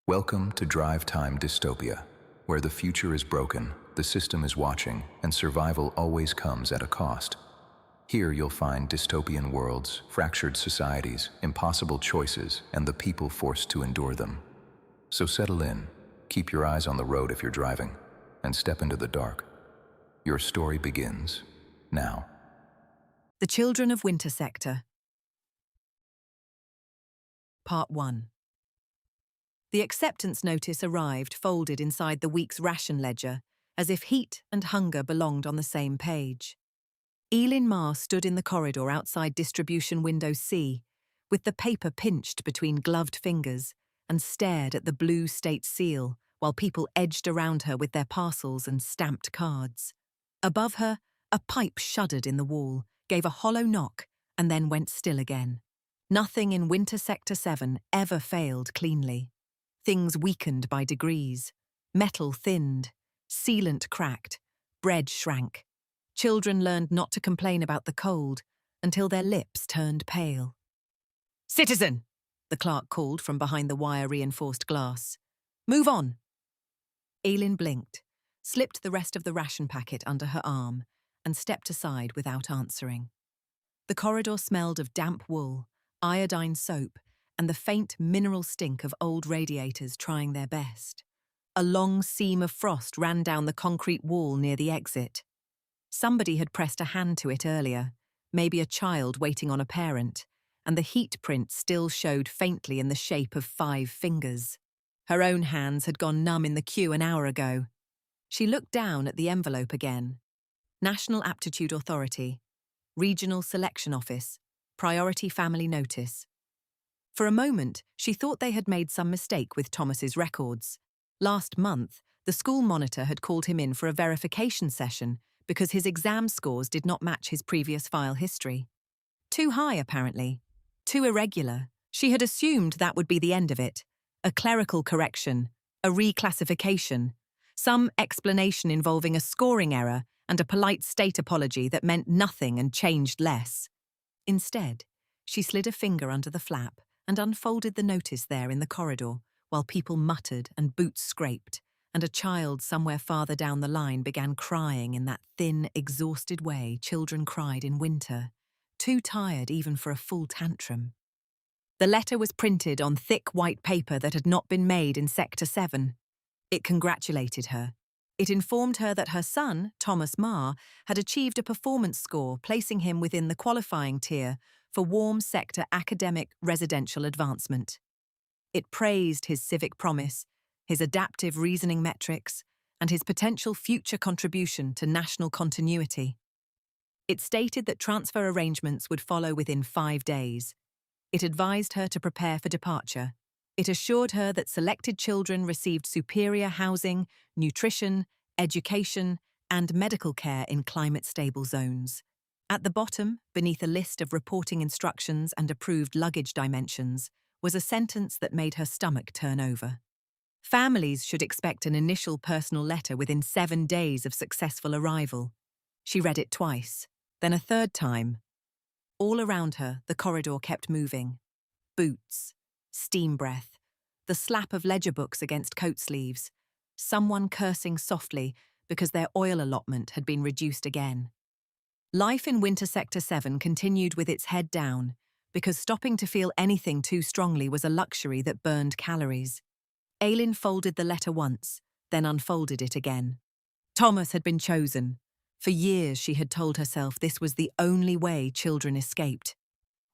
Welcome to Drive Time Dystopia, where the future is broken, the system is watching, and survival always comes at a cost. Here you'll find dystopian worlds, fractured societies, impossible choices, and the people forced to endure them. So settle in, keep your eyes on the road if you're driving, and step into the dark. Your story begins now. The Children of Winter Sector. Part 1. The acceptance notice arrived folded inside the week's ration ledger, as if heat and hunger belonged on the same page. Elin Ma stood in the corridor outside distribution window C, with the paper pinched between gloved fingers, and stared at the blue state seal while people edged around her with their parcels and stamped cards. Above her, a pipe shuddered in the wall, gave a hollow knock, and then went still again. Nothing in Winter Sector 7 ever failed cleanly. Things weakened by degrees. Metal thinned. Sealant cracked. Bread shrank. Children learned not to complain about the cold until their lips turned pale. "Citizen!" the clerk called from behind the wire-reinforced glass. "Move on!" Elin blinked, slipped the rest of the ration packet under her arm, and stepped aside without answering. The corridor smelled of damp wool, iodine soap, and the faint mineral stink of old radiators trying their best. A long seam of frost ran down the concrete wall near the exit. Somebody had pressed a hand to it earlier, maybe a child waiting on a parent, and the heat print still showed faintly in the shape of 5 fingers. Her own hands had gone numb in the queue an hour ago. She looked down at the envelope again. National Aptitude Authority, Regional Selection Office, Priority Family Notice. For a moment, she thought they had made some mistake with Thomas's records. Last month, the school monitor had called him in for a verification session because his exam scores did not match his previous file history. Too high, apparently. Too irregular. She had assumed that would be the end of it. A clerical correction, a reclassification, some explanation involving a scoring error and a polite state apology that meant nothing and changed less. Instead, she slid a finger under the flap and unfolded the notice there in the corridor, while people muttered and boots scraped, and a child somewhere farther down the line began crying in that thin, exhausted way children cried in winter, too tired even for a full tantrum. The letter was printed on thick white paper that had not been made in Sector 7. It congratulated her. It informed her that her son, Thomas Ma, had achieved a performance score placing him within the qualifying tier for warm sector academic residential advancement. It praised his civic promise, his adaptive reasoning metrics, and his potential future contribution to national continuity. It stated that transfer arrangements would follow within 5 days. It advised her to prepare for departure. It assured her that selected children received superior housing, nutrition, education, and medical care in climate-stable zones. At the bottom, beneath a list of reporting instructions and approved luggage dimensions, was a sentence that made her stomach turn over. Families should expect an initial personal letter within 7 days of successful arrival. She read it twice, then a third time. All around her, the corridor kept moving. Boots, steam breath, the slap of ledger books against coat sleeves, someone cursing softly because their oil allotment had been reduced again. Life in Winter Sector 7 continued with its head down, because stopping to feel anything too strongly was a luxury that burned calories. Elin folded the letter once, then unfolded it again. Thomas had been chosen. For years she had told herself this was the only way children escaped.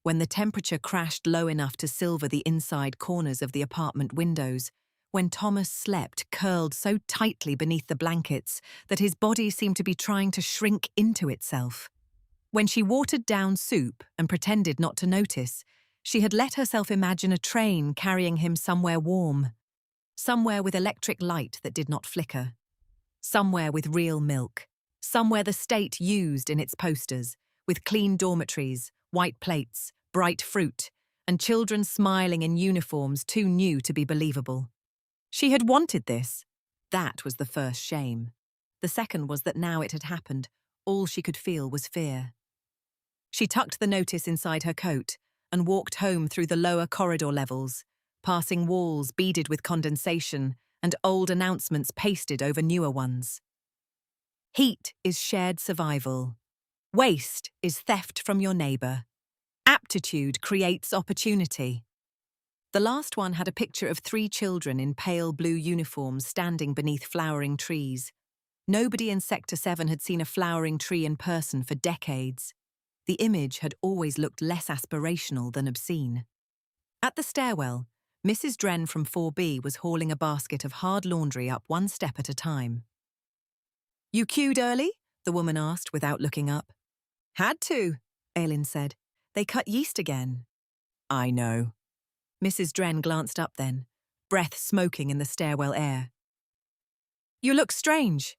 When the temperature crashed low enough to silver the inside corners of the apartment windows, when Thomas slept curled so tightly beneath the blankets that his body seemed to be trying to shrink into itself. When she watered down soup and pretended not to notice, she had let herself imagine a train carrying him somewhere warm, somewhere with electric light that did not flicker, somewhere with real milk, somewhere the state used in its posters, with clean dormitories, white plates, bright fruit, and children smiling in uniforms too new to be believable. She had wanted this. That was the first shame. The second was that now it had happened, all she could feel was fear. She tucked the notice inside her coat and walked home through the lower corridor levels, passing walls beaded with condensation and old announcements pasted over newer ones. Heat is shared survival. Waste is theft from your neighbour. Aptitude creates opportunity. The last one had a picture of 3 children in pale blue uniforms standing beneath flowering trees. Nobody in Sector 7 had seen a flowering tree in person for decades. The image had always looked less aspirational than obscene. At the stairwell, Mrs. Dren from 4B was hauling a basket of hard laundry up one step at a time. "You queued early?" the woman asked without looking up. "Had to," Aileen said. "They cut yeast again." "I know." Mrs. Dren glanced up then, breath smoking in the stairwell air. "You look strange."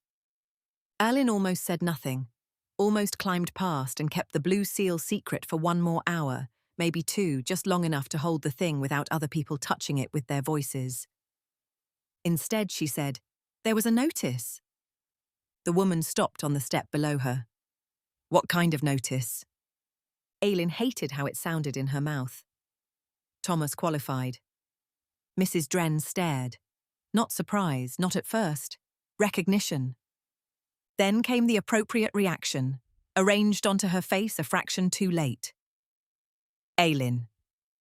Aileen almost said nothing, almost climbed past and kept the blue seal secret for 1 more hour, maybe 2, just long enough to hold the thing without other people touching it with their voices. Instead, she said, "There was a notice." The woman stopped on the step below her. "What kind of notice?" Aileen hated how it sounded in her mouth. Thomas qualified. Mrs. Dren stared. Not surprise, not at first. Recognition. Then came the appropriate reaction, arranged onto her face a fraction too late. "Aileen,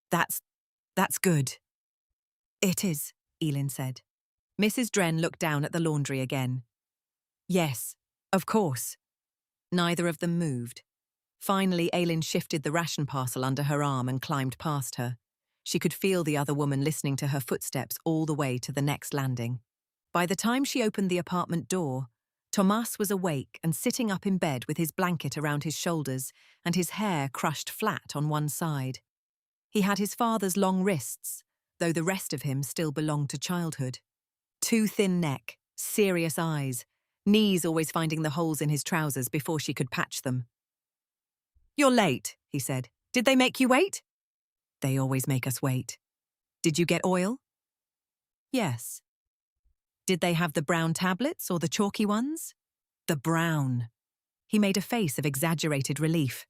that's good." "It is," Aileen said. Mrs. Dren looked down at the laundry again. "Yes, of course." Neither of them moved. Finally, Aileen shifted the ration parcel under her arm and climbed past her. She could feel the other woman listening to her footsteps all the way to the next landing. By the time she opened the apartment door, Thomas was awake and sitting up in bed with his blanket around his shoulders and his hair crushed flat on one side. He had his father's long wrists, though the rest of him still belonged to childhood. Too thin neck, serious eyes, knees always finding the holes in his trousers before she could patch them. "You're late," he said. "Did they make you wait?" "They always make us wait." "Did you get oil?" "Yes." "Did they have the brown tablets or the chalky ones?" "The brown." He made a face of exaggerated relief.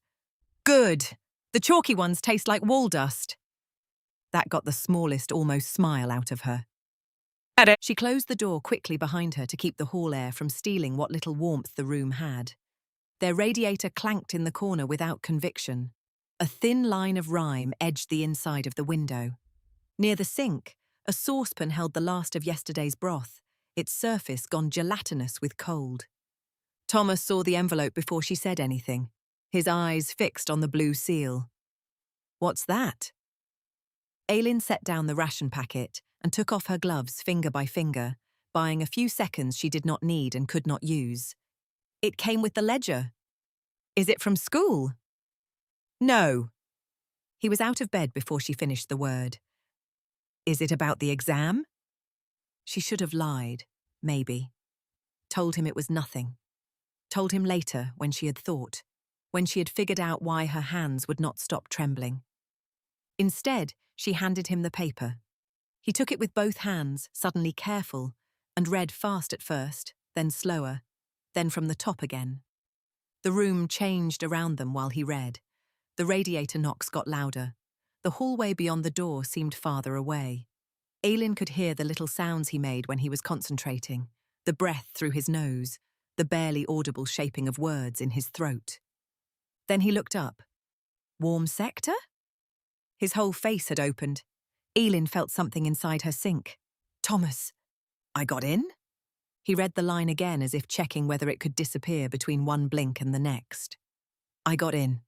"Good. The chalky ones taste like wall dust." That got the smallest almost smile out of her. She closed the door quickly behind her to keep the hall air from stealing what little warmth the room had. Their radiator clanked in the corner without conviction. A thin line of rime edged the inside of the window. Near the sink, a saucepan held the last of yesterday's broth, its surface gone gelatinous with cold. Thomas saw the envelope before she said anything, his eyes fixed on the blue seal. "What's that?" Aileen set down the ration packet and took off her gloves finger by finger, buying a few seconds she did not need and could not use. It came with the ledger. "Is it from school?" "No." He was out of bed before she finished the word. "Is it about the exam?" She should have lied, maybe. Told him it was nothing. Told him later, when she had thought, when she had figured out why her hands would not stop trembling. Instead, she handed him the paper. He took it with both hands, suddenly careful, and read fast at first, then slower, then from the top again. The room changed around them while he read. The radiator knocks got louder. The hallway beyond the door seemed farther away. Aileen could hear the little sounds he made when he was concentrating, the breath through his nose, the barely audible shaping of words in his throat. Then he looked up. Warm sector? His whole face had opened. Aileen felt something inside her sink. "Thomas, I got in?" He read the line again as if checking whether it could disappear between one blink and the next. "I got in."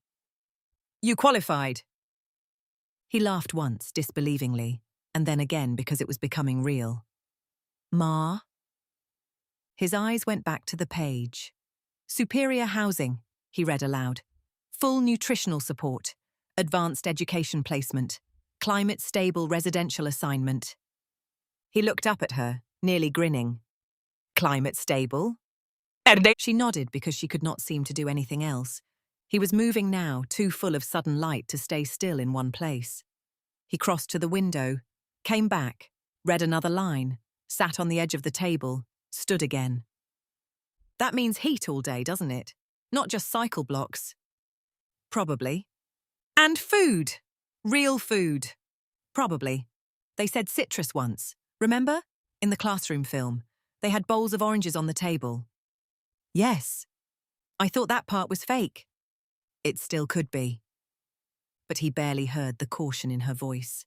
"You qualified." He laughed once, disbelievingly, and then again because it was becoming real. "Ma?" His eyes went back to the page. "Superior housing," he read aloud. "Full nutritional support. Advanced education placement. Climate-stable residential assignment." He looked up at her, nearly grinning. "Climate-stable?" She nodded because she could not seem to do anything else. He was moving now, too full of sudden light to stay still in one place. He crossed to the window, came back, read another line, sat on the edge of the table, stood again. "That means heat all day, doesn't it? Not just cycle blocks." "Probably." "And food. Real food." "Probably." They said citrus once. Remember? In the classroom film. They had bowls of oranges on the table. Yes. I thought that part was fake. It still could be. But he barely heard the caution in her voice.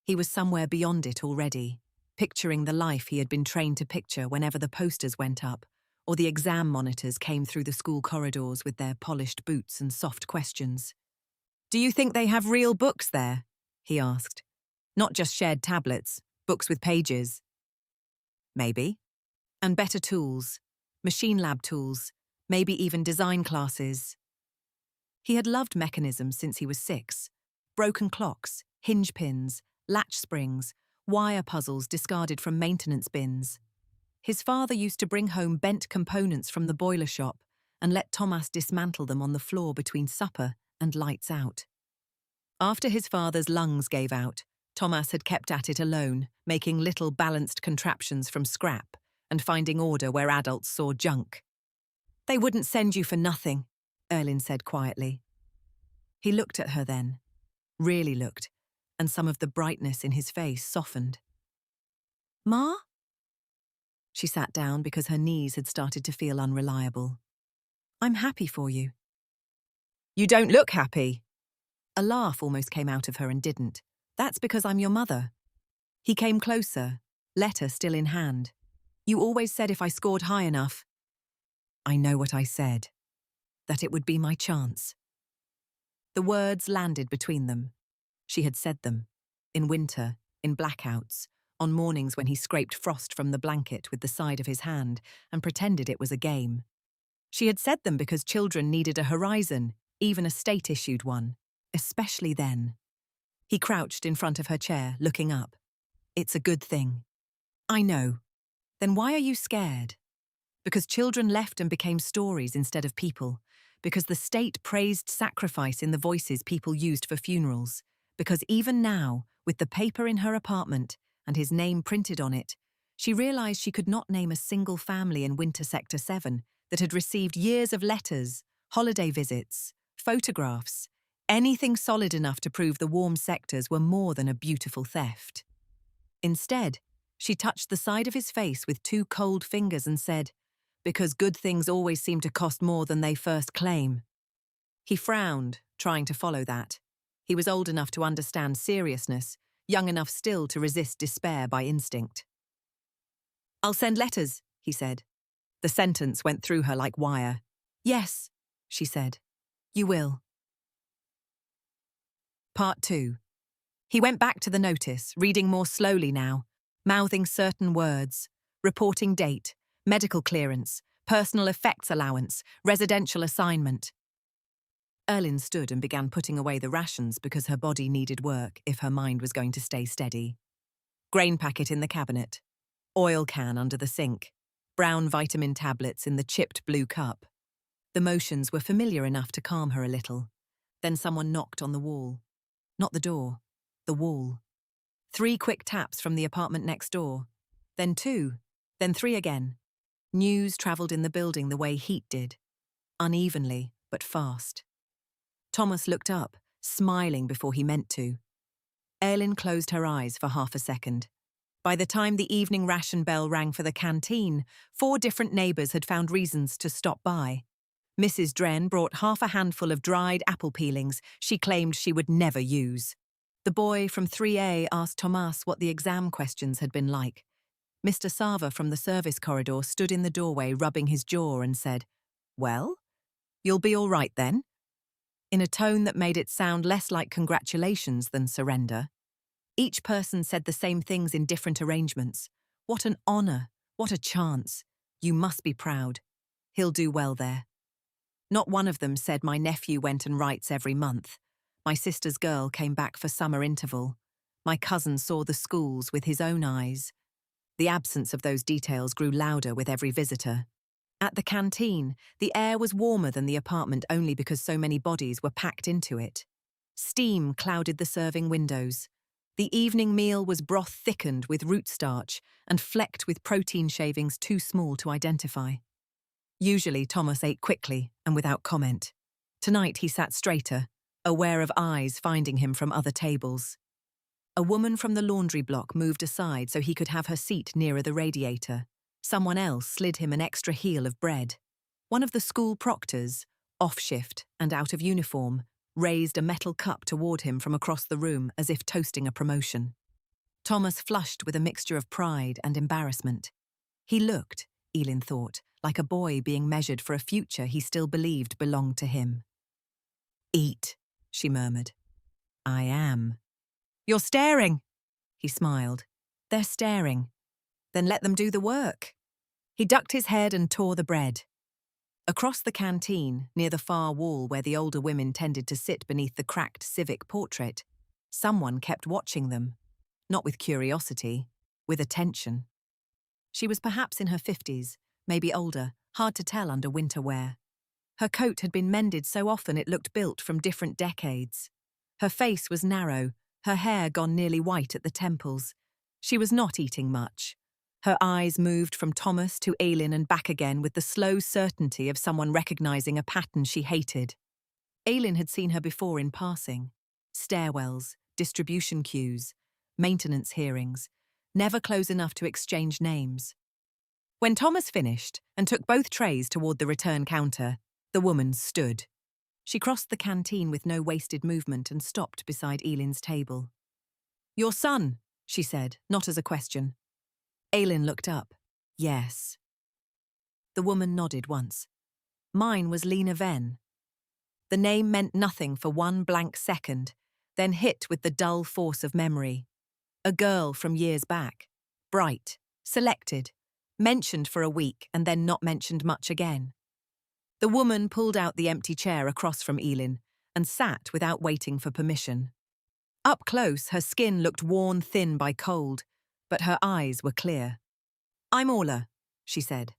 He was somewhere beyond it already, picturing the life he had been trained to picture whenever the posters went up, or the exam monitors came through the school corridors with their polished boots and soft questions. Do you think they have real books there? He asked. Not just shared tablets, books with pages. Maybe. And better tools, machine lab tools, maybe even design classes. He had loved mechanisms since he was 6. Broken clocks, hinge pins, latch springs, wire puzzles discarded from maintenance bins. His father used to bring home bent components from the boiler shop and let Thomas dismantle them on the floor between supper and lights out. After his father's lungs gave out, Thomas had kept at it alone, making little balanced contraptions from scrap and finding order where adults saw junk. They wouldn't send you for nothing, Erlin said quietly. He looked at her then, really looked, and some of the brightness in his face softened. Ma? She sat down because her knees had started to feel unreliable. I'm happy for you. You don't look happy. A laugh almost came out of her and didn't. That's because I'm your mother. He came closer, letter still in hand. You always said if I scored high enough. I know what I said. That it would be my chance. The words landed between them. She had said them. In winter, in blackouts, on mornings when he scraped frost from the blanket with the side of his hand and pretended it was a game. She had said them because children needed a horizon, even a state-issued one, especially then. He crouched in front of her chair, looking up. It's a good thing. I know. Then why are you scared? Because children left and became stories instead of people. Because the state praised sacrifice in the voices people used for funerals. Because even now, with the paper in her apartment and his name printed on it, she realized she could not name a single family in Winter Sector 7 that had received years of letters, holiday visits, photographs, anything solid enough to prove the warm sectors were more than a beautiful theft. Instead, she touched the side of his face with 2 cold fingers and said, because good things always seem to cost more than they first claim. He frowned, trying to follow that. He was old enough to understand seriousness, young enough still to resist despair by instinct. I'll send letters, he said. The sentence went through her like wire. Yes, she said. You will. Part 2. He went back to the notice, reading more slowly now, mouthing certain words, reporting date, medical clearance, personal effects allowance, residential assignment. Erlin stood and began putting away the rations because her body needed work if her mind was going to stay steady. Grain packet in the cabinet, oil can under the sink, brown vitamin tablets in the chipped blue cup. The motions were familiar enough to calm her a little. Then someone knocked on the wall. Not the door, the wall. 3 quick taps from the apartment next door. Then 2, then 3 again. News travelled in the building the way heat did. Unevenly, but fast. Thomas looked up, smiling before he meant to. Erlin closed her eyes for half a second. By the time the evening ration bell rang for the canteen, 4 different neighbours had found reasons to stop by. Mrs. Dren brought half a handful of dried apple peelings she claimed she would never use. The boy from 3A asked Thomas what the exam questions had been like. Mr. Sava from the service corridor stood in the doorway rubbing his jaw and said, Well, you'll be all right then, in a tone that made it sound less like congratulations than surrender. Each person said the same things in different arrangements. What an honour, what a chance. You must be proud. He'll do well there. Not one of them said my nephew went and writes every month. My sister's girl came back for summer interval. My cousin saw the schools with his own eyes. The absence of those details grew louder with every visitor. At the canteen, the air was warmer than the apartment only because so many bodies were packed into it. Steam clouded the serving windows. The evening meal was broth thickened with root starch and flecked with protein shavings too small to identify. Usually Thomas ate quickly and without comment. Tonight he sat straighter, aware of eyes finding him from other tables. A woman from the laundry block moved aside so he could have her seat nearer the radiator. Someone else slid him an extra heel of bread. One of the school proctors, off shift and out of uniform, raised a metal cup toward him from across the room as if toasting a promotion. Thomas flushed with a mixture of pride and embarrassment. He looked, Elin thought, like a boy being measured for a future he still believed belonged to him. "Eat," she murmured. "I am." "You're staring," he smiled. "They're staring. Then let them do the work." He ducked his head and tore the bread. Across the canteen, near the far wall where the older women tended to sit beneath the cracked civic portrait, someone kept watching them. Not with curiosity, with attention. She was perhaps in her 50s, maybe older, hard to tell under winter wear. Her coat had been mended so often it looked built from different decades. Her face was narrow, her hair gone nearly white at the temples. She was not eating much. Her eyes moved from Thomas to Ailin and back again with the slow certainty of someone recognizing a pattern she hated. Ailin had seen her before in passing. Stairwells, distribution queues, maintenance hearings, never close enough to exchange names. When Thomas finished and took both trays toward the return counter, the woman stood. She crossed the canteen with no wasted movement and stopped beside Eilin's table. "Your son," she said, not as a question. Ailin looked up. "Yes." The woman nodded once. "Mine was Lena Venn." The name meant nothing for one blank second, then hit with the dull force of memory. A girl from years back. Bright, selected, mentioned for a week and then not mentioned much again. The woman pulled out the empty chair across from Ailin and sat without waiting for permission. Up close, her skin looked worn thin by cold, but her eyes were clear. "I'm Orla," she said.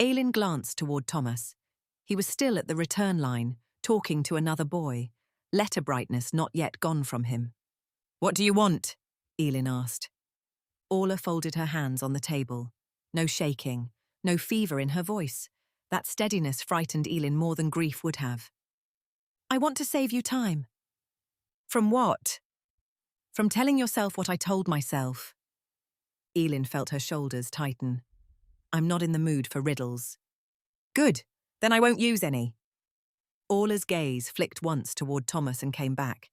Ailin glanced toward Thomas. He was still at the return line, talking to another boy, letter brightness not yet gone from him. "What do you want?" Ailin asked. Orla folded her hands on the table. No shaking, no fever in her voice. That steadiness frightened Ailin more than grief would have. "I want to save you time." "From what?" "From telling yourself what I told myself." Ailin felt her shoulders tighten. "I'm not in the mood for riddles." "Good, then I won't use any." Orla's gaze flicked once toward Thomas and came back.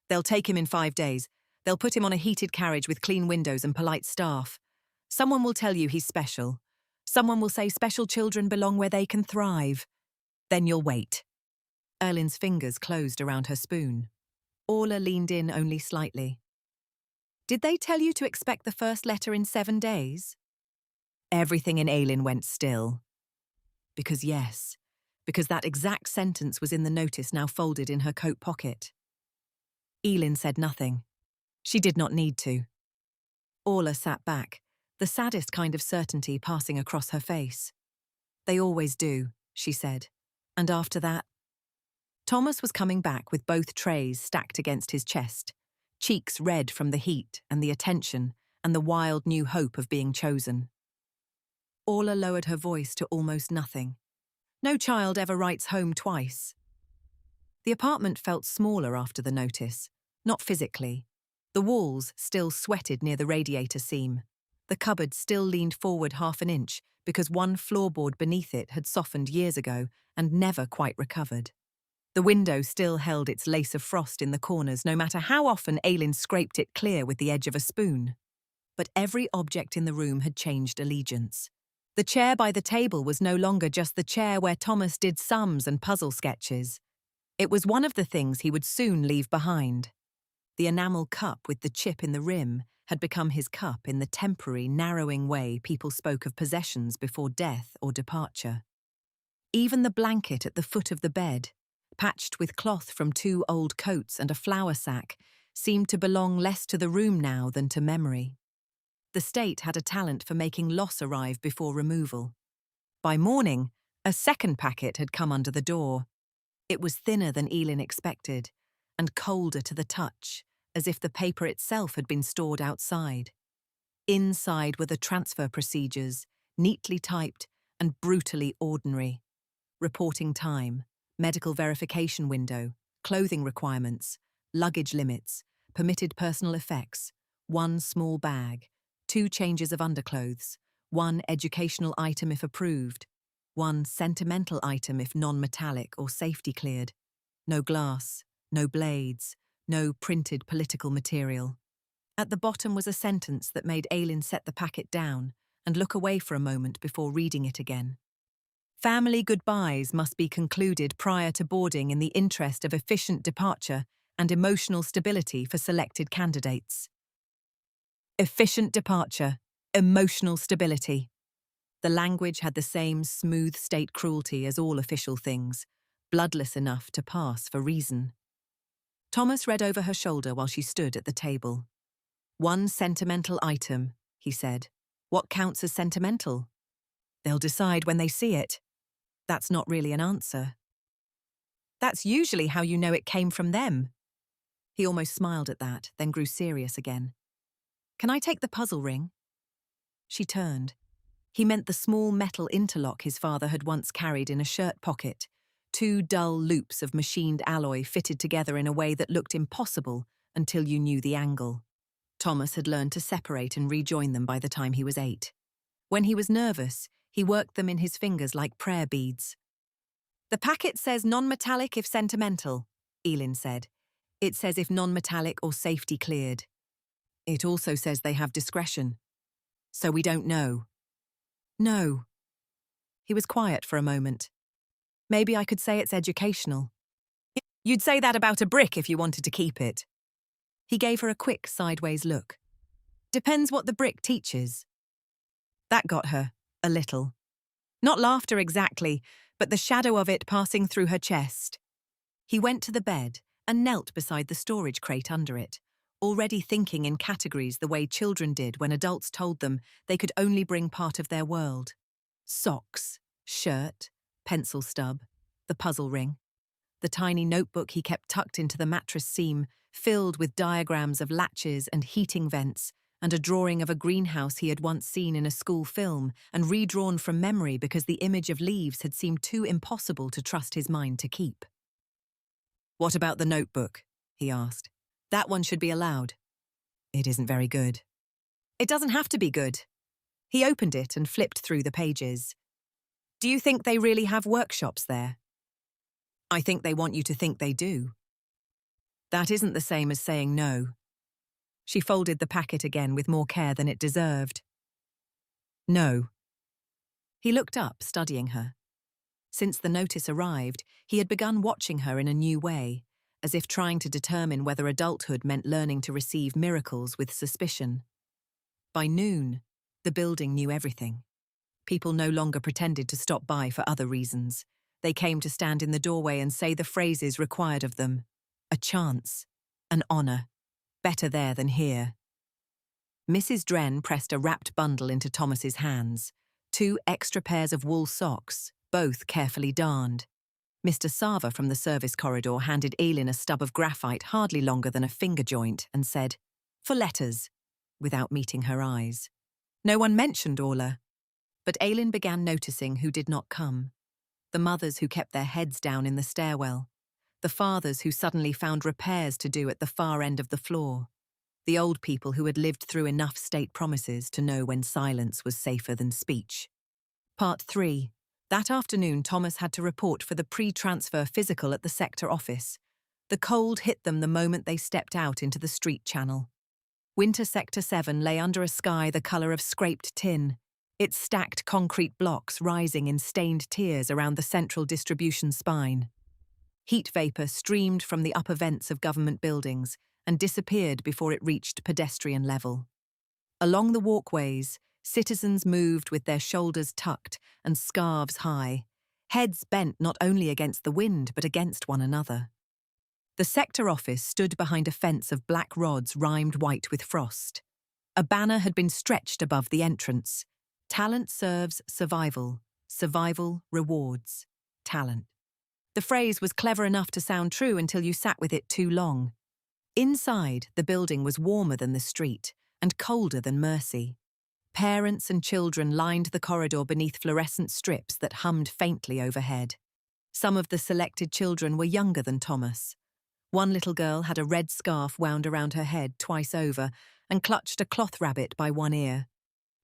"They'll take him in 5 days. They'll put him on a heated carriage with clean windows and polite staff. Someone will tell you he's special. Someone will say special children belong where they can thrive. Then you'll wait." Erlin's fingers closed around her spoon. Orla leaned in only slightly. "Did they tell you to expect the first letter in 7 days?" Everything in Ailin went still. Because that exact sentence was in the notice now folded in her coat pocket. Ailin said nothing. She did not need to. Orla sat back, the saddest kind of certainty passing across her face. "They always do," she said. "And after that?" Thomas was coming back with both trays stacked against his chest, cheeks red from the heat and the attention and the wild new hope of being chosen. Orla lowered her voice to almost nothing. "No child ever writes home twice." The apartment felt smaller after the notice, not physically. The walls still sweated near the radiator seam. The cupboard still leaned forward 1/2 inch because one floorboard beneath it had softened years ago and never quite recovered. The window still held its lace of frost in the corners no matter how often Ailin scraped it clear with the edge of a spoon. But every object in the room had changed allegiance. The chair by the table was no longer just the chair where Thomas did sums and puzzle sketches. It was one of the things he would soon leave behind. The enamel cup with the chip in the rim had become his cup in the temporary, narrowing way people spoke of possessions before death or departure. Even the blanket at the foot of the bed, patched with cloth from 2 old coats and a flour sack, seemed to belong less to the room now than to memory. The state had a talent for making loss arrive before removal. By morning, a second packet had come under the door. It was thinner than Ailin expected, and colder to the touch, as if the paper itself had been stored outside. Inside were the transfer procedures, neatly typed and brutally ordinary. Reporting time, medical verification window, clothing requirements, luggage limits, permitted personal effects, 1 small bag, 2 changes of underclothes, 1 educational item if approved, 1 sentimental item if non-metallic or safety cleared, no glass, no blades, no printed political material. At the bottom was a sentence that made Ailin set the packet down and look away for a moment before reading it again. Family goodbyes must be concluded prior to boarding in the interest of efficient departure and emotional stability for selected candidates. Efficient departure, emotional stability. The language had the same smooth state cruelty as all official things, bloodless enough to pass for reason. Thomas read over her shoulder while she stood at the table. 1 sentimental item, he said. What counts as sentimental? They'll decide when they see it. That's not really an answer. That's usually how you know it came from them. He almost smiled at that, then grew serious again. Can I take the puzzle ring? She turned. He meant the small metal interlock his father had once carried in a shirt pocket, 2 dull loops of machined alloy fitted together in a way that looked impossible until you knew the angle. Thomas had learned to separate and rejoin them by the time he was 8. When he was nervous, he worked them in his fingers like prayer beads. The packet says non-metallic if sentimental, Ailin said. It says if non-metallic or safety cleared. It also says they have discretion. So we don't know. No. He was quiet for a moment. Maybe I could say it's educational. You'd say that about a brick if you wanted to keep it. He gave her a quick sideways look. Depends what the brick teaches. That got her, a little. Not laughter exactly, but the shadow of it passing through her chest. He went to the bed and knelt beside the storage crate under it, already thinking in categories the way children did when adults told them they could only bring part of their world. Socks, shirt, pencil stub, the puzzle ring. The tiny notebook he kept tucked into the mattress seam, filled with diagrams of latches and heating vents, and a drawing of a greenhouse he had once seen in a school film and redrawn from memory because the image of leaves had seemed too impossible to trust his mind to keep. What about the notebook? He asked. That one should be allowed. It isn't very good. It doesn't have to be good. He opened it and flipped through the pages. Do you think they really have workshops there? I think they want you to think they do. That isn't the same as saying no. She folded the packet again with more care than it deserved. No. He looked up, studying her. Since the notice arrived, he had begun watching her in a new way, as if trying to determine whether adulthood meant learning to receive miracles with suspicion. By noon, the building knew everything. People no longer pretended to stop by for other reasons. They came to stand in the doorway and say the phrases required of them. A chance, an honor, better there than here. Mrs. Dren pressed a wrapped bundle into Thomas's hands, 2 extra pairs of wool socks, both carefully darned. Mr. Sava from the service corridor handed Ailin a stub of graphite hardly longer than a finger joint and said, "For letters," without meeting her eyes. No one mentioned Orla, but Ailin began noticing who did not come. The mothers who kept their heads down in the stairwell, the fathers who suddenly found repairs to do at the far end of the floor, the old people who had lived through enough state promises to know when silence was safer than speech. Part 3. That afternoon, Thomas had to report for the pre-transfer physical at the sector office. The cold hit them the moment they stepped out into the street channel. Winter Sector 7 lay under a sky the colour of scraped tin, its stacked concrete blocks rising in stained tiers around the central distribution spine. Heat vapour streamed from the upper vents of government buildings and disappeared before it reached pedestrian level. Along the walkways, citizens moved with their shoulders tucked and scarves high, heads bent not only against the wind but against one another. The sector office stood behind a fence of black rods rimed white with frost. A banner had been stretched above the entrance. Talent serves survival. Survival rewards talent. The phrase was clever enough to sound true until you sat with it too long. Inside, the building was warmer than the street and colder than mercy. Parents and children lined the corridor beneath fluorescent strips that hummed faintly overhead. Some of the selected children were younger than Thomas. One little girl had a red scarf wound around her head twice over and clutched a cloth rabbit by one ear.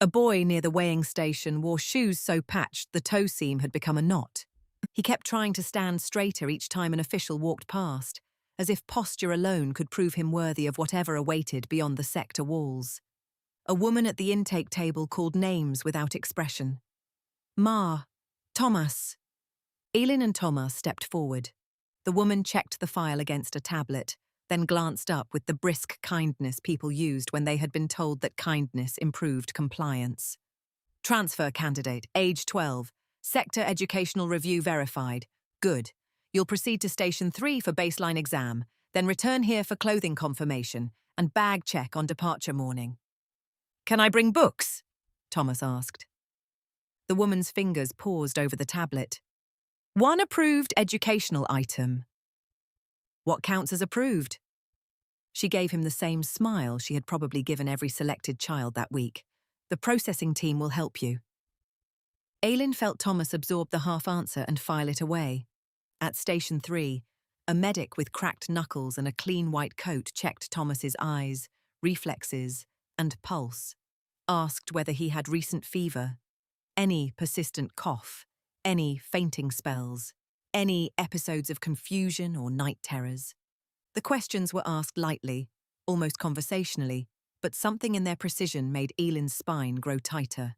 A boy near the weighing station wore shoes so patched the toe seam had become a knot. He kept trying to stand straighter each time an official walked past, as if posture alone could prove him worthy of whatever awaited beyond the sector walls. A woman at the intake table called names without expression. Ma, Thomas. Elin and Thomas stepped forward. The woman checked the file against a tablet, then glanced up with the brisk kindness people used when they had been told that kindness improved compliance. Transfer candidate, age 12. Sector educational review verified. Good. You'll proceed to Station 3 for baseline exam, then return here for clothing confirmation and bag check on departure morning. Can I bring books? Thomas asked. The woman's fingers paused over the tablet. One approved educational item. What counts as approved? She gave him the same smile she had probably given every selected child that week. The processing team will help you. Aylin felt Thomas absorb the half answer and file it away. At Station 3, a medic with cracked knuckles and a clean white coat checked Thomas's eyes, reflexes, and pulse, asked whether he had recent fever, any persistent cough, any fainting spells, any episodes of confusion or night terrors. The questions were asked lightly, almost conversationally, but something in their precision made Elin's spine grow tighter.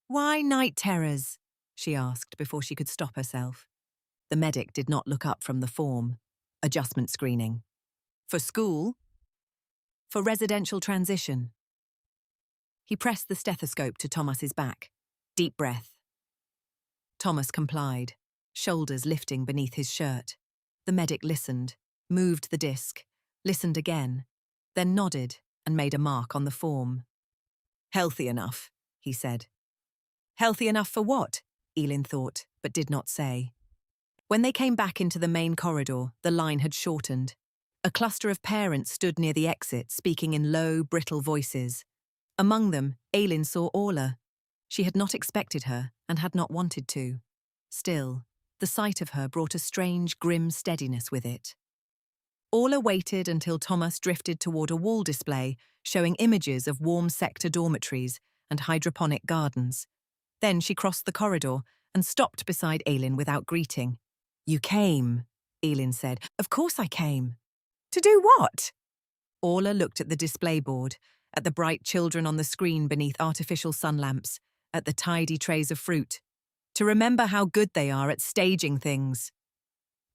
Why night terrors? She asked before she could stop herself. The medic did not look up from the form. Adjustment screening. For school? For residential transition. He pressed the stethoscope to Thomas's back. Deep breath. Thomas complied, shoulders lifting beneath his shirt. The medic listened, moved the disc, listened again, then nodded and made a mark on the form. Healthy enough, he said. Healthy enough for what? Elin thought, but did not say. When they came back into the main corridor, the line had shortened. A cluster of parents stood near the exit, speaking in low, brittle voices. Among them, Aylin saw Orla. She had not expected her and had not wanted to. Still, the sight of her brought a strange, grim steadiness with it. Orla waited until Thomas drifted toward a wall display showing images of warm sector dormitories and hydroponic gardens. Then she crossed the corridor and stopped beside Aylin without greeting. You came, Aylin said. Of course I came. To do what? Orla looked at the display board, at the bright children on the screen beneath artificial sun lamps, at the tidy trays of fruit. To remember how good they are at staging things.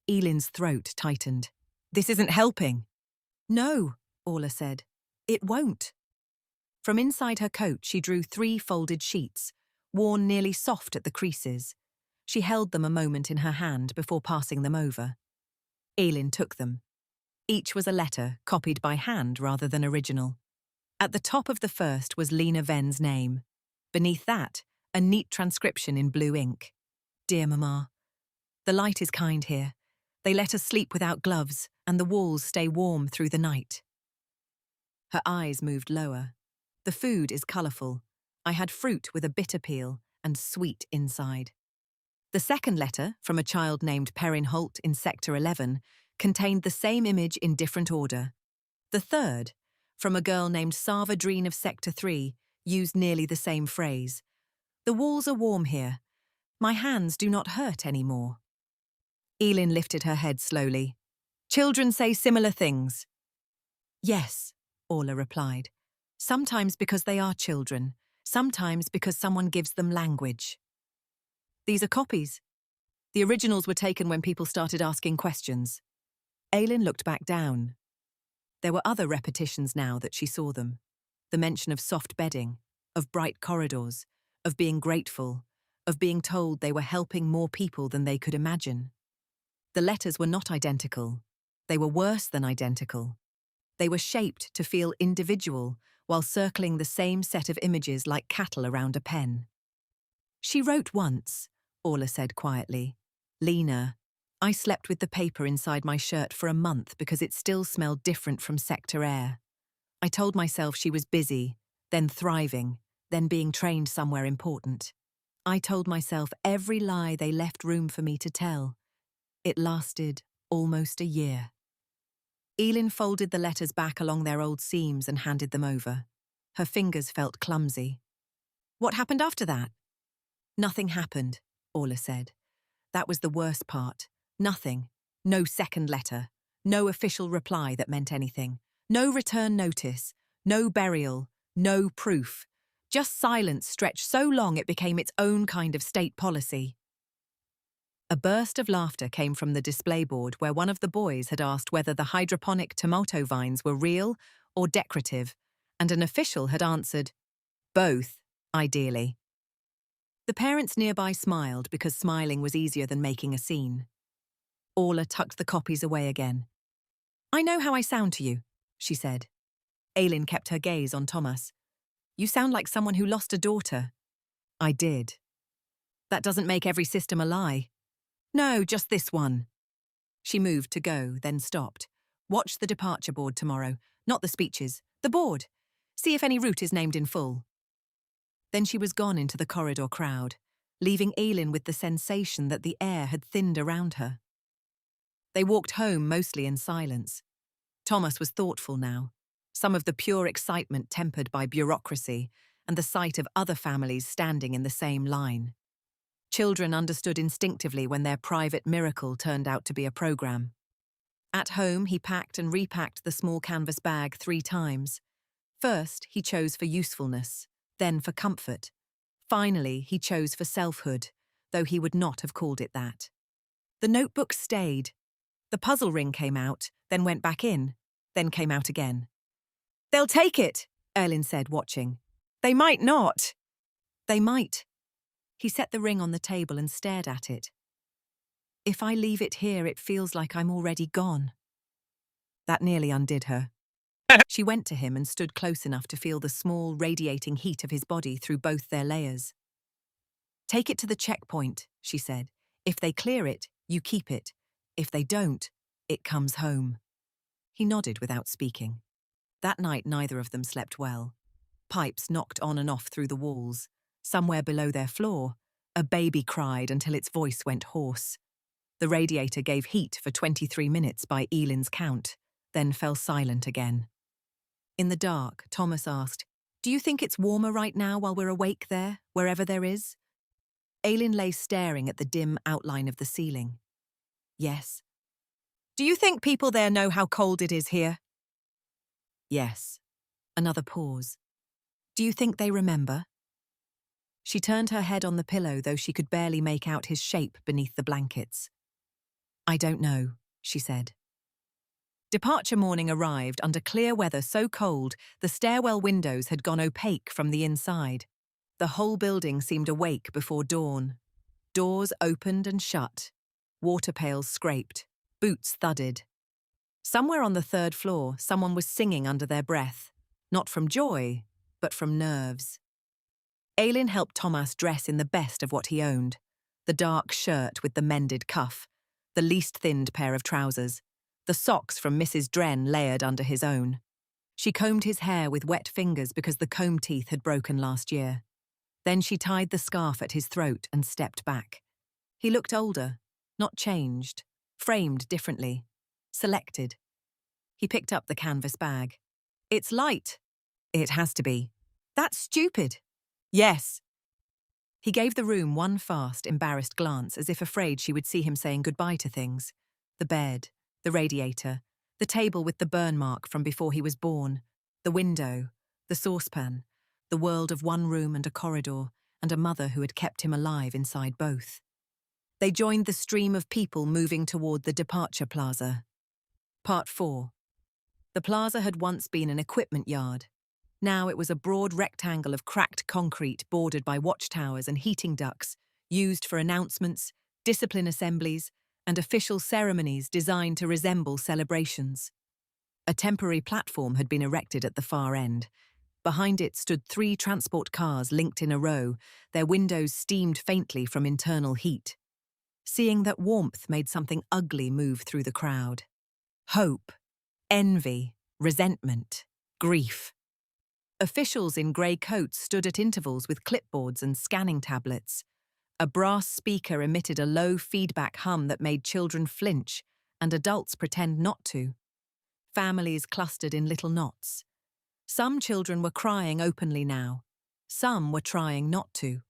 Elin's throat tightened. This isn't helping. No, Orla said. It won't. From inside her coat, she drew 3 folded sheets, worn nearly soft at the creases. She held them a moment in her hand before passing them over. Aylin took them. Each was a letter, copied by hand rather than original. At the top of the first was Lena Ven's name. Beneath that, a neat transcription in blue ink. Dear Mama, the light is kind here. They let us sleep without gloves, and the walls stay warm through the night. Her eyes moved lower. The food is colourful. I had fruit with a bitter peel and sweet inside. The second letter, from a child named Perrin Holt in Sector 11, contained the same image in different order. The third, from a girl named Sava Dreen of Sector 3, used nearly the same phrase. The walls are warm here. My hands do not hurt anymore. Elin lifted her head slowly. Children say similar things. Yes, Orla replied. Sometimes because they are children, sometimes because someone gives them language. These are copies. The originals were taken when people started asking questions. Aylin looked back down. There were other repetitions now that she saw them. The mention of soft bedding, of bright corridors, of being grateful, of being told they were helping more people than they could imagine. The letters were not identical. They were worse than identical. They were shaped to feel individual while circling the same set of images like cattle around a pen. She wrote once, Orla said quietly. Lena, I slept with the paper inside my shirt for a month because it still smelled different from sector air. I told myself she was busy, then thriving, then being trained somewhere important. I told myself every lie they left room for me to tell. It lasted almost a year. Elin folded the letters back along their old seams and handed them over. Her fingers felt clumsy. What happened after that? Nothing happened, Orla said. That was the worst part. Nothing. No second letter. No official reply that meant anything. No return notice. No burial. No proof. Just silence stretched so long it became its own kind of state policy. A burst of laughter came from the display board where one of the boys had asked whether the hydroponic tomato vines were real or decorative, and an official had answered, both, ideally. The parents nearby smiled because smiling was easier than making a scene. Orla tucked the copies away again. I know how I sound to you, she said. Ailin kept her gaze on Thomas. You sound like someone who lost a daughter. I did. That doesn't make every system a lie. No, just this one. She moved to go, then stopped. Watch the departure board tomorrow, not the speeches, the board. See if any route is named in full. Then she was gone into the corridor crowd, leaving Ailin with the sensation that the air had thinned around her. They walked home mostly in silence. Thomas was thoughtful now, some of the pure excitement tempered by bureaucracy and the sight of other families standing in the same line. Children understood instinctively when their private miracle turned out to be a program. At home, he packed and repacked the small canvas bag 3 times. First, he chose for usefulness, then for comfort. Finally, he chose for selfhood, though he would not have called it that. The notebook stayed. The puzzle ring came out, then went back in, then came out again. They'll take it, Erlin said, watching. They might not. They might. He set the ring on the table and stared at it. If I leave it here, it feels like I'm already gone. That nearly undid her. She went to him and stood close enough to feel the small, radiating heat of his body through both their layers. Take it to the checkpoint, she said. If they clear it, you keep it. If they don't, it comes home. He nodded without speaking. That night, neither of them slept well. Pipes knocked on and off through the walls. Somewhere below their floor, a baby cried until its voice went hoarse. The radiator gave heat for 23 minutes by Elin's count, then fell silent again. In the dark, Thomas asked, Do you think it's warmer right now while we're awake there, wherever there is? Ailin lay staring at the dim outline of the ceiling. Yes. Do you think people there know how cold it is here? Yes. Another pause. Do you think they remember? She turned her head on the pillow, though she could barely make out his shape beneath the blankets. I don't know, she said. Departure morning arrived under clear weather so cold the stairwell windows had gone opaque from the inside. The whole building seemed awake before dawn. Doors opened and shut. Water pails scraped. Boots thudded. Somewhere on the 3rd floor, someone was singing under their breath, not from joy, but from nerves. Ailin helped Thomas dress in the best of what he owned, the dark shirt with the mended cuff, the least thinned pair of trousers, the socks from Mrs. Dren layered under his own. She combed his hair with wet fingers because the comb teeth had broken last year. Then she tied the scarf at his throat and stepped back. He looked older, not changed, framed differently, selected. He picked up the canvas bag. It's light. It has to be. That's stupid. Yes. He gave the room one fast, embarrassed glance as if afraid she would see him saying goodbye to things. The bed, the radiator, the table with the burn mark from before he was born, the window, the saucepan, the world of one room and a corridor, and a mother who had kept him alive inside both. They joined the stream of people moving toward the departure plaza. Part 4. The plaza had once been an equipment yard. Now it was a broad rectangle of cracked concrete bordered by watchtowers and heating ducts, used for announcements, discipline assemblies, and official ceremonies designed to resemble celebrations. A temporary platform had been erected at the far end. Behind it stood 3 transport cars linked in a row, their windows steamed faintly from internal heat. Seeing that warmth made something ugly move through the crowd. Hope, envy, resentment, grief. Officials in grey coats stood at intervals with clipboards and scanning tablets. A brass speaker emitted a low feedback hum that made children flinch and adults pretend not to. families clustered in little knots. Some children were crying openly now. Some were trying not to.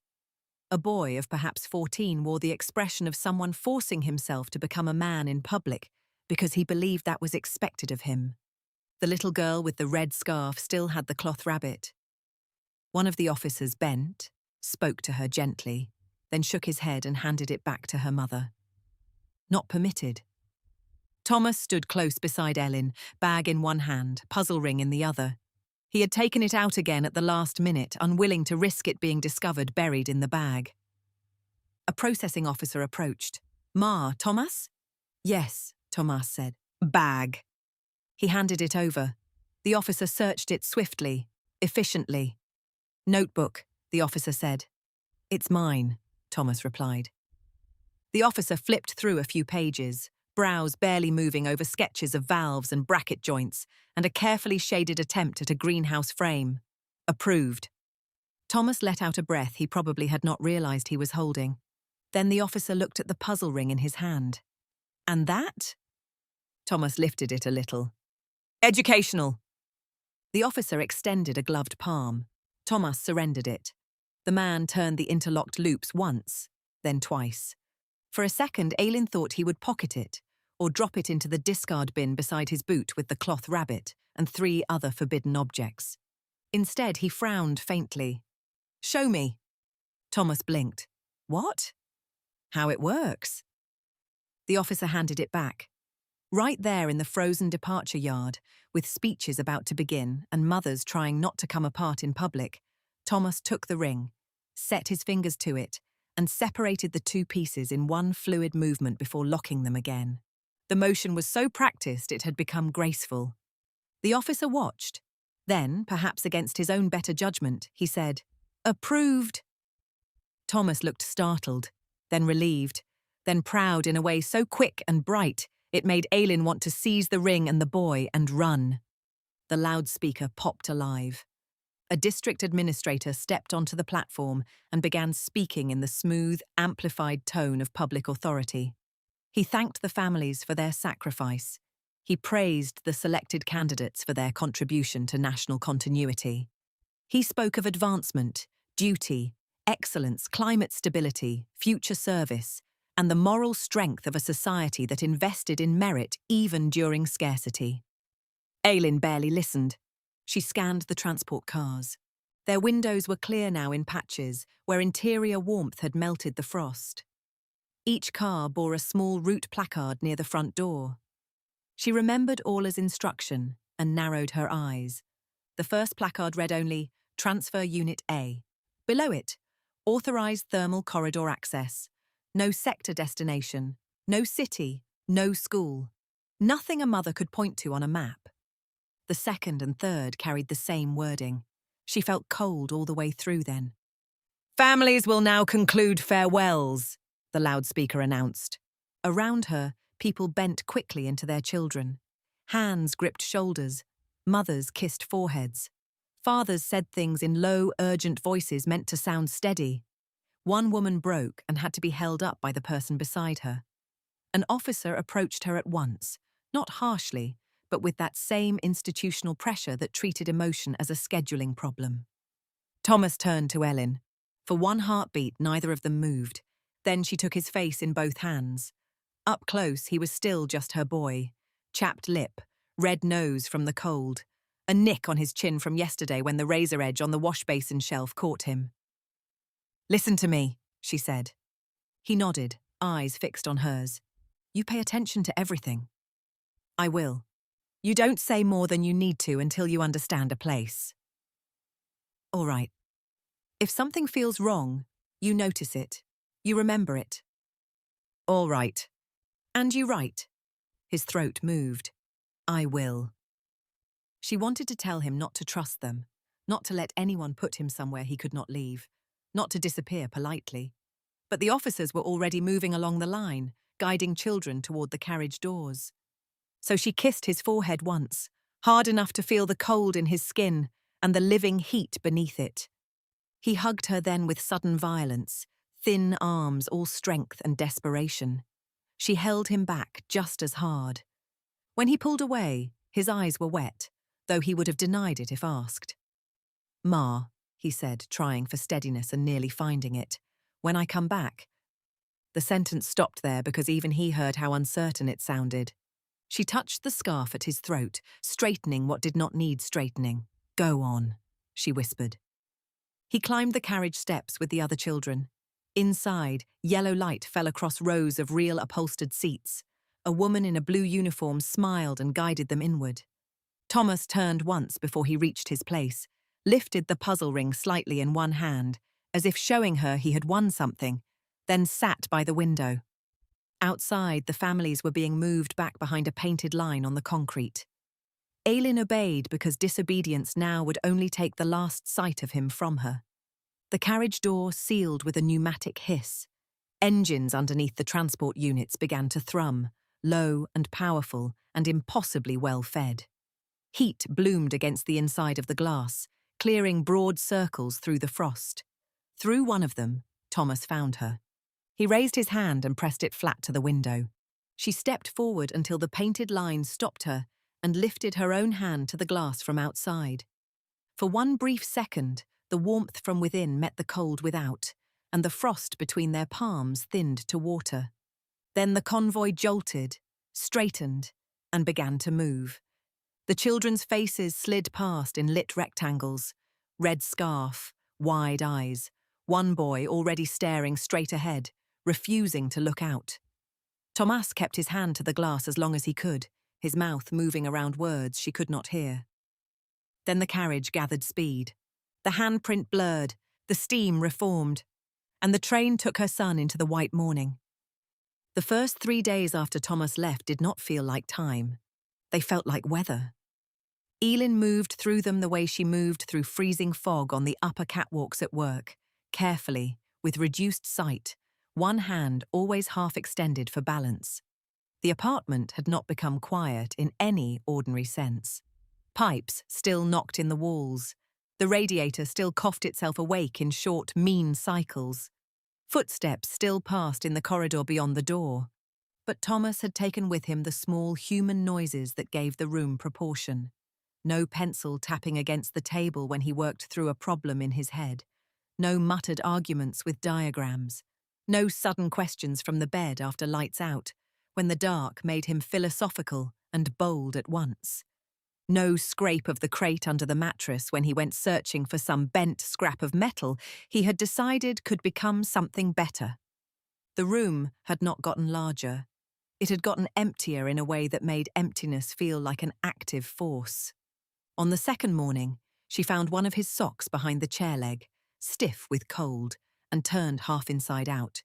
A boy of perhaps 14 wore the expression of someone forcing himself to become a man in public because he believed that was expected of him. The little girl with the red scarf still had the cloth rabbit. One of the officers bent, spoke to her gently, then shook his head and handed it back to her mother. Not permitted. Thomas stood close beside Ellen, bag in one hand, puzzle ring in the other. He had taken it out again at the last minute, unwilling to risk it being discovered buried in the bag. A processing officer approached. "Ma, Thomas?" "Yes," Thomas said. "Bag." He handed it over. The officer searched it swiftly, efficiently. "Notebook," the officer said. "It's mine," Thomas replied. The officer flipped through a few pages, brows barely moving over sketches of valves and bracket joints, and a carefully shaded attempt at a greenhouse frame. Approved. Thomas let out a breath he probably had not realized he was holding. Then the officer looked at the puzzle ring in his hand. "And that?" Thomas lifted it a little. "Educational." The officer extended a gloved palm. Thomas surrendered it. The man turned the interlocked loops once, then twice. For a second, Aylin thought he would pocket it, or drop it into the discard bin beside his boot with the cloth rabbit and 3 other forbidden objects. Instead, he frowned faintly. "Show me." Thomas blinked. "What?" "How it works." The officer handed it back. Right there in the frozen departure yard, with speeches about to begin and mothers trying not to come apart in public, Thomas took the ring, set his fingers to it, and separated the 2 pieces in one fluid movement before locking them again. The motion was so practiced it had become graceful. The officer watched. Then, perhaps against his own better judgment, he said, "Approved." Thomas looked startled, then relieved, then proud in a way so quick and bright it made Aylin want to seize the ring and the boy and run. The loudspeaker popped alive. A district administrator stepped onto the platform and began speaking in the smooth, amplified tone of public authority. He thanked the families for their sacrifice. He praised the selected candidates for their contribution to national continuity. He spoke of advancement, duty, excellence, climate stability, future service, and the moral strength of a society that invested in merit even during scarcity. Aylin barely listened. She scanned the transport cars. Their windows were clear now in patches, where interior warmth had melted the frost. Each car bore a small route placard near the front door. She remembered Orla's instruction and narrowed her eyes. The first placard read only, "Transfer Unit A." Below it, "Authorized thermal corridor access. No sector destination, no city, no school." Nothing a mother could point to on a map. The second and third carried the same wording. She felt cold all the way through then. "Families will now conclude farewells," the loudspeaker announced. Around her, people bent quickly into their children. Hands gripped shoulders. Mothers kissed foreheads. Fathers said things in low, urgent voices meant to sound steady. One woman broke and had to be held up by the person beside her. An officer approached her at once, not harshly, but with that same institutional pressure that treated emotion as a scheduling problem. Thomas turned to Ellen. For one heartbeat, neither of them moved. Then she took his face in both hands. Up close, he was still just her boy. Chapped lip, red nose from the cold, a nick on his chin from yesterday when the razor edge on the wash basin shelf caught him. "Listen to me," she said. He nodded, eyes fixed on hers. "You pay attention to everything." "I will. You don't say more than you need to until you understand a place." "All right. If something feels wrong, you notice it. You remember it." "All right. And you write." His throat moved. "I will." She wanted to tell him not to trust them, not to let anyone put him somewhere he could not leave, not to disappear politely. But the officers were already moving along the line, guiding children toward the carriage doors. So she kissed his forehead once, hard enough to feel the cold in his skin and the living heat beneath it. He hugged her then with sudden violence, thin arms all strength and desperation. She held him back just as hard. When he pulled away, His eyes were wet, though he would have denied it if asked. "Ma," he said, trying for steadiness and nearly finding it, "when I come back." The sentence stopped there because even he heard how uncertain it sounded. She touched the scarf at his throat, straightening what did not need straightening. "Go on," she whispered. He climbed the carriage steps with the other children. Inside, yellow light fell across rows of real upholstered seats. A woman in a blue uniform smiled and guided them inward. Thomas turned once before he reached his place, lifted the puzzle ring slightly in one hand, as if showing her he had won something, then sat by the window. Outside, the families were being moved back behind a painted line on the concrete. Aylin obeyed because disobedience now would only take the last sight of him from her. The carriage door sealed with a pneumatic hiss. Engines underneath the transport units began to thrum, low and powerful and impossibly well fed. Heat bloomed against the inside of the glass, clearing broad circles through the frost. Through one of them, Thomas found her. He raised his hand and pressed it flat to the window. She stepped forward until the painted line stopped her and lifted her own hand to the glass from outside. For one brief second, the warmth from within met the cold without, and the frost between their palms thinned to water. Then the convoy jolted, straightened, and began to move. The children's faces slid past in lit rectangles, red scarf, wide eyes, one boy already staring straight ahead, refusing to look out. Thomas kept his hand to the glass as long as he could, his mouth moving around words she could not hear. Then the carriage gathered speed. The handprint blurred, the steam reformed, and the train took her son into the white morning. The first 3 days after Thomas left did not feel like time. They felt like weather. Aylin moved through them the way she moved through freezing fog on the upper catwalks at work, carefully, with reduced sight, one hand always half extended for balance. The apartment had not become quiet in any ordinary sense. Pipes still knocked in the walls. The radiator still coughed itself awake in short, mean cycles. Footsteps still passed in the corridor beyond the door. But Thomas had taken with him the small human noises that gave the room proportion. No pencil tapping against the table when he worked through a problem in his head. No muttered arguments with diagrams. No sudden questions from the bed after lights out, when the dark made him philosophical and bold at once. No scrape of the crate under the mattress when he went searching for some bent scrap of metal he had decided could become something better. The room had not gotten larger. It had gotten emptier in a way that made emptiness feel like an active force. On the second morning, she found one of his socks behind the chair leg, stiff with cold, and turned half inside out.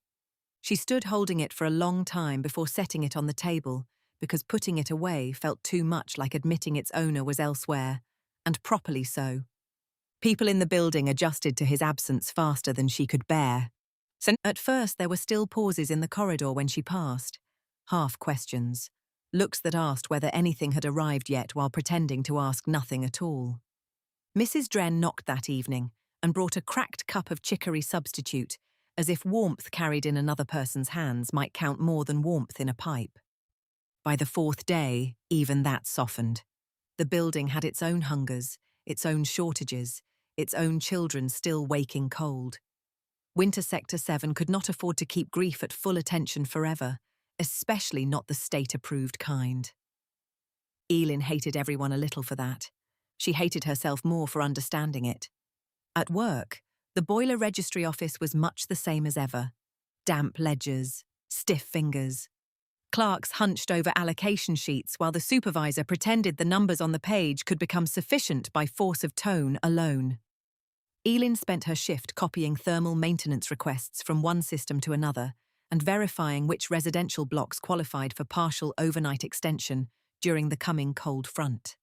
She stood holding it for a long time before setting it on the table, because putting it away felt too much like admitting its owner was elsewhere, and properly so. People in the building adjusted to his absence faster than she could bear. At first there were still pauses in the corridor when she passed, half questions, looks that asked whether anything had arrived yet while pretending to ask nothing at all. Mrs. Dren knocked that evening and brought a cracked cup of chicory substitute, as if warmth carried in another person's hands might count more than warmth in a pipe. By the fourth day, even that softened. The building had its own hungers, its own shortages, its own children still waking cold. Winter Sector 7 could not afford to keep grief at full attention forever, especially not the state-approved kind. Aylin hated everyone a little for that. She hated herself more for understanding it. At work, the boiler registry office was much the same as ever. Damp ledgers, stiff fingers. Clerks hunched over allocation sheets while the supervisor pretended the numbers on the page could become sufficient by force of tone alone. Aylin spent her shift copying thermal maintenance requests from one system to another and verifying which residential blocks qualified for partial overnight extension during the coming cold front.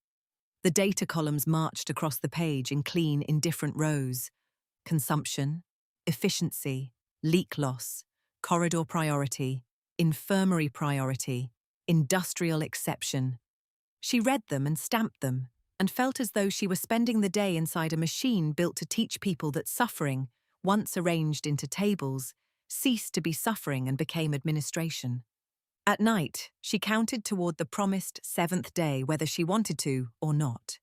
The data columns marched across the page in clean, indifferent rows. Consumption, efficiency, leak loss, corridor priority, infirmary priority, industrial exception. She read them and stamped them, and felt as though she were spending the day inside a machine built to teach people that suffering, once arranged into tables, ceased to be suffering and became administration. At night, she counted toward the promised 7th day whether she wanted to or not.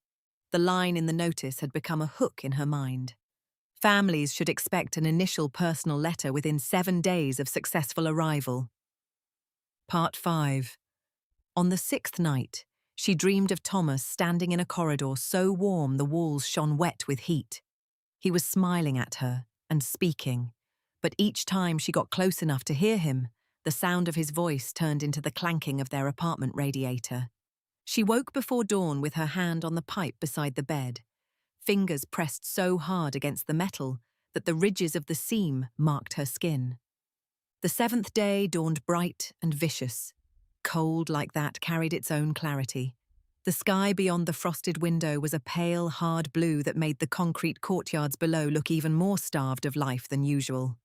The line in the notice had become a hook in her mind. Families should expect an initial personal letter within 7 days of successful arrival. Part 5. On the 6th night, she dreamed of Thomas standing in a corridor so warm the walls shone wet with heat. He was smiling at her and speaking, but each time she got close enough to hear him, the sound of his voice turned into the clanking of their apartment radiator. She woke before dawn with her hand on the pipe beside the bed, fingers pressed so hard against the metal that the ridges of the seam marked her skin. The 7th day dawned bright and vicious. Cold like that carried its own clarity. The sky beyond the frosted window was a pale, hard blue that made the concrete courtyards below look even more starved of life than usual.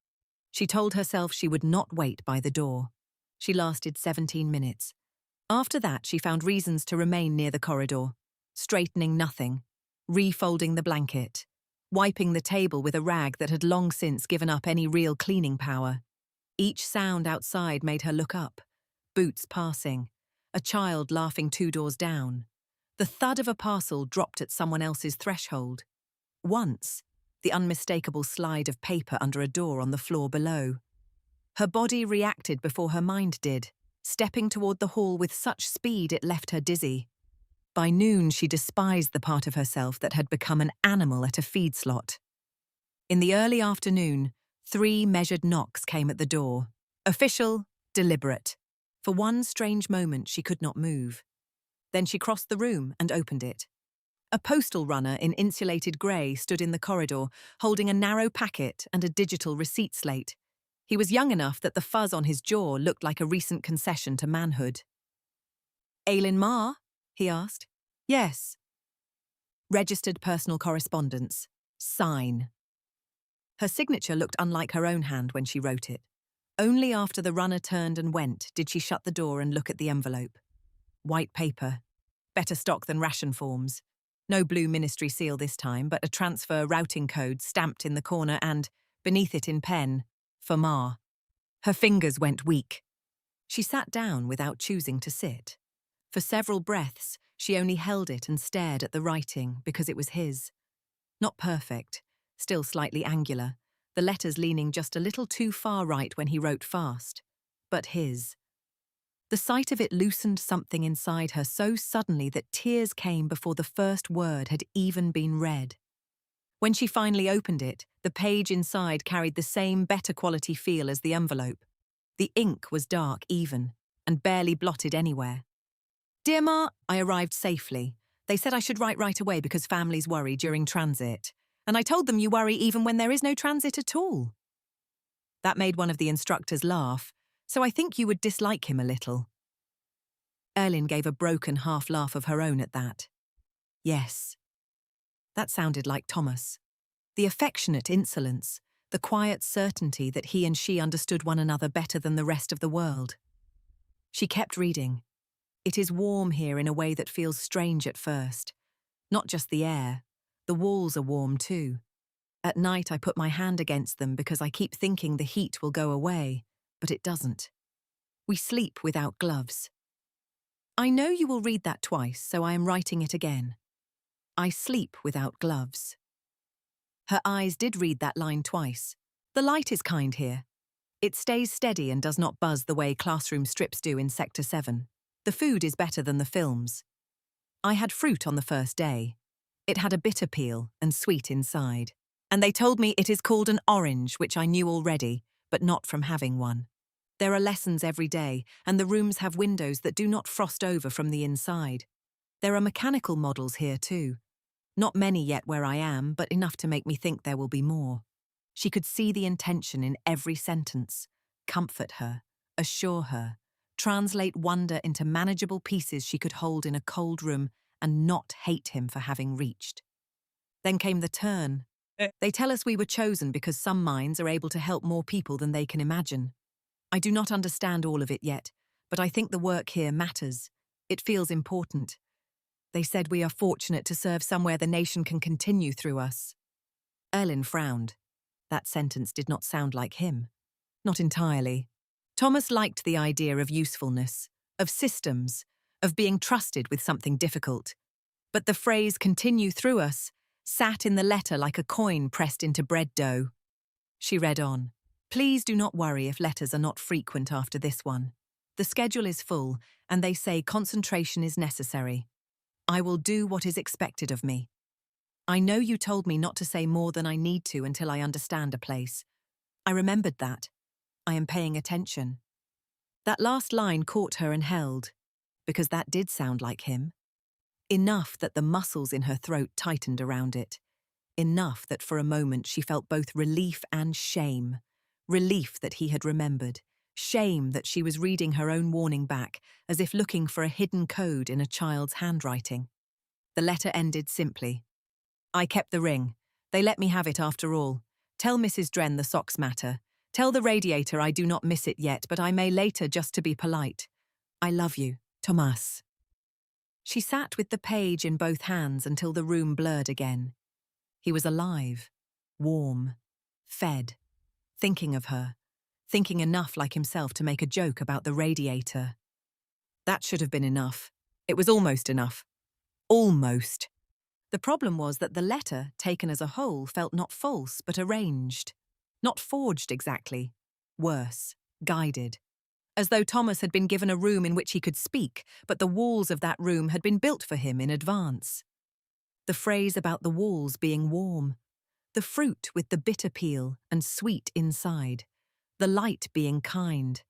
She told herself she would not wait by the door. She lasted 17 minutes. After that, she found reasons to remain near the corridor, straightening nothing, refolding the blanket, wiping the table with a rag that had long since given up any real cleaning power. Each sound outside made her look up. Boots passing, a child laughing 2 doors down. The thud of a parcel dropped at someone else's threshold. Once, the unmistakable slide of paper under a door on the floor below. Her body reacted before her mind did, stepping toward the hall with such speed it left her dizzy. By noon, she despised the part of herself that had become an animal at a feed slot. In the early afternoon, 3 measured knocks came at the door. Official, deliberate. For one strange moment, she could not move. Then she crossed the room and opened it. A postal runner in insulated grey stood in the corridor, holding a narrow packet and a digital receipt slate. He was young enough that the fuzz on his jaw looked like a recent concession to manhood. "Aylin Ma?" he asked. "Yes." Registered personal correspondence. Sign. Her signature looked unlike her own hand when she wrote it. Only after the runner turned and went did she shut the door and look at the envelope. White paper. Better stock than ration forms. No blue ministry seal this time, but a transfer routing code stamped in the corner and, beneath it in pen, for Ma. Her fingers went weak. She sat down without choosing to sit. For several breaths, she only held it and stared at the writing because it was his. Not perfect, still slightly angular, the letters leaning just a little too far right when he wrote fast, but his. The sight of it loosened something inside her so suddenly that tears came before the first word had even been read. When she finally opened it, the page inside carried the same better quality feel as the envelope. The ink was dark even, and barely blotted anywhere. "Dear Ma, I arrived safely. They said I should write right away because families worry during transit. And I told them you worry even when there is no transit at all." That made one of the instructors laugh, so I think you would dislike him a little. Erlyn gave a broken half-laugh of her own at that. Yes. That sounded like Thomas. The affectionate insolence, the quiet certainty that he and she understood one another better than the rest of the world. She kept reading. It is warm here in a way that feels strange at first. Not just the air. The walls are warm too. At night I put my hand against them because I keep thinking the heat will go away, but it doesn't. We sleep without gloves. I know you will read that twice, so I am writing it again. I sleep without gloves. Her eyes did read that line twice. The light is kind here. It stays steady and does not buzz the way classroom strips do in Sector 7. The food is better than the films. I had fruit on the first day. It had a bitter peel and sweet inside. And they told me it is called an orange, which I knew already, but not from having one. There are lessons every day, and the rooms have windows that do not frost over from the inside. There are mechanical models here too. Not many yet where I am, but enough to make me think there will be more. She could see the intention in every sentence. Comfort her, assure her, translate wonder into manageable pieces she could hold in a cold room and not hate him for having reached. Then came the turn. They tell us we were chosen because some minds are able to help more people than they can imagine. I do not understand all of it yet, but I think the work here matters. It feels important. They said we are fortunate to serve somewhere the nation can continue through us. Erlyn frowned. That sentence did not sound like him. Not entirely. Thomas liked the idea of usefulness, of systems, of being trusted with something difficult. But the phrase "continue through us" sat in the letter like a coin pressed into bread dough. She read on. Please do not worry if letters are not frequent after this one. The schedule is full, and they say concentration is necessary. I will do what is expected of me. I know you told me not to say more than I need to until I understand a place. I remembered that. I am paying attention. That last line caught her and held, because that did sound like him. Enough that the muscles in her throat tightened around it. Enough that for a moment she felt both relief and shame. Relief that he had remembered. Shame that she was reading her own warning back, as if looking for a hidden code in a child's handwriting. The letter ended simply. I kept the ring. They let me have it after all. Tell Mrs. Dren the socks matter. Tell the radiator I do not miss it yet, but I may later just to be polite. I love you, Thomas. She sat with the page in both hands until the room blurred again. He was alive, warm, fed, thinking of her, thinking enough like himself to make a joke about the radiator. That should have been enough. It was almost enough. Almost. The problem was that the letter, taken as a whole, felt not false but arranged. Not forged exactly. Worse, guided. As though Thomas had been given a room in which he could speak, but the walls of that room had been built for him in advance. The phrase about the walls being warm, the fruit with the bitter peel and sweet inside, the light being kind,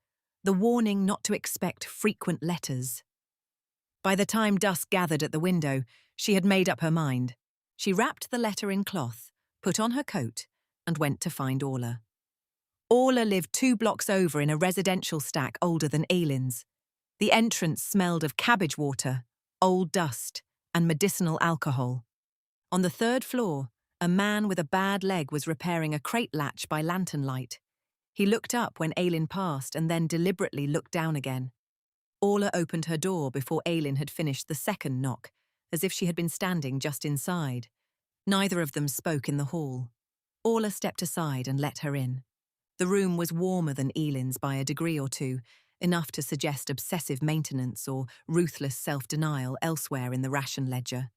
the warning not to expect frequent letters. By the time dusk gathered at the window, she had made up her mind. She wrapped the letter in cloth, put on her coat, and went to find Orla. Orla lived 2 blocks over in a residential stack older than Aylin's. The entrance smelled of cabbage water, old dust, and medicinal alcohol. On the 3rd floor, a man with a bad leg was repairing a crate latch by lantern light. He looked up when Aylin passed and then deliberately looked down again. Orla opened her door before Aylin had finished the 2nd knock, as if she had been standing just inside. Neither of them spoke in the hall. Orla stepped aside and let her in. The room was warmer than Aylin's by a degree or two, enough to suggest obsessive maintenance or ruthless self-denial elsewhere in the ration ledger.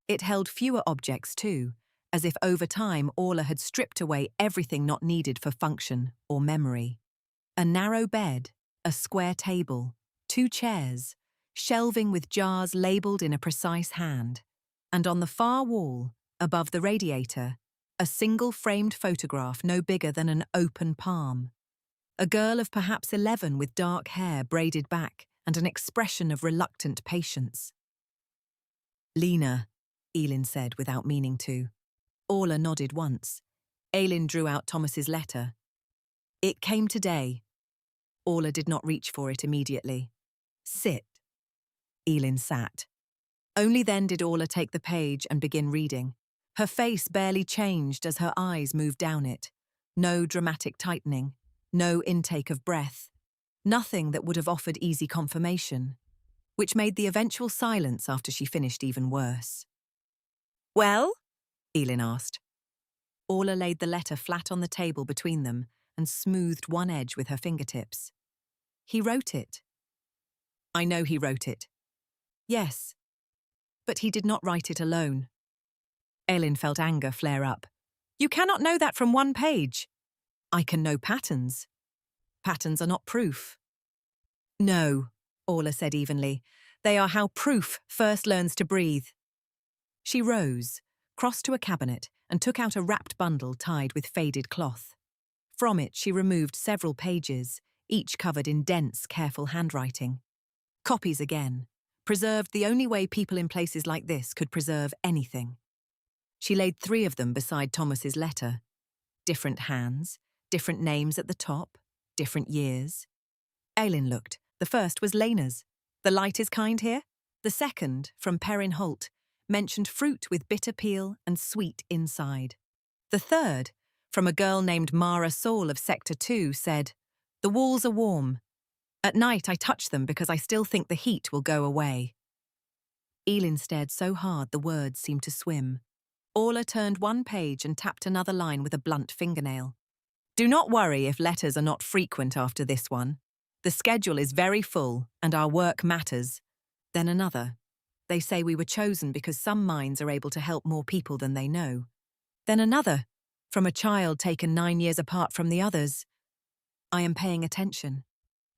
It held fewer objects too, as if over time Orla had stripped away everything not needed for function or memory. A narrow bed, a square table, 2 chairs, shelving with jars labelled in a precise hand, and on the far wall, above the radiator, a single framed photograph no bigger than an open palm. A girl of perhaps 11 with dark hair braided back and an expression of reluctant patience. Lena, Aylin said without meaning to. Orla nodded once. Aylin drew out Thomas's letter. It came today. Orla did not reach for it immediately. Sit. Aylin sat. Only then did Orla take the page and begin reading. Her face barely changed as her eyes moved down it. No dramatic tightening, no intake of breath, nothing that would have offered easy confirmation, which made the eventual silence after she finished even worse. Well? Aylin asked. Orla laid the letter flat on the table between them and smoothed one edge with her fingertips. He wrote it. I know he wrote it. Yes. But he did not write it alone. Aylin felt anger flare up. You cannot know that from one page. I can know patterns. Patterns are not proof. No, Orla said evenly. They are how proof first learns to breathe. She rose, crossed to a cabinet, and took out a wrapped bundle tied with faded cloth. From it she removed several pages, each covered in dense, careful handwriting. Copies again, preserved the only way people in places like this could preserve anything. She laid 3 of them beside Thomas's letter. Different hands, different names at the top, different years. Aylin looked. The first was Lena's. The light is kind here. The second, from Perrin Holt, mentioned fruit with bitter peel and sweet inside. The third, from a girl named Mara Saul of Sector 2, said, The walls are warm. At night I touch them because I still think the heat will go away. Aylin stared so hard the words seemed to swim. Orla turned one page and tapped another line with a blunt fingernail. Do not worry if letters are not frequent after this one. The schedule is very full and our work matters. Then another. They say we were chosen because some minds are able to help more people than they know. Then another. From a child taken 9 years apart from the others. I am paying attention.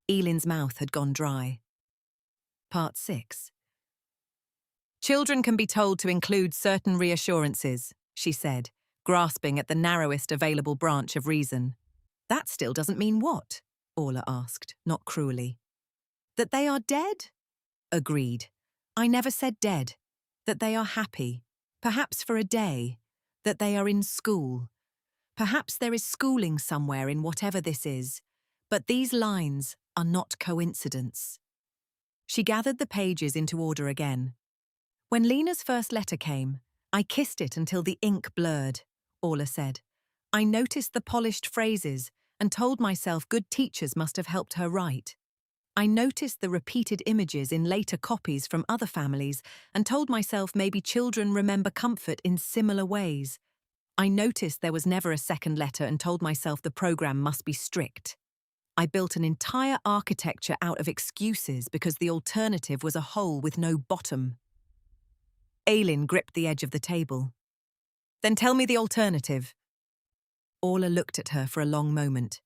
Eileen's mouth had gone dry. Part 6. Children can be told to include certain reassurances, she said, grasping at the narrowest available branch of reason. That still doesn't mean what? Orla asked, not cruelly. That they are dead? Agreed. I never said dead. That they are happy. Perhaps for a day. That they are in school. Perhaps there is schooling somewhere in whatever this is. But these lines are not coincidence. She gathered the pages into order again. When Lena's first letter came, I kissed it until the ink blurred, Orla said. I noticed the polished phrases and told myself good teachers must have helped her write. I noticed the repeated images in later copies from other families and told myself maybe children remember comfort in similar ways. I noticed there was never a second letter and told myself the program must be strict. I built an entire architecture out of excuses because the alternative was a hole with no bottom. Eileen gripped the edge of the table. Then tell me the alternative. Orla looked at her for a long moment.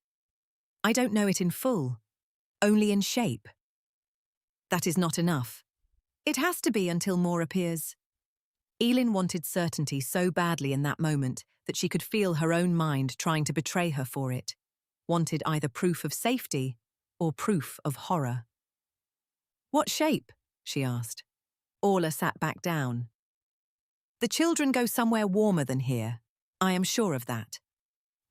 I don't know it in full, only in shape. That is not enough. It has to be until more appears. Eileen wanted certainty so badly in that moment that she could feel her own mind trying to betray her for it. Wanted either proof of safety or proof of horror. What shape? She asked. Orla sat back down. The children go somewhere warmer than here. I am sure of that.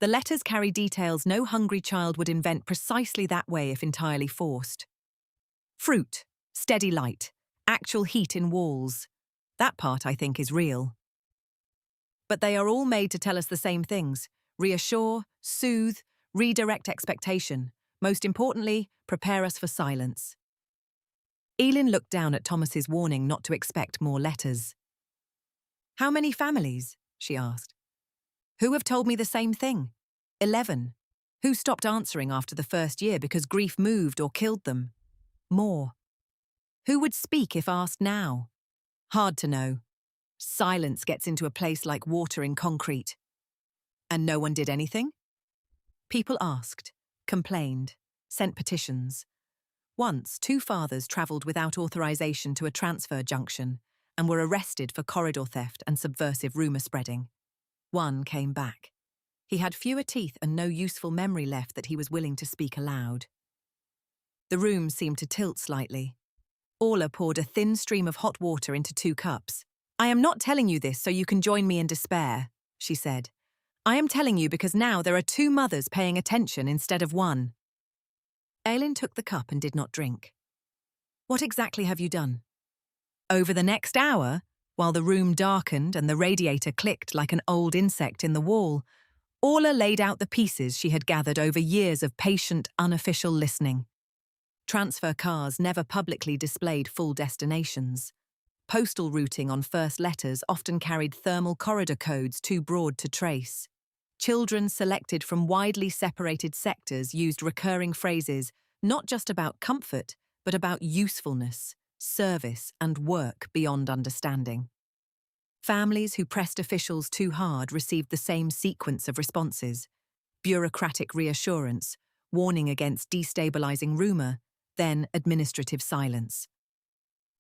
The letters carry details no hungry child would invent precisely that way if entirely forced. Fruit, steady light, actual heat in walls. That part, I think, is real. But they are all made to tell us the same things. Reassure, soothe, redirect expectation. Most importantly, prepare us for silence. Eileen looked down at Thomas's warning not to expect more letters. How many families? She asked. Who have told me the same thing? 11. Who stopped answering after the first year because grief moved or killed them? More. Who would speak if asked now? Hard to know. Silence gets into a place like water in concrete. And no one did anything? People asked, complained, sent petitions. Once, 2 fathers travelled without authorization to a transfer junction and were arrested for corridor theft and subversive rumour spreading. One came back. He had fewer teeth and no useful memory left that he was willing to speak aloud. The room seemed to tilt slightly. Orla poured a thin stream of hot water into 2 cups. I am not telling you this so you can join me in despair, she said. I am telling you because now there are 2 mothers paying attention instead of 1. Eileen took the cup and did not drink. What exactly have you done? Over the next hour, while the room darkened and the radiator clicked like an old insect in the wall, Orla laid out the pieces she had gathered over years of patient, unofficial listening. Transfer cars never publicly displayed full destinations. Postal routing on first letters often carried thermal corridor codes too broad to trace. Children selected from widely separated sectors used recurring phrases not just about comfort, but about usefulness, service, and work beyond understanding. Families who pressed officials too hard received the same sequence of responses: bureaucratic reassurance, warning against destabilizing rumor, then administrative silence.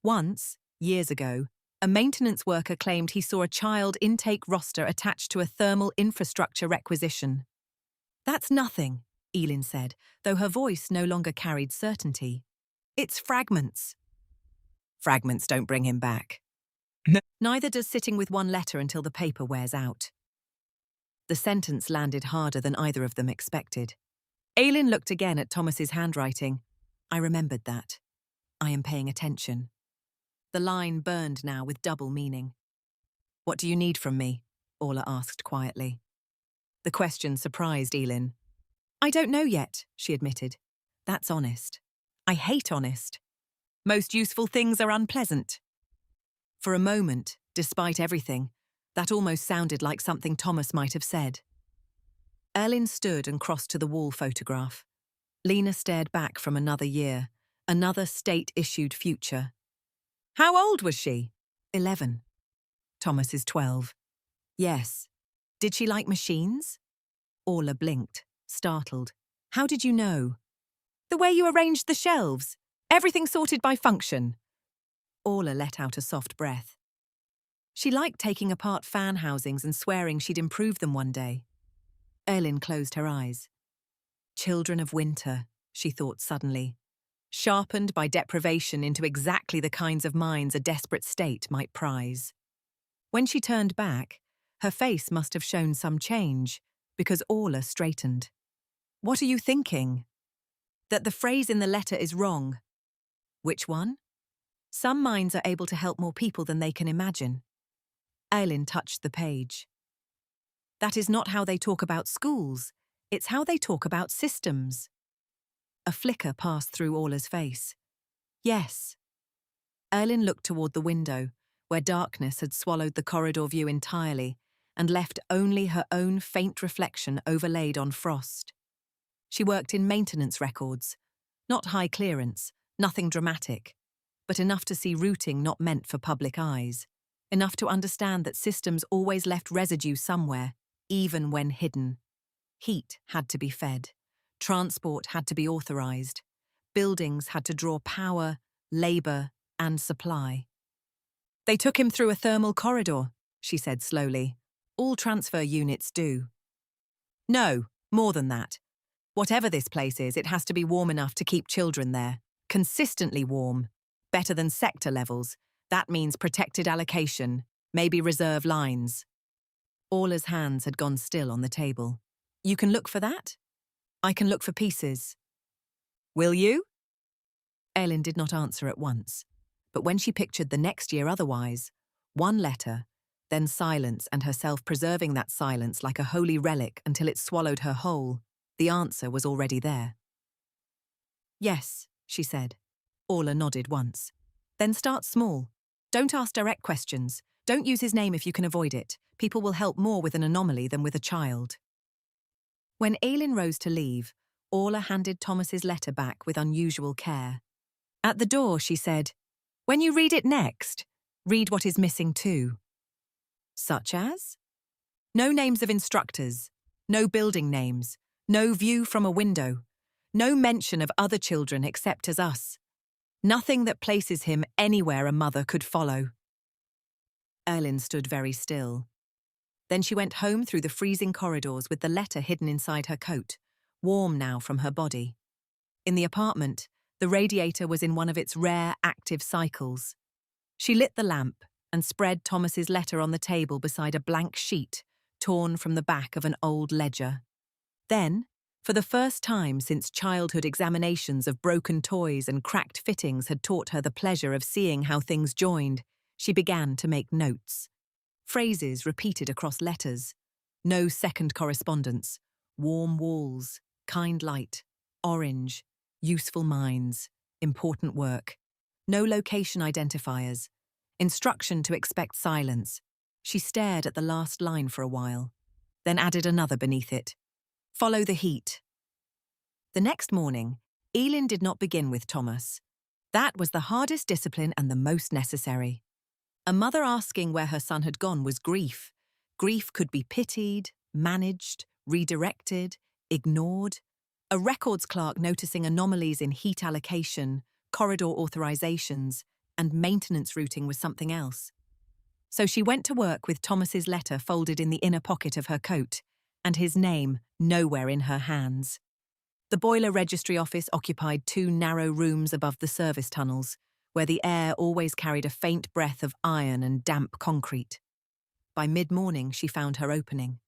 Once, years ago, a maintenance worker claimed he saw a child intake roster attached to a thermal infrastructure requisition. That's nothing, Eileen said, though her voice no longer carried certainty. It's fragments. Fragments don't bring him back. Neither does sitting with 1 letter until the paper wears out. The sentence landed harder than either of them expected. Eileen looked again at Thomas's handwriting. I remembered that. I am paying attention. The line burned now with double meaning. What do you need from me? Orla asked quietly. The question surprised Eileen. I don't know yet, she admitted. That's honest. I hate honest. Most useful things are unpleasant. For a moment, despite everything, that almost sounded like something Thomas might have said. Eileen stood and crossed to the wall photograph. Lena stared back from another year, another state-issued future. How old was she? 11. Thomas is 12. Yes. Did she like machines? Orla blinked, startled. How did you know? The way you arranged the shelves. Everything sorted by function. Orla let out a soft breath. She liked taking apart fan housings and swearing she'd improve them one day. Erlin closed her eyes. Children of winter, she thought suddenly, sharpened by deprivation into exactly the kinds of minds a desperate state might prize. When she turned back, her face must have shown some change, because Orla straightened. What are you thinking? That the phrase in the letter is wrong. Which one? Some minds are able to help more people than they can imagine. Eileen touched the page. That is not how they talk about schools. It's how they talk about systems. A flicker passed through Orla's face. Yes. Eileen looked toward the window, where darkness had swallowed the corridor view entirely and left only her own faint reflection overlaid on frost. She worked in maintenance records. Not high clearance, nothing dramatic, but enough to see routing not meant for public eyes. Enough to understand that systems always left residue somewhere, even when hidden. Heat had to be fed. Transport had to be authorized. Buildings had to draw power, labor, and supply. They took him through a thermal corridor, she said slowly. All transfer units do. No, more than that. Whatever this place is, it has to be warm enough to keep children there. Consistently warm. Better than sector levels. That means protected allocation, maybe reserve lines. Orla's hands had gone still on the table. You can look for that? I can look for pieces. Will you? Eileen did not answer at once, but when she pictured the next year otherwise, one letter, then silence and herself preserving that silence like a holy relic until it swallowed her whole, the answer was already there. Yes, she said. Orla nodded once. Then start small. Don't ask direct questions. Don't use his name if you can avoid it. People will help more with an anomaly than with a child. When Eileen rose to leave, Orla handed Thomas's letter back with unusual care. At the door, she said, when you read it next, read what is missing too. Such as? No names of instructors, no building names, no view from a window, no mention of other children except as us. Nothing that places him anywhere a mother could follow. Eileen stood very still. Then she went home through the freezing corridors with the letter hidden inside her coat, warm now from her body. In the apartment, the radiator was in one of its rare active cycles. She lit the lamp and spread Thomas's letter on the table beside a blank sheet torn from the back of an old ledger. Then, for the first time since childhood examinations of broken toys and cracked fittings had taught her the pleasure of seeing how things joined, she began to make notes. Phrases repeated across letters. No second correspondence. Warm walls, kind light, orange, useful minds, important work. No location identifiers. Instruction to expect silence. She stared at the last line for a while, then added another beneath it. Follow the heat. The next morning, Eileen did not begin with Thomas. That was the hardest discipline and the most necessary. A mother asking where her son had gone was grief. Grief could be pitied, managed, redirected, ignored. A records clerk noticing anomalies in heat allocation, corridor authorizations, and maintenance routing was something else. So she went to work with Thomas's letter folded in the inner pocket of her coat, and his name nowhere in her hands. The boiler registry office occupied 2 narrow rooms above the service tunnels, where the air always carried a faint breath of iron and damp concrete. By mid-morning, she found her opening.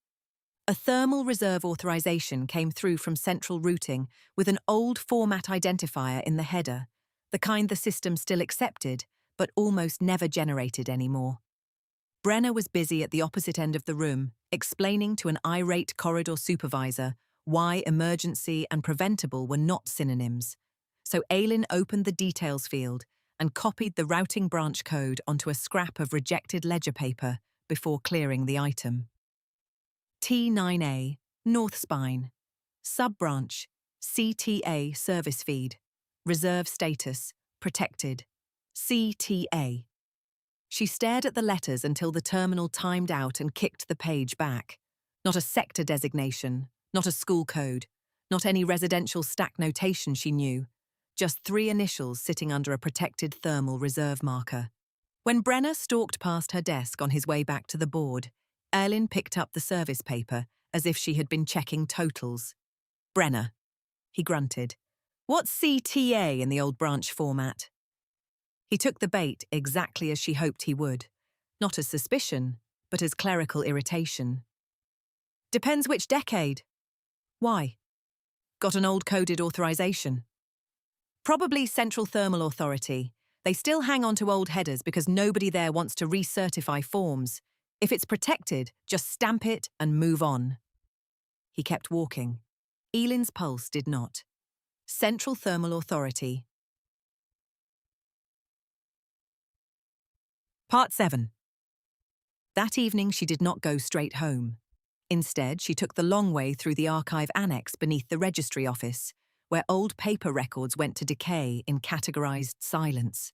A thermal reserve authorization came through from central routing with an old format identifier in the header, the kind the system still accepted, but almost never generated anymore. Brenner was busy at the opposite end of the room, explaining to an irate corridor supervisor why emergency and preventable were not synonyms. So Eileen opened the details field and copied the routing branch code onto a scrap of rejected ledger paper before clearing the item. T9A, North Spine. Sub-branch, CTA service feed. Reserve status. Protected. CTA. She stared at the letters until the terminal timed out and kicked the page back. Not a sector designation, not a school code, not any residential stack notation she knew. Just 3 initials sitting under a protected thermal reserve marker. When Brenner stalked past her desk on his way back to the board, Erlin picked up the service paper as if she had been checking totals. Brenner, he grunted. What's CTA in the old branch format? He took the bait exactly as she hoped he would. Not as suspicion, but as clerical irritation. Depends which decade. Why? Got an old coded authorization. Probably Central Thermal Authority. They still hang on to old headers because nobody there wants to recertify forms. If it's protected, just stamp it and move on. He kept walking. Eileen's pulse did not. Central Thermal Authority. Part 7. That evening she did not go straight home. Instead, she took the long way through the archive annex beneath the registry office, where old paper records went to decay in categorized silence.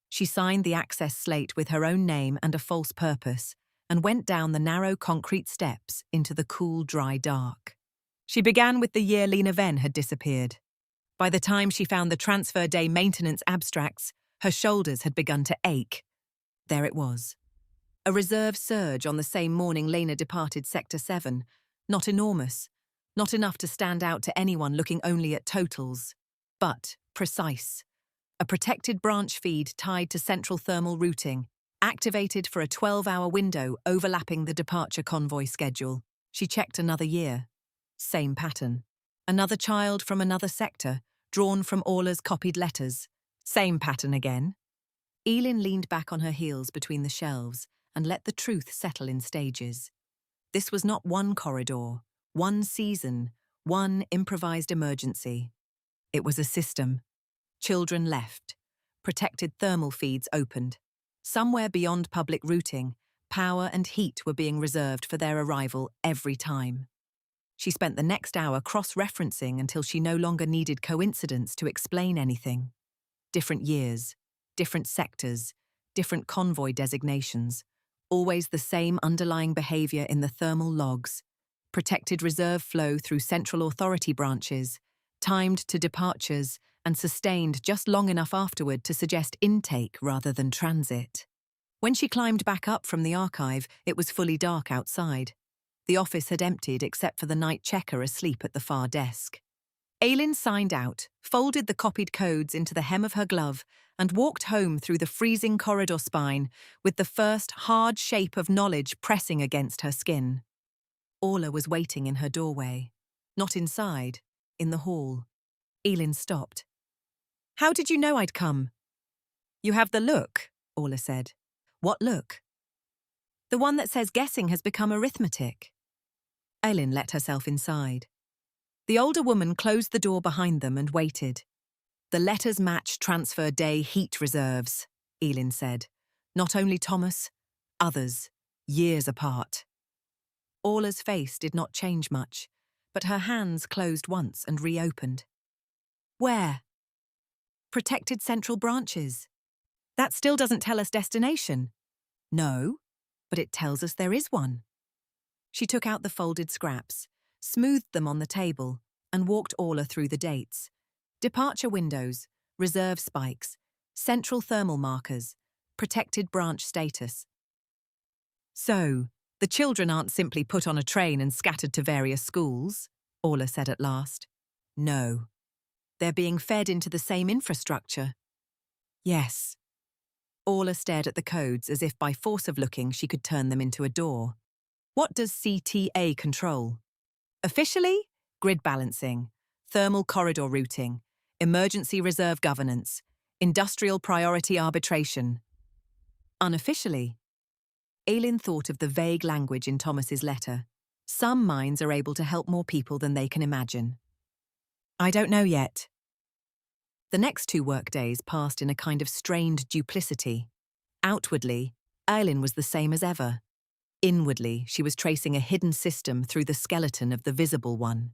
She signed the access slate with her own name and a false purpose, and went down the narrow concrete steps into the cool, dry dark. She began with the year Lena Venn had disappeared. By the time she found the transfer day maintenance abstracts, her shoulders had begun to ache. There it was. A reserve surge on the same morning Lena departed Sector 7. Not enormous. Not enough to stand out to anyone looking only at totals. But precise. A protected branch feed tied to central thermal routing, activated for a 12-hour window overlapping the departure convoy schedule. She checked another year. Same pattern. Another child from another sector, drawn from Orla's copied letters. Same pattern again. Eileen leaned back on her heels between the shelves and let the truth settle in stages. This was not one corridor, one season, one improvised emergency. It was a system. Children left. Protected thermal feeds opened. Somewhere beyond public routing, power and heat were being reserved for their arrival every time. She spent the next hour cross-referencing until she no longer needed coincidence to explain anything. Different years, different sectors, different convoy designations, always the same underlying behavior in the thermal logs. Protected reserve flow through central authority branches, timed to departures, and sustained just long enough afterward to suggest intake rather than transit. When she climbed back up from the archive, it was fully dark outside. The office had emptied except for the night checker asleep at the far desk. Eileen signed out, folded the copied codes into the hem of her glove, and walked home through the freezing corridor spine with the first hard shape of knowledge pressing against her skin. Orla was waiting in her doorway. Not inside, in the hall. Eileen stopped. How did you know I'd come? You have the look, Orla said. What look? The one that says guessing has become arithmetic. Eileen let herself inside. The older woman closed the door behind them and waited. The letters match transfer day heat reserves, Eileen said. Not only Thomas, others, years apart. Orla's face did not change much, but her hands closed once and reopened. Where? Protected central branches. That still doesn't tell us destination. No, but it tells us there is one. She took out the folded scraps, smoothed them on the table, and walked Orla through the dates. Departure windows, reserve spikes, central thermal markers, protected branch status. So, the children aren't simply put on a train and scattered to various schools, Orla said at last. No. They're being fed into the same infrastructure. Yes. Orla stared at the codes as if by force of looking she could turn them into a door. What does CTA control? Officially, grid balancing, thermal corridor routing, emergency reserve governance, industrial priority arbitration. Unofficially, Eileen thought of the vague language in Thomas's letter. Some minds are able to help more people than they can imagine. I don't know yet. The next 2 workdays passed in a kind of strained duplicity. Outwardly, Eileen was the same as ever. Inwardly, she was tracing a hidden system through the skeleton of the visible one.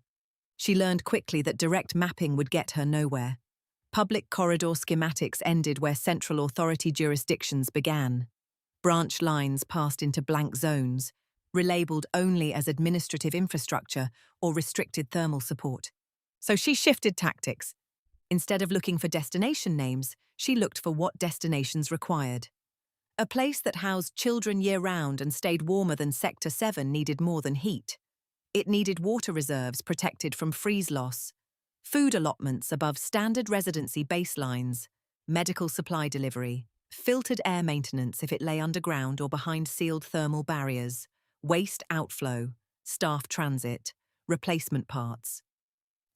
She learned quickly that direct mapping would get her nowhere. Public corridor schematics ended where central authority jurisdictions began. Branch lines passed into blank zones, relabeled only as administrative infrastructure or restricted thermal support. So she shifted tactics. Instead of looking for destination names, she looked for what destinations required. A place that housed children year-round and stayed warmer than Sector 7 needed more than heat. It needed water reserves protected from freeze loss, food allotments above standard residency baselines, medical supply delivery, filtered air maintenance if it lay underground or behind sealed thermal barriers, waste outflow, staff transit, replacement parts.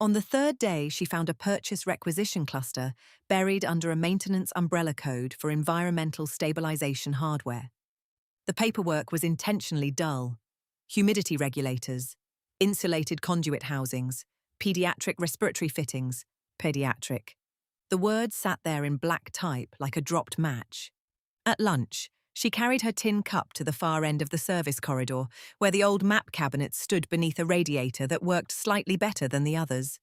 On the third day, she found a purchase requisition cluster buried under a maintenance umbrella code for environmental stabilization hardware. The paperwork was intentionally dull. Humidity regulators, insulated conduit housings, pediatric respiratory fittings, pediatric. The words sat there in black type like a dropped match. At lunch, she carried her tin cup to the far end of the service corridor, where the old map cabinet stood beneath a radiator that worked slightly better than the others.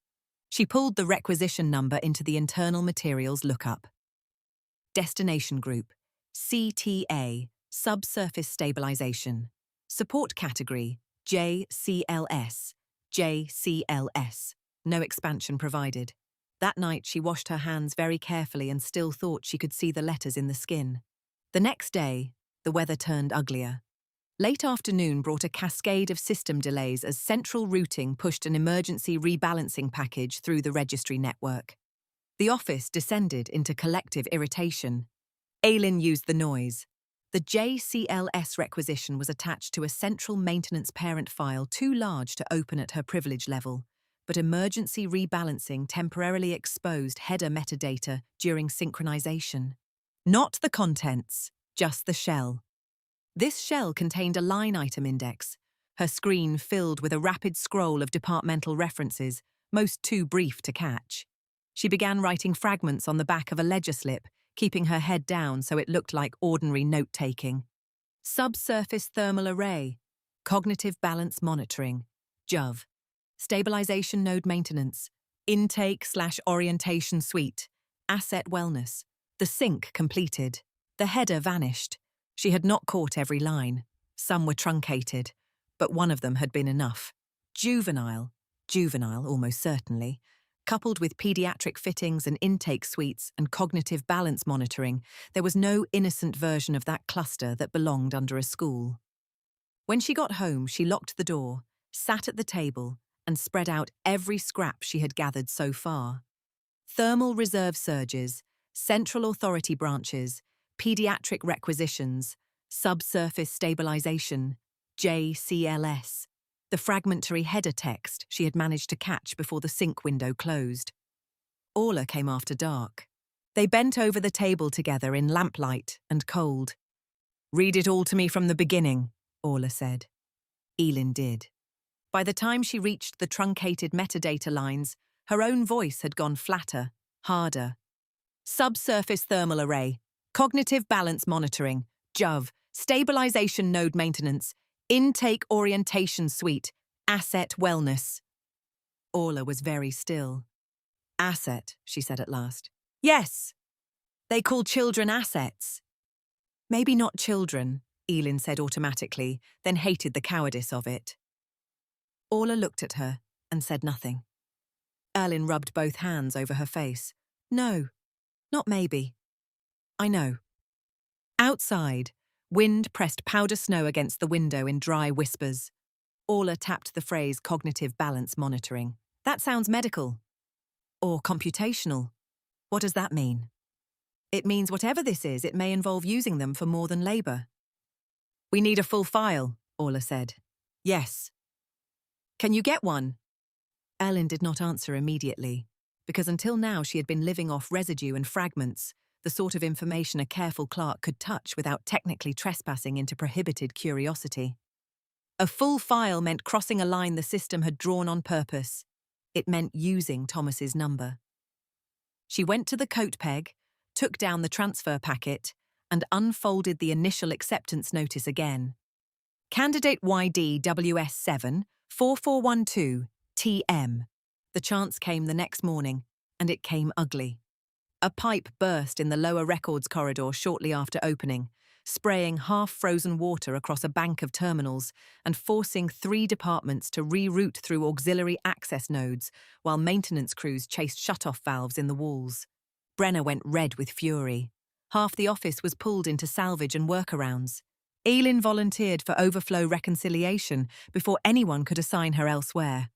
She pulled the requisition number into the internal materials lookup. Destination Group, CTA, Subsurface Stabilization. Support Category, JCLS, JCLS. No expansion provided. That night she washed her hands very carefully and still thought she could see the letters in the skin. The next day, the weather turned uglier. Late afternoon brought a cascade of system delays as central routing pushed an emergency rebalancing package through the registry network. The office descended into collective irritation. Aileen used the noise. The JCLS requisition was attached to a central maintenance parent file too large to open at her privilege level, but emergency rebalancing temporarily exposed header metadata during synchronization. Not the contents, just the shell. This shell contained a line item index, her screen filled with a rapid scroll of departmental references, most too brief to catch. She began writing fragments on the back of a ledger slip, keeping her head down so it looked like ordinary note-taking. Subsurface thermal array, cognitive balance monitoring, JUV, stabilization node maintenance, intake/orientation suite, asset wellness. The sync completed. The header vanished. She had not caught every line. Some were truncated, but one of them had been enough. Juvenile almost certainly, coupled with pediatric fittings and intake suites and cognitive balance monitoring, there was no innocent version of that cluster that belonged under a school. When she got home, she locked the door, sat at the table, and spread out every scrap she had gathered so far. Thermal reserve surges, central authority branches, pediatric requisitions, subsurface stabilization, JCLS, the fragmentary header text she had managed to catch before the sync window closed. Orla came after dark. They bent over the table together in lamplight and cold. "Read it all to me from the beginning," Orla said. Elin did. By the time she reached the truncated metadata lines, her own voice had gone flatter, harder. Subsurface thermal array, cognitive balance monitoring, JUV, stabilization node maintenance, intake orientation suite, asset wellness. Orla was very still. "Asset," she said at last. "Yes. They call children assets." "Maybe not children," Elin said automatically, then hated the cowardice of it. Orla looked at her and said nothing. Erlin rubbed both hands over her face. "No, not maybe. I know." Outside, wind pressed powder snow against the window in dry whispers. Orla tapped the phrase cognitive balance monitoring. "That sounds medical. Or computational. What does that mean?" "It means whatever this is, it may involve using them for more than labor." "We need a full file," Orla said. "Yes." "Can you get one?" Erlin did not answer immediately, because until now she had been living off residue and fragments, the sort of information a careful clerk could touch without technically trespassing into prohibited curiosity. A full file meant crossing a line the system had drawn on purpose. It meant using Thomas's number. She went to the coat peg, took down the transfer packet, and unfolded the initial acceptance notice again. Candidate YD WS7 4412 TM. The chance came the next morning, and it came ugly. A pipe burst in the lower records corridor shortly after opening, spraying half-frozen water across a bank of terminals and forcing 3 departments to reroute through auxiliary access nodes while maintenance crews chased shut-off valves in the walls. Brenner went red with fury. Half the office was pulled into salvage and workarounds. Eileen volunteered for overflow reconciliation before anyone could assign her elsewhere.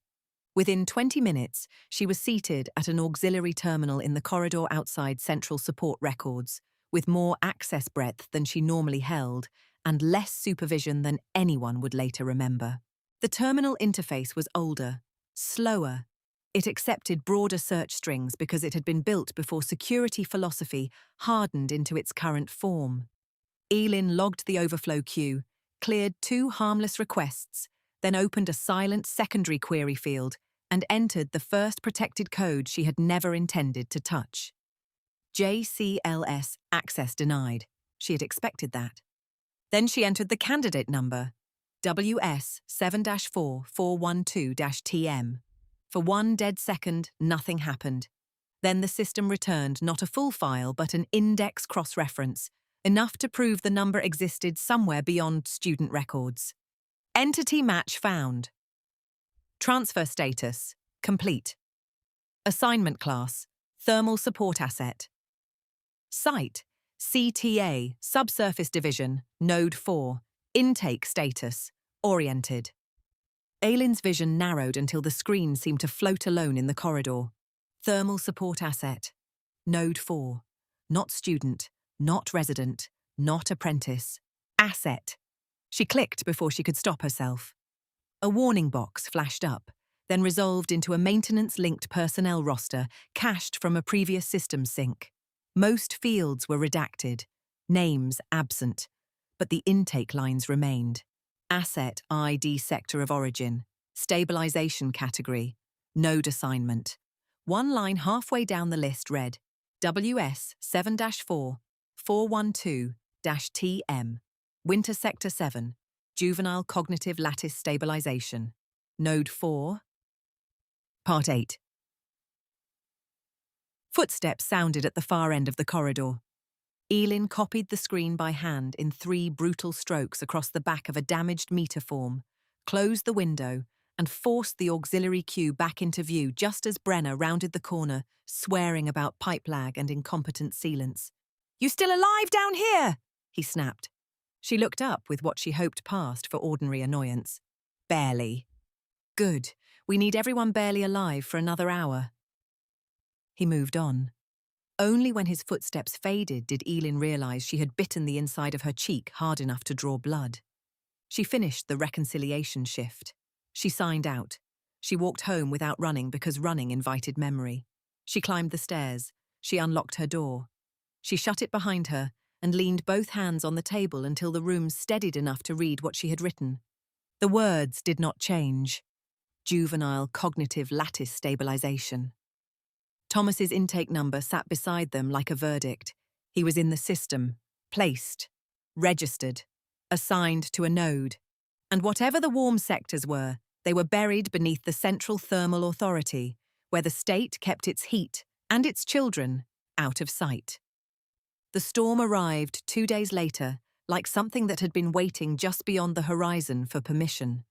Within 20 minutes, she was seated at an auxiliary terminal in the corridor outside Central Support Records, with more access breadth than she normally held and less supervision than anyone would later remember. The terminal interface was older, slower. It accepted broader search strings because it had been built before security philosophy hardened into its current form. Eileen logged the overflow queue, cleared 2 harmless requests, then opened a silent secondary query field and entered the first protected code she had never intended to touch. JCLS access denied. She had expected that. Then she entered the candidate number, WS7-4412-TM. For 1 dead second, nothing happened. Then the system returned not a full file but an index cross-reference, enough to prove the number existed somewhere beyond student records. Entity match found. Transfer status, complete. Assignment class, thermal support asset. Site, CTA, subsurface division, node 4. Intake status, oriented. Eileen's vision narrowed until the screen seemed to float alone in the corridor. Thermal support asset, node 4. Not student, not resident, not apprentice. Asset. She clicked before she could stop herself. A warning box flashed up, then resolved into a maintenance-linked personnel roster cached from a previous system sync. Most fields were redacted, names absent, but the intake lines remained. Asset ID sector of origin, stabilization category, node assignment. One line halfway down the list read, WS7-4-412-TM, Winter Sector 7, Juvenile Cognitive Lattice Stabilization, Node 4, Part 8. Footsteps sounded at the far end of the corridor. Eileen copied the screen by hand in 3 brutal strokes across the back of a damaged meter form, closed the window, and forced the auxiliary queue back into view just as Brenner rounded the corner, swearing about pipe lag and incompetent sealants. "You still alive down here?" he snapped. She looked up with what she hoped passed for ordinary annoyance. "Barely." "Good. We need everyone barely alive for another hour." He moved on. Only when his footsteps faded did Eileen realize she had bitten the inside of her cheek hard enough to draw blood. She finished the reconciliation shift. She signed out. She walked home without running because running invited memory. She climbed the stairs. She unlocked her door. She shut it behind her and leaned both hands on the table until the room steadied enough to read what she had written. The words did not change. Juvenile cognitive lattice stabilization. Thomas's intake number sat beside them like a verdict. He was in the system, placed, registered, assigned to a node. And whatever the warm sectors were, they were buried beneath the Central Thermal Authority, where the state kept its heat and its children out of sight. The storm arrived 2 days later, like something that had been waiting just beyond the horizon for permission.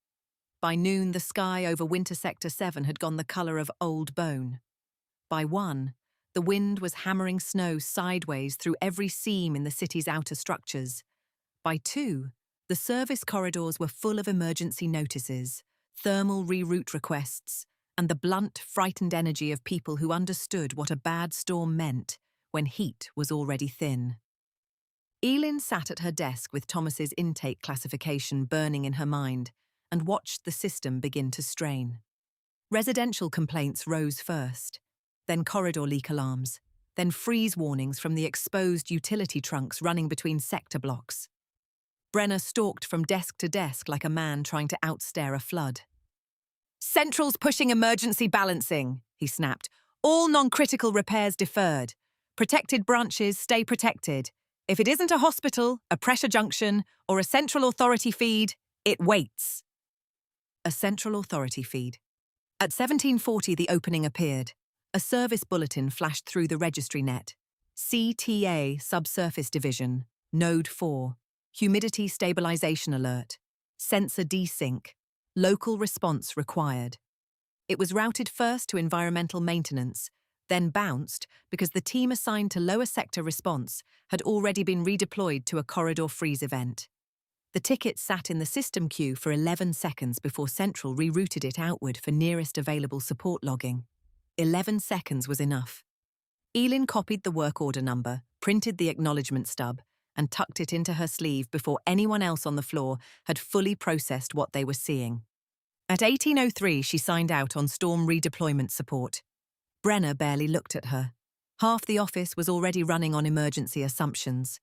By noon, the sky over Winter Sector 7 had gone the colour of old bone. By 1, the wind was hammering snow sideways through every seam in the city's outer structures. By 2, the service corridors were full of emergency notices, thermal reroute requests, and the blunt, frightened energy of people who understood what a bad storm meant when heat was already thin. Eileen sat at her desk with Thomas's intake classification burning in her mind and watched the system begin to strain. Residential complaints rose first, then corridor leak alarms, then freeze warnings from the exposed utility trunks running between sector blocks. Brenner stalked from desk to desk like a man trying to outstare a flood. "Central's pushing emergency balancing," he snapped. "All non-critical repairs deferred. Protected branches stay protected. If it isn't a hospital, a pressure junction, or a central authority feed, it waits." A central authority feed. At 1740, the opening appeared. A service bulletin flashed through the registry net. CTA Subsurface Division, Node 4, Humidity Stabilization Alert, Sensor Desync, Local Response Required. It was routed first to environmental maintenance, then bounced because the team assigned to lower sector response had already been redeployed to a corridor freeze event. The ticket sat in the system queue for 11 seconds before Central rerouted it outward for nearest available support logging. 11 seconds was enough. Elin copied the work order number, printed the acknowledgement stub, and tucked it into her sleeve before anyone else on the floor had fully processed what they were seeing. At 18:03, she signed out on storm redeployment support. Brenner barely looked at her. Half the office was already running on emergency assumptions.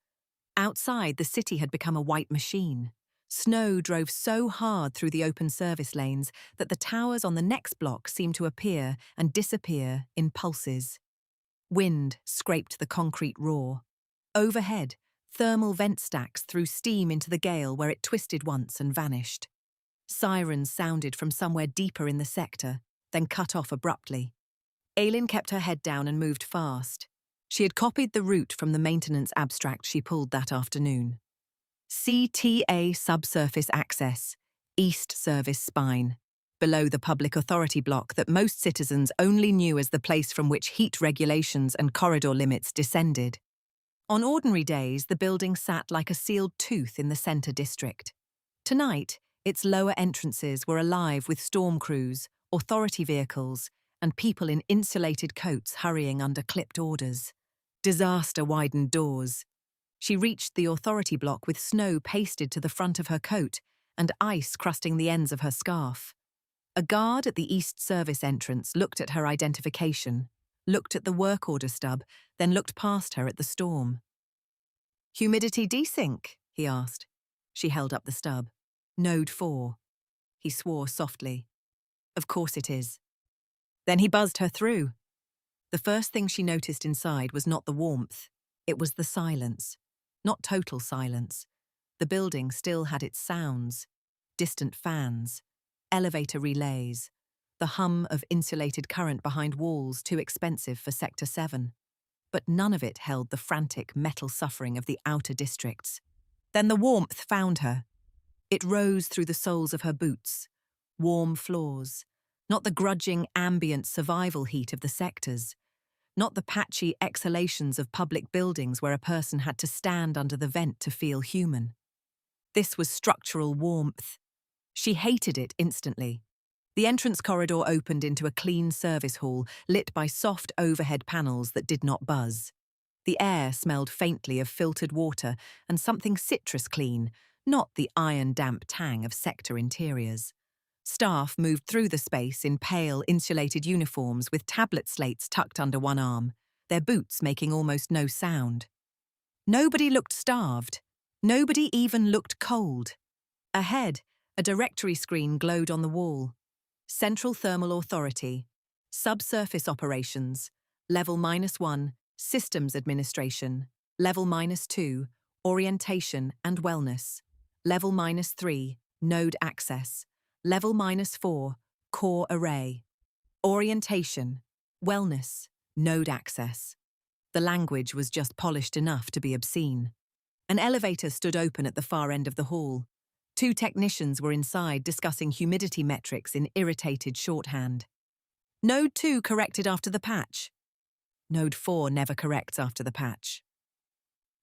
Outside, the city had become a white machine. Snow drove so hard through the open service lanes that the towers on the next block seemed to appear and disappear in pulses. Wind scraped the concrete raw. Overhead, thermal vent stacks threw steam into the gale where it twisted once and vanished. Sirens sounded from somewhere deeper in the sector, then cut off abruptly. Ailyn kept her head down and moved fast. She had copied the route from the maintenance abstract she pulled that afternoon. CTA Subsurface Access, East Service Spine, below the public authority block that most citizens only knew as the place from which heat regulations and corridor limits descended. On ordinary days, the building sat like a sealed tooth in the centre district. Tonight, its lower entrances were alive with storm crews, authority vehicles, and people in insulated coats hurrying under clipped orders. Disaster-widened doors. She reached the authority block with snow pasted to the front of her coat and ice crusting the ends of her scarf. A guard at the East Service entrance looked at her identification, looked at the work order stub, then looked past her at the storm. "Humidity desync?" he asked. She held up the stub. "Node 4. He swore softly. "Of course it is." Then he buzzed her through. The first thing she noticed inside was not the warmth, it was the silence. Not total silence. The building still had its sounds, distant fans, elevator relays, the hum of insulated current behind walls too expensive for Sector 7. But none of it held the frantic metal suffering of the outer districts. Then the warmth found her. It rose through the soles of her boots. Warm floors. Not the grudging ambient survival heat of the sectors. Not the patchy exhalations of public buildings where a person had to stand under the vent to feel human. This was structural warmth. She hated it instantly. The entrance corridor opened into a clean service hall lit by soft overhead panels that did not buzz. The air smelled faintly of filtered water and something citrus clean, not the iron-damp tang of sector interiors. Staff moved through the space in pale, insulated uniforms with tablet slates tucked under one arm, their boots making almost no sound. Nobody looked starved. Nobody even looked cold. Ahead, a directory screen glowed on the wall. Central Thermal Authority, Subsurface Operations, Level -1, Systems Administration, Level -2, Orientation and Wellness, Level -3, Node Access, Level -4, Core Array. Orientation, Wellness, Node Access. The language was just polished enough to be obscene. An elevator stood open at the far end of the hall. 2 technicians were inside discussing humidity metrics in irritated shorthand. Node 2 corrected after the patch. Node 4 never corrects after the patch.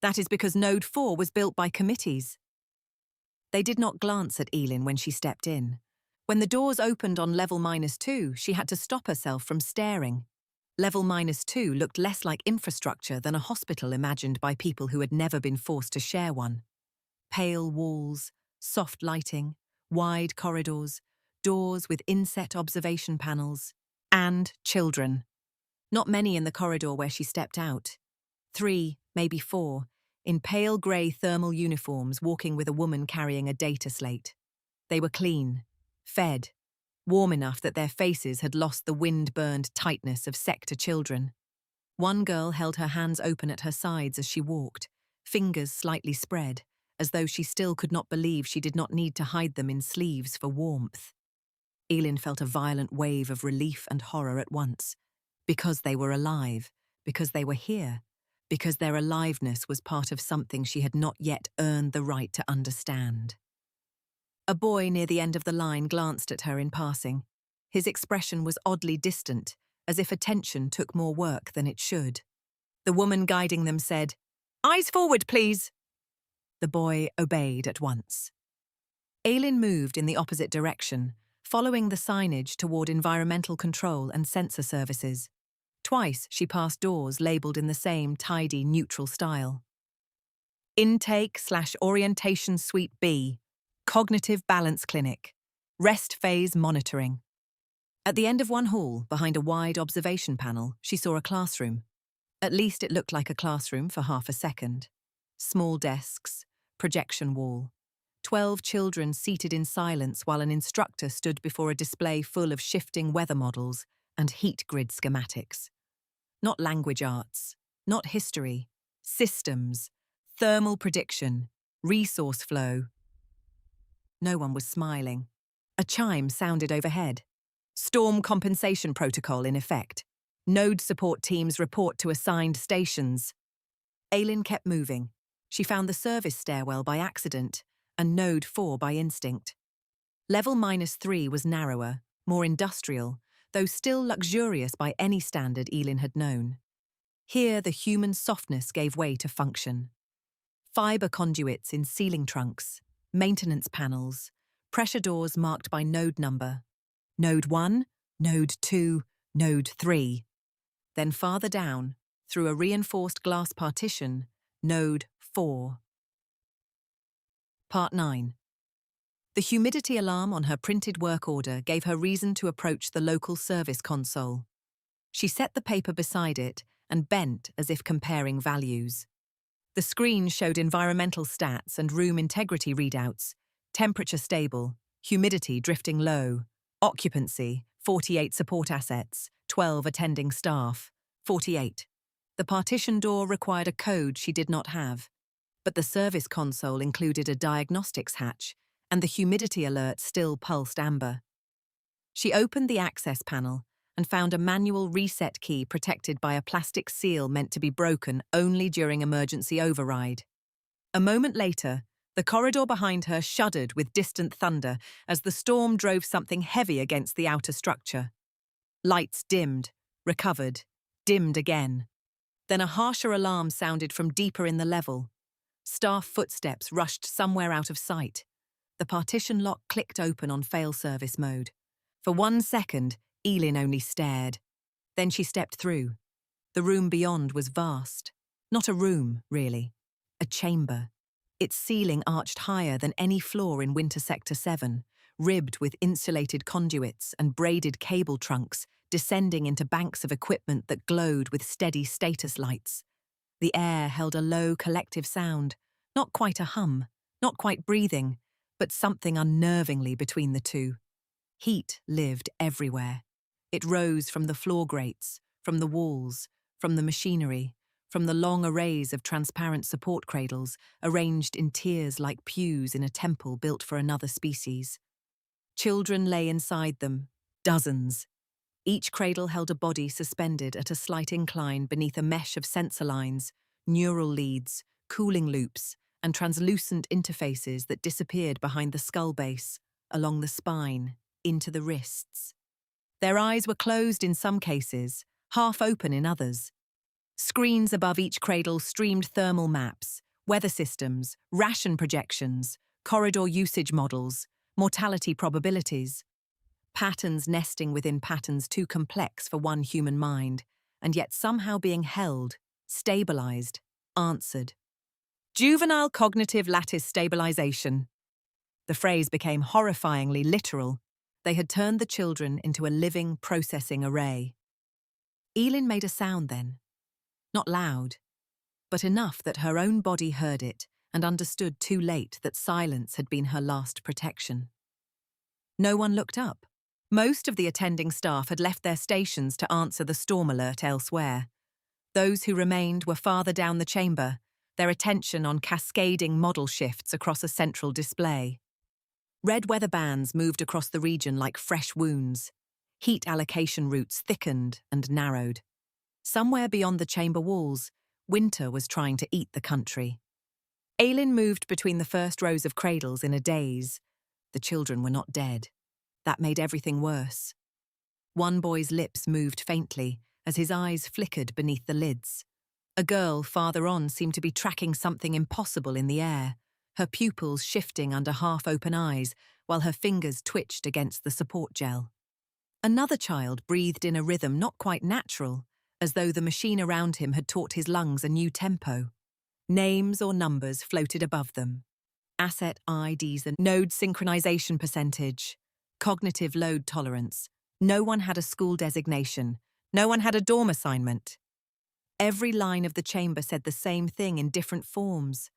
That is because Node 4 was built by committees. They did not glance at Elin when she stepped in. When the doors opened on Level -2, she had to stop herself from staring. Level -2 looked less like infrastructure than a hospital imagined by people who had never been forced to share one. Pale walls, soft lighting, wide corridors, doors with inset observation panels, and children. Not many in the corridor where she stepped out. 3, maybe 4, in pale grey thermal uniforms walking with a woman carrying a data slate. They were clean, fed, warm enough that their faces had lost the wind-burned tightness of sector children. One girl held her hands open at her sides as she walked, fingers slightly spread, as though she still could not believe she did not need to hide them in sleeves for warmth. Elin felt a violent wave of relief and horror at once. Because they were alive, because they were here, because their aliveness was part of something she had not yet earned the right to understand. A boy near the end of the line glanced at her in passing. His expression was oddly distant, as if attention took more work than it should. The woman guiding them said, "Eyes forward, please." The boy obeyed at once. Aylin moved in the opposite direction, following the signage toward environmental control and sensor services. Twice she passed doors labelled in the same tidy, neutral style. Intake/Orientation Suite B, Cognitive Balance Clinic, Rest Phase Monitoring. At the end of one hall, behind a wide observation panel, she saw a classroom. At least it looked like a classroom for half a second. Small desks, projection wall. 12 children seated in silence while an instructor stood before a display full of shifting weather models and heat grid schematics. Not language arts, not history, systems, thermal prediction, resource flow. No one was smiling. A chime sounded overhead. Storm compensation protocol in effect. Node support teams report to assigned stations. Aylin kept moving. She found the service stairwell by accident and Node 4 by instinct. Level -3 was narrower, more industrial, though still luxurious by any standard Elin had known. Here the human softness gave way to function. Fibre conduits in ceiling trunks, maintenance panels, pressure doors marked by node number. Node 1, Node 2, Node 3. Then farther down, through a reinforced glass partition, Node 4. Part 9. The humidity alarm on her printed work order gave her reason to approach the local service console. She set the paper beside it and bent as if comparing values. The screen showed environmental stats and room integrity readouts, temperature stable, humidity drifting low, occupancy, 48 support assets, 12 attending staff, 48. The partition door required a code she did not have, but the service console included a diagnostics hatch, and the humidity alert still pulsed amber. She opened the access panel and found a manual reset key protected by a plastic seal meant to be broken only during emergency override. A moment later, the corridor behind her shuddered with distant thunder as the storm drove something heavy against the outer structure. Lights dimmed, recovered, dimmed again. Then a harsher alarm sounded from deeper in the level. Staff footsteps rushed somewhere out of sight. The partition lock clicked open on fail-service mode. For 1 second, Elin only stared. Then she stepped through. The room beyond was vast. Not a room, really. A chamber. Its ceiling arched higher than any floor in Winter Sector 7, ribbed with insulated conduits and braided cable trunks descending into banks of equipment that glowed with steady status lights. The air held a low collective sound, not quite a hum, not quite breathing, but something unnervingly between the two. Heat lived everywhere. It rose from the floor grates, from the walls, from the machinery, from the long arrays of transparent support cradles arranged in tiers like pews in a temple built for another species. Children lay inside them, dozens. Each cradle held a body suspended at a slight incline beneath a mesh of sensor lines, neural leads, cooling loops, and translucent interfaces that disappeared behind the skull base, along the spine, into the wrists. Their eyes were closed in some cases, half open in others. Screens above each cradle streamed thermal maps, weather systems, ration projections, corridor usage models, mortality probabilities. Patterns nesting within patterns too complex for one human mind, and yet somehow being held, stabilized, answered. Juvenile cognitive lattice stabilization. The phrase became horrifyingly literal. They had turned the children into a living, processing array. Elin made a sound then. Not loud, but enough that her own body heard it and understood too late that silence had been her last protection. No one looked up. Most of the attending staff had left their stations to answer the storm alert elsewhere. Those who remained were farther down the chamber, their attention on cascading model shifts across a central display. Red weather bands moved across the region like fresh wounds. Heat allocation routes thickened and narrowed. Somewhere beyond the chamber walls, winter was trying to eat the country. Aylin moved between the first rows of cradles in a daze. The children were not dead. That made everything worse. One boy's lips moved faintly as his eyes flickered beneath the lids. A girl farther on seemed to be tracking something impossible in the air, her pupils shifting under half-open eyes while her fingers twitched against the support gel. Another child breathed in a rhythm not quite natural, as though the machine around him had taught his lungs a new tempo. Names or numbers floated above them. Asset IDs and node synchronization percentage, cognitive load tolerance. No one had a school designation. No one had a dorm assignment. Every line of the chamber said the same thing in different forms.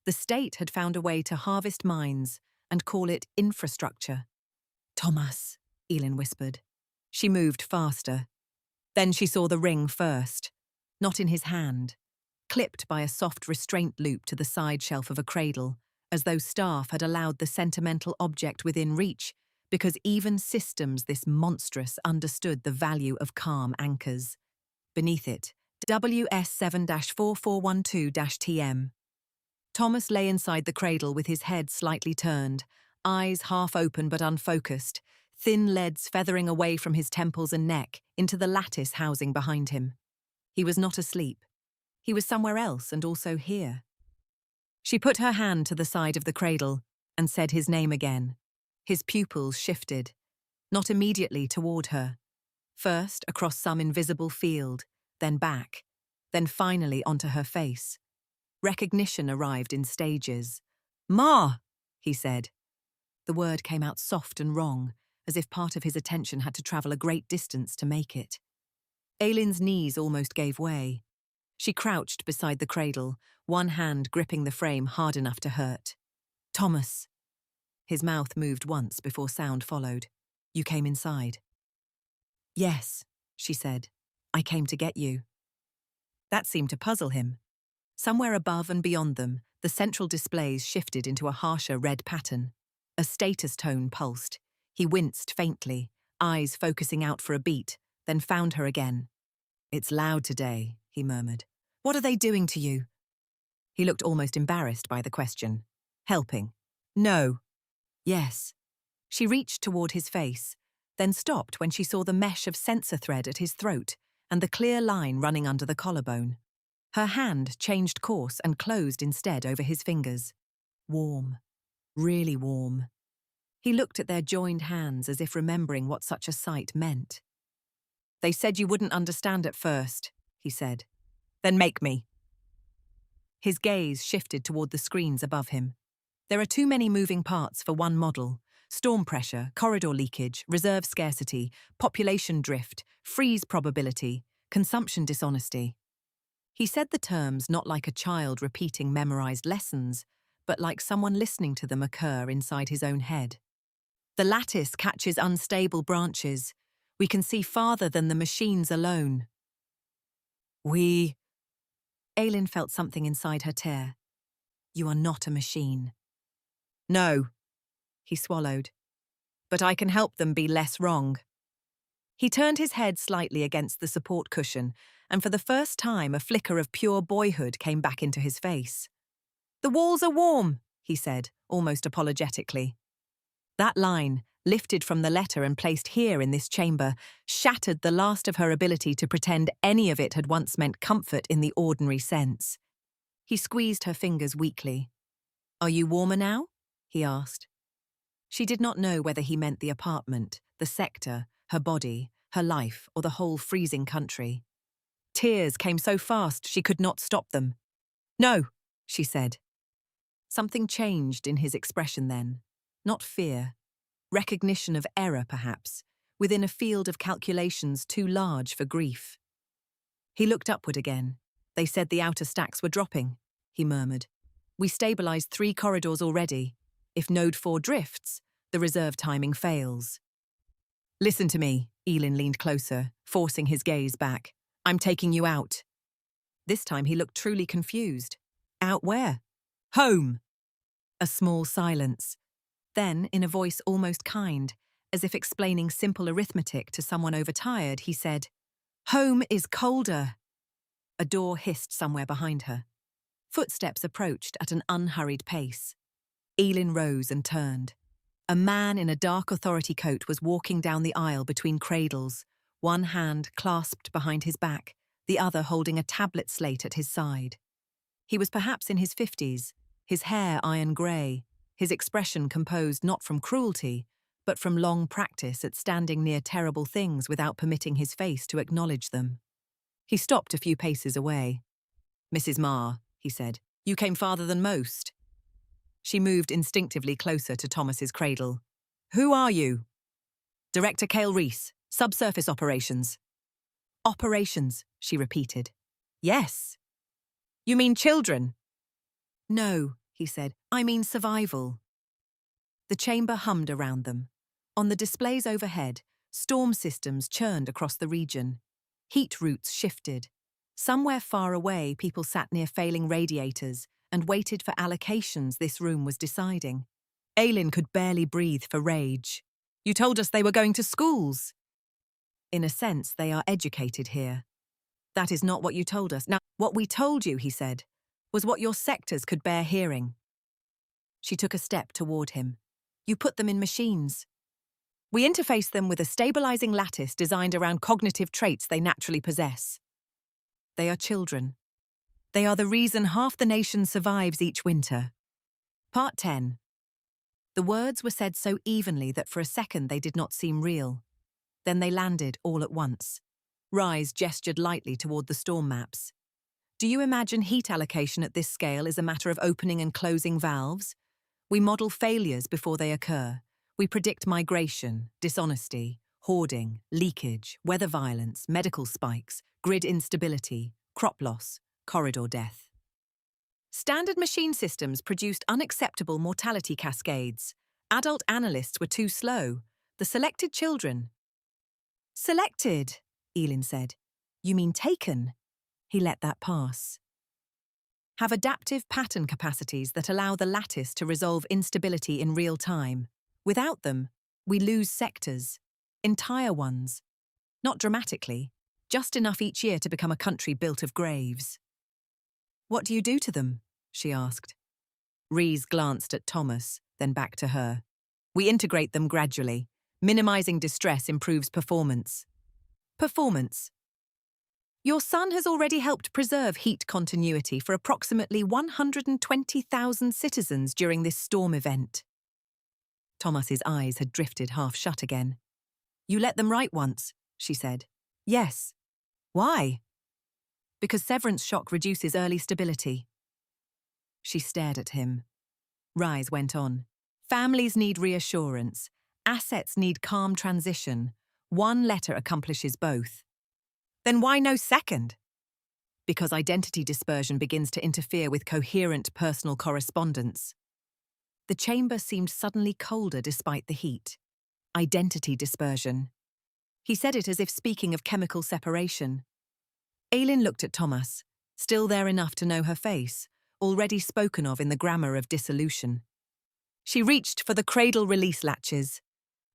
The state had found a way to harvest minds and call it infrastructure. "Thomas," Elin whispered. She moved faster. Then she saw the ring first, not in his hand, clipped by a soft restraint loop to the side shelf of a cradle, as though staff had allowed the sentimental object within reach, because even systems this monstrous understood the value of calm anchors. Beneath it, WS7-4412-TM. Thomas lay inside the cradle with his head slightly turned, eyes half open but unfocused, thin leads feathering away from his temples and neck into the lattice housing behind him. He was not asleep. He was somewhere else and also here. She put her hand to the side of the cradle and said his name again. His pupils shifted, not immediately toward her. First across some invisible field, then back, then finally onto her face. Recognition arrived in stages. "Ma!" he said. The word came out soft and wrong, as if part of his attention had to travel a great distance to make it. Aylin's knees almost gave way. She crouched beside the cradle, one hand gripping the frame hard enough to hurt. "Thomas." His mouth moved once before sound followed. "You came inside." "Yes," she said. "I came to get you." That seemed to puzzle him. Somewhere above and beyond them, the central displays shifted into a harsher red pattern. A status tone pulsed. He winced faintly, eyes focusing out for a beat, then found her again. "It's loud today," he murmured. "What are they doing to you?" He looked almost embarrassed by the question. "Helping." "No." "Yes." She reached toward his face, then stopped when she saw the mesh of sensor thread at his throat and the clear line running under the collarbone. Her hand changed course and closed instead over his fingers. Warm. Really warm. He looked at their joined hands as if remembering what such a sight meant. "They said you wouldn't understand at first," he said. "Then make me." His gaze shifted toward the screens above him. There are too many moving parts for one model. Storm pressure, corridor leakage, reserve scarcity, population drift, freeze probability, consumption dishonesty. He said the terms not like a child repeating memorized lessons, but like someone listening to them occur inside his own head. "The lattice catches unstable branches. We can see farther than the machines alone." Aylin felt something inside her tear. "You are not a machine." "No," he swallowed. "But I can help them be less wrong." He turned his head slightly against the support cushion, and for the first time a flicker of pure boyhood came back into his face. "The walls are warm," he said, almost apologetically. That line, lifted from the letter and placed here in this chamber, shattered the last of her ability to pretend any of it had once meant comfort in the ordinary sense. He squeezed her fingers weakly. "Are you warmer now?" he asked. She did not know whether he meant the apartment, the sector, her body, her life, or the whole freezing country. Tears came so fast she could not stop them. "No," she said. Something changed in his expression then. Not fear. Recognition of error, perhaps, within a field of calculations too large for grief. He looked upward again. "They said the outer stacks were dropping," he murmured. "We stabilized 3 corridors already. If Node 4 drifts, the reserve timing fails." "Listen to me," Elin leaned closer, forcing his gaze back. "I'm taking you out." This time he looked truly confused. "Out where?" "Home." A small silence. Then, in a voice almost kind, as if explaining simple arithmetic to someone overtired, he said, "Home is colder." A door hissed somewhere behind her. Footsteps approached at an unhurried pace. Elin rose and turned. A man in a dark authority coat was walking down the aisle between cradles, one hand clasped behind his back, the other holding a tablet slate at his side. He was perhaps in his 50s, his hair iron grey, his expression composed not from cruelty, but from long practice at standing near terrible things without permitting his face to acknowledge them. He stopped a few paces away. "Mrs. Marr," he said, "you came farther than most." She moved instinctively closer to Thomas's cradle. "Who are you?" "Director Cale Reese, subsurface operations." "Operations," she repeated. "Yes." "You mean children?" "No," he said, "I mean survival." The chamber hummed around them. On the displays overhead, storm systems churned across the region. Heat routes shifted. Somewhere far away, people sat near failing radiators and waited for allocations this room was deciding. Aylin could barely breathe for rage. "You told us they were going to schools." "In a sense, they are educated here." "That is not what you told us." "Now, what we told you," he said, "was what your sectors could bear hearing." She took a step toward him. "You put them in machines." "We interface them with a stabilizing lattice designed around cognitive traits they naturally possess." "They are children. They are the reason half the nation survives each winter." Part 10. The words were said so evenly that for a second they did not seem real. Then they landed all at once. Rise gestured lightly toward the storm maps. "Do you imagine heat allocation at this scale is a matter of opening and closing valves? We model failures before they occur. We predict migration, dishonesty, hoarding, leakage, weather violence, medical spikes, grid instability, crop loss, corridor death." Standard machine systems produced unacceptable mortality cascades. Adult analysts were too slow. The selected children. "Selected," Elin said. "You mean taken?" He let that pass. "Have adaptive pattern capacities that allow the lattice to resolve instability in real time. Without them, we lose sectors, entire ones. Not dramatically, just enough each year to become a country built of graves." "What do you do to them?" she asked. Rees glanced at Thomas, then back to her. "We integrate them gradually. Minimizing distress improves performance." "Performance." "Your son has already helped preserve heat continuity for approximately 120,000 citizens during this storm event." Thomas's eyes had drifted half shut again. "You let them write once," she said. "Yes." "Why?" "Because severance shock reduces early stability." She stared at him. Rise went on. "Families need reassurance. Assets need calm transition. One letter accomplishes both." "Then why no second?" "Because identity dispersion begins to interfere with coherent personal correspondence." The chamber seemed suddenly colder despite the heat. Identity dispersion. He said it as if speaking of chemical separation. Aylin looked at Thomas, still there enough to know her face, already spoken of in the grammar of dissolution. She reached for the cradle release latches.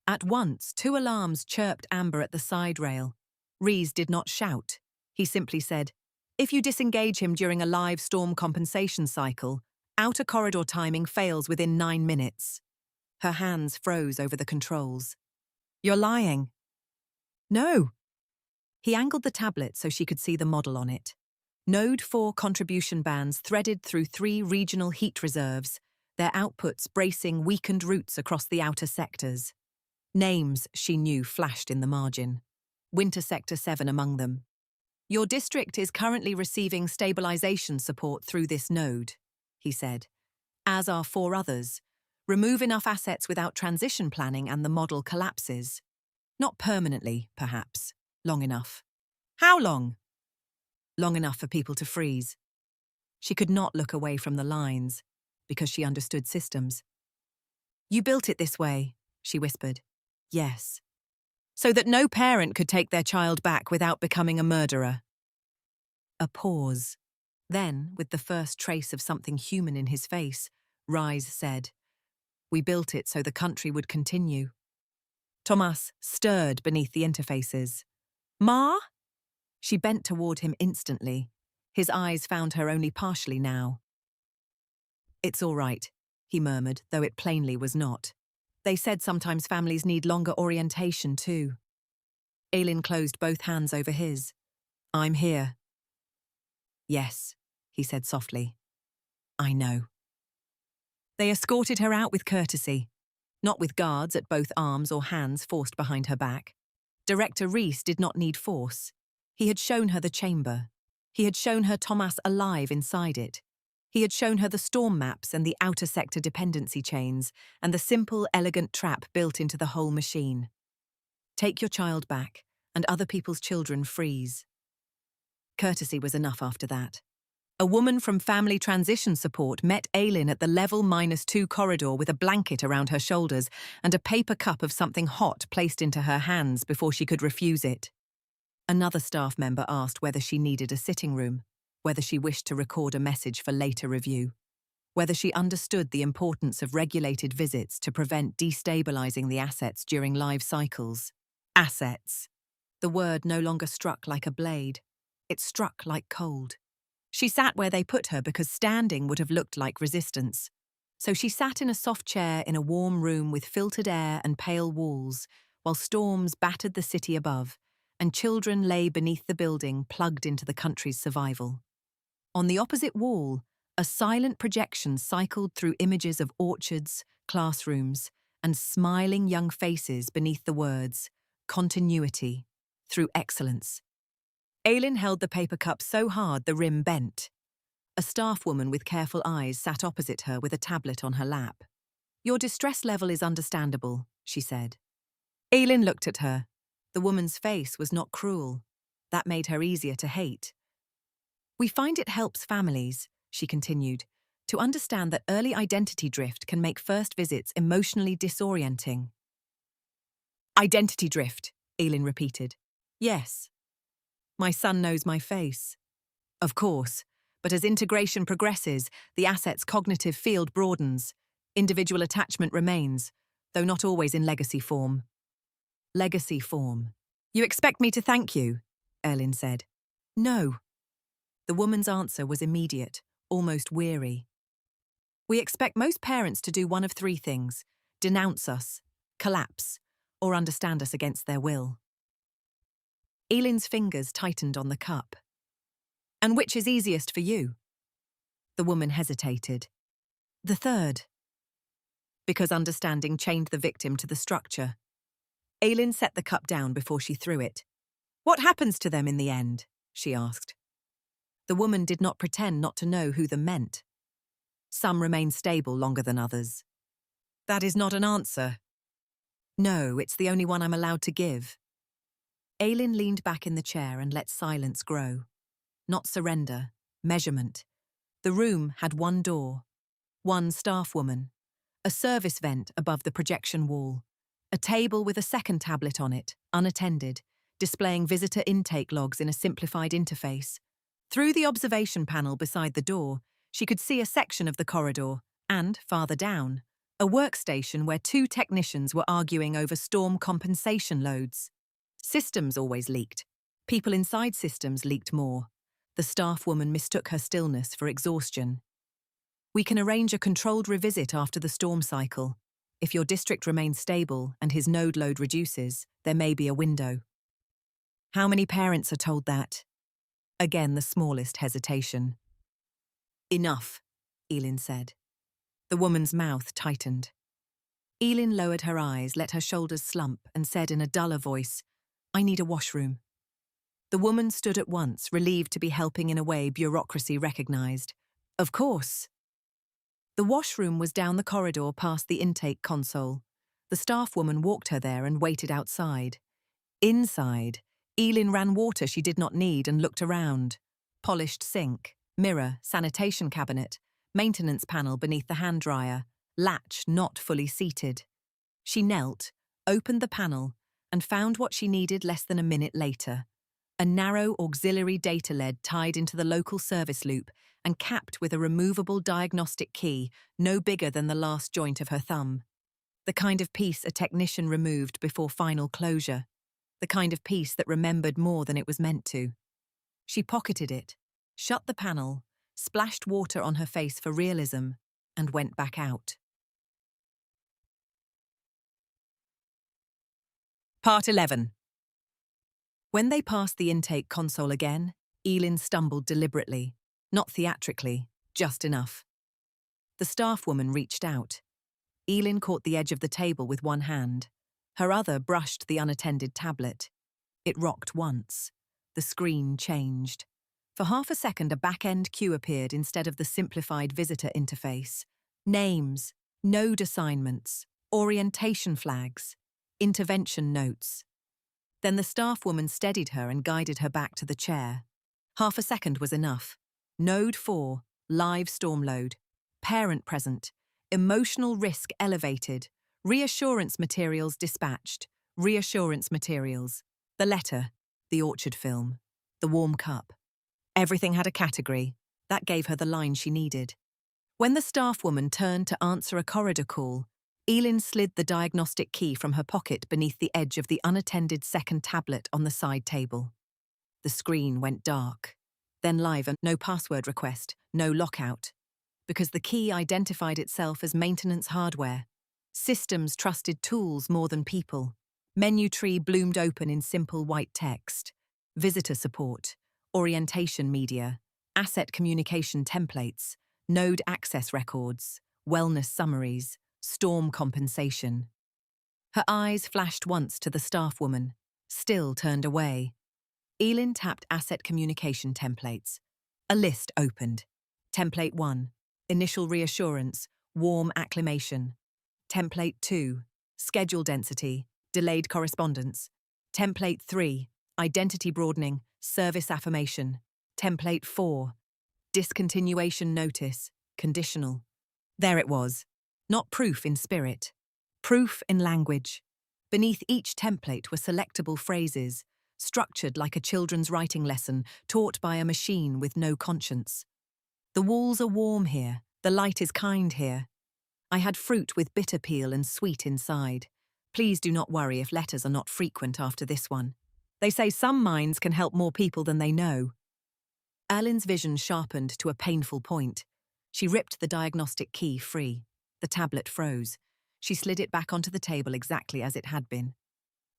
At once, 2 alarms chirped amber at the side rail. Rees did not shout. He simply said, "If you disengage him during a live storm compensation cycle, outer corridor timing fails within 9 minutes. Her hands froze over the controls. "You're lying." "No." He angled the tablet so she could see the model on it. Node 4 contribution bands threaded through 3 regional heat reserves, their outputs bracing weakened routes across the outer sectors. Names, she knew, flashed in the margin. Winter Sector 7 among them. "Your district is currently receiving stabilization support through this node," he said, "as are 4 others. Remove enough assets without transition planning and the model collapses. Not permanently, perhaps. Long enough." "How long?" "Long enough for people to freeze." She could not look away from the lines, because she understood systems. "You built it this way," she whispered. "Yes." "So that no parent could take their child back without becoming a murderer." A pause. Then, with the first trace of something human in his face, Rise said, We built it so the country would continue. Thomas stirred beneath the interfaces. Ma? She bent toward him instantly. His eyes found her only partially now. It's all right, he murmured, though it plainly was not. They said sometimes families need longer orientation too. Aylin closed both hands over his. I'm here. Yes, he said softly. I know. They escorted her out with courtesy, not with guards at both arms or hands forced behind her back. Director Reese did not need force. He had shown her the chamber. He had shown her Thomas alive inside it. He had shown her the storm maps and the outer sector dependency chains and the simple, elegant trap built into the whole machine. Take your child back, and other people's children freeze. Courtesy was enough after that. A woman from Family Transition Support met Aylin at the level -2 corridor with a blanket around her shoulders and a paper cup of something hot placed into her hands before she could refuse it. Another staff member asked whether she needed a sitting room, whether she wished to record a message for later review, whether she understood the importance of regulated visits to prevent destabilizing the assets during life cycles. Assets. The word no longer struck like a blade. It struck like cold. She sat where they put her because standing would have looked like resistance. So she sat in a soft chair in a warm room with filtered air and pale walls, while storms battered the city above, and children lay beneath the building plugged into the country's survival. On the opposite wall, a silent projection cycled through images of orchards, classrooms, and smiling young faces beneath the words, continuity, through excellence. Aylin held the paper cup so hard the rim bent. A staff woman with careful eyes sat opposite her with a tablet on her lap. Your distress level is understandable, she said. Aylin looked at her. The woman's face was not cruel. That made her easier to hate. We find it helps families, she continued, to understand that early identity drift can make first visits emotionally disorienting. Identity drift, Aylin repeated. Yes. My son knows my face. Of course, but as integration progresses, the asset's cognitive field broadens. Individual attachment remains, though not always in legacy form. Legacy form. You expect me to thank you? Aylin said. No. The woman's answer was immediate, almost weary. We expect most parents to do one of three things: denounce us, collapse, or understand us against their will. Aylin's fingers tightened on the cup. And which is easiest for you? The woman hesitated. The third. Because understanding chained the victim to the structure. Aylin set the cup down before she threw it. What happens to them in the end? She asked. The woman did not pretend not to know who them meant. Some remain stable longer than others. That is not an answer. No, it's the only one I'm allowed to give. Aylin leaned back in the chair and let silence grow. Not surrender, measurement. The room had one door, one staff woman, a service vent above the projection wall, a table with a second tablet on it, unattended, displaying visitor intake logs in a simplified interface. Through the observation panel beside the door, she could see a section of the corridor and, farther down, a workstation where two technicians were arguing over storm compensation loads. Systems always leaked. People inside systems leaked more. The staff woman mistook her stillness for exhaustion. We can arrange a controlled revisit after the storm cycle. If your district remains stable and his node load reduces, there may be a window. How many parents are told that? Again, the smallest hesitation. Enough, Aylin said. The woman's mouth tightened. Aylin lowered her eyes, let her shoulders slump, and said in a duller voice, I need a washroom. The woman stood at once, relieved to be helping in a way bureaucracy recognized. Of course. The washroom was down the corridor past the intake console. The staff woman walked her there and waited outside. Inside, Aylin ran water she did not need and looked around. Polished sink, mirror, sanitation cabinet, maintenance panel beneath the hand dryer, latch not fully seated. She knelt, opened the panel, and found what she needed less than a minute later. A narrow auxiliary data lead tied into the local service loop and capped with a removable diagnostic key no bigger than the last joint of her thumb. The kind of piece a technician removed before final closure. The kind of piece that remembered more than it was meant to. She pocketed it, shut the panel, splashed water on her face for realism, and went back out. Part 11. When they passed the intake console again, Elin stumbled deliberately, not theatrically, just enough. The staff woman reached out. Elin caught the edge of the table with one hand. Her other brushed the unattended tablet. It rocked once. The screen changed. For half a second, a back-end queue appeared instead of the simplified visitor interface. Names, node assignments, orientation flags, intervention notes. Then the staff woman steadied her and guided her back to the chair. Half a second was enough. Node 4, live storm load. Parent present. Emotional risk elevated. Reassurance materials dispatched. Reassurance materials. The letter. The orchard film. The warm cup. Everything had a category. That gave her the line she needed. When the staff woman turned to answer a corridor call, Elin slid the diagnostic key from her pocket beneath the edge of the unattended second tablet on the side table. The screen went dark. Then live and no password request, no lockout. Because the key identified itself as maintenance hardware. Systems trusted tools more than people. Menu tree bloomed open in simple white text. Visitor support, orientation media, asset communication templates, node access records, wellness summaries, storm compensation. Her eyes flashed once to the staff woman, still turned away. Elin tapped asset communication templates. A list opened. Template 1, initial reassurance, warm acclimation. Template 2, schedule density, delayed correspondence. Template 3, identity broadening, service affirmation. Template 4, discontinuation notice, conditional. There it was. Not proof in spirit. Proof in language. Beneath each template were selectable phrases, structured like a children's writing lesson taught by a machine with no conscience. The walls are warm here. The light is kind here. I had fruit with bitter peel and sweet inside. Please do not worry if letters are not frequent after this one. They say some minds can help more people than they know. Elin's vision sharpened to a painful point. She ripped the diagnostic key free. The tablet froze. She slid it back onto the table exactly as it had been.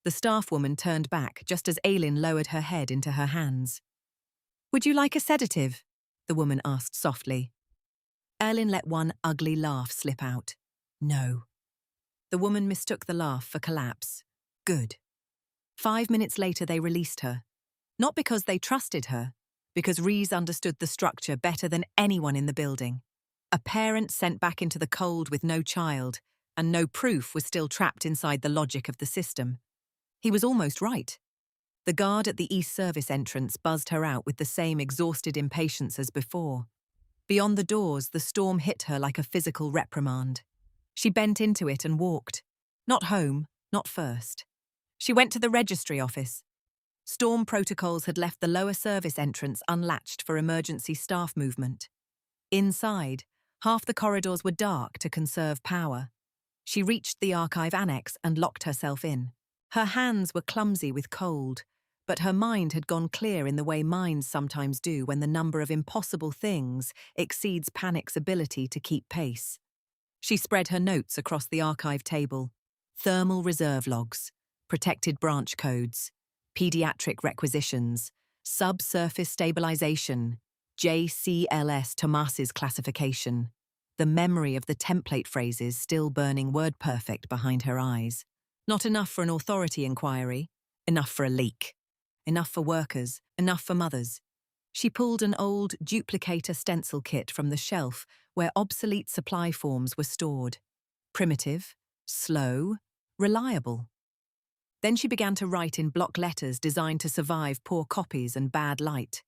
The staff woman turned back just as Elin lowered her head into her hands. "Would you like a sedative?" the woman asked softly. Elin let one ugly laugh slip out. "No." The woman mistook the laugh for collapse. Good. 5 minutes later they released her. Not because they trusted her, because Rees understood the structure better than anyone in the building. A parent sent back into the cold with no child, and no proof was still trapped inside the logic of the system. He was almost right. The guard at the East Service entrance buzzed her out with the same exhausted impatience as before. Beyond the doors, the storm hit her like a physical reprimand. She bent into it and walked. Not home, not first. She went to the registry office. Storm protocols had left the lower service entrance unlatched for emergency staff movement. Inside, half the corridors were dark to conserve power. She reached the archive annex and locked herself in. Her hands were clumsy with cold, but her mind had gone clear in the way minds sometimes do when the number of impossible things exceeds panic's ability to keep pace. She spread her notes across the archive table. Thermal reserve logs, protected branch codes, pediatric requisitions, subsurface stabilization, JCLS Tomas's classification, the memory of the template phrases still burning word-perfect behind her eyes. Not enough for an authority inquiry, enough for a leak. Enough for workers, enough for mothers. She pulled an old duplicator stencil kit from the shelf where obsolete supply forms were stored. Primitive, slow, reliable. Then she began to write in block letters designed to survive poor copies and bad light.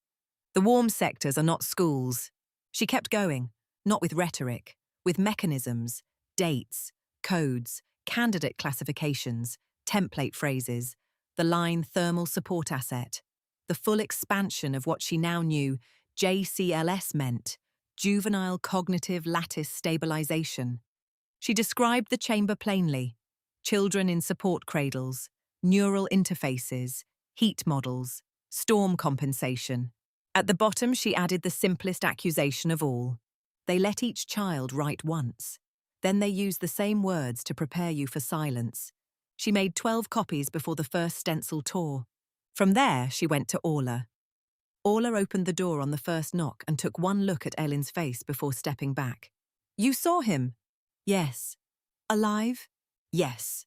The warm sectors are not schools. She kept going, not with rhetoric, with mechanisms, dates, codes, candidate classifications, template phrases, the line thermal support asset, the full expansion of what she now knew JCLS meant, juvenile cognitive lattice stabilization. She described the chamber plainly: children in support cradles, neural interfaces, heat models, storm compensation. At the bottom, she added the simplest accusation of all. They let each child write once. Then they use the same words to prepare you for silence. She made 12 copies before the first stencil tore. From there, she went to Orla. Orla opened the door on the first knock and took one look at Ellen's face before stepping back. "You saw him?" "Yes." "Alive?" "Yes."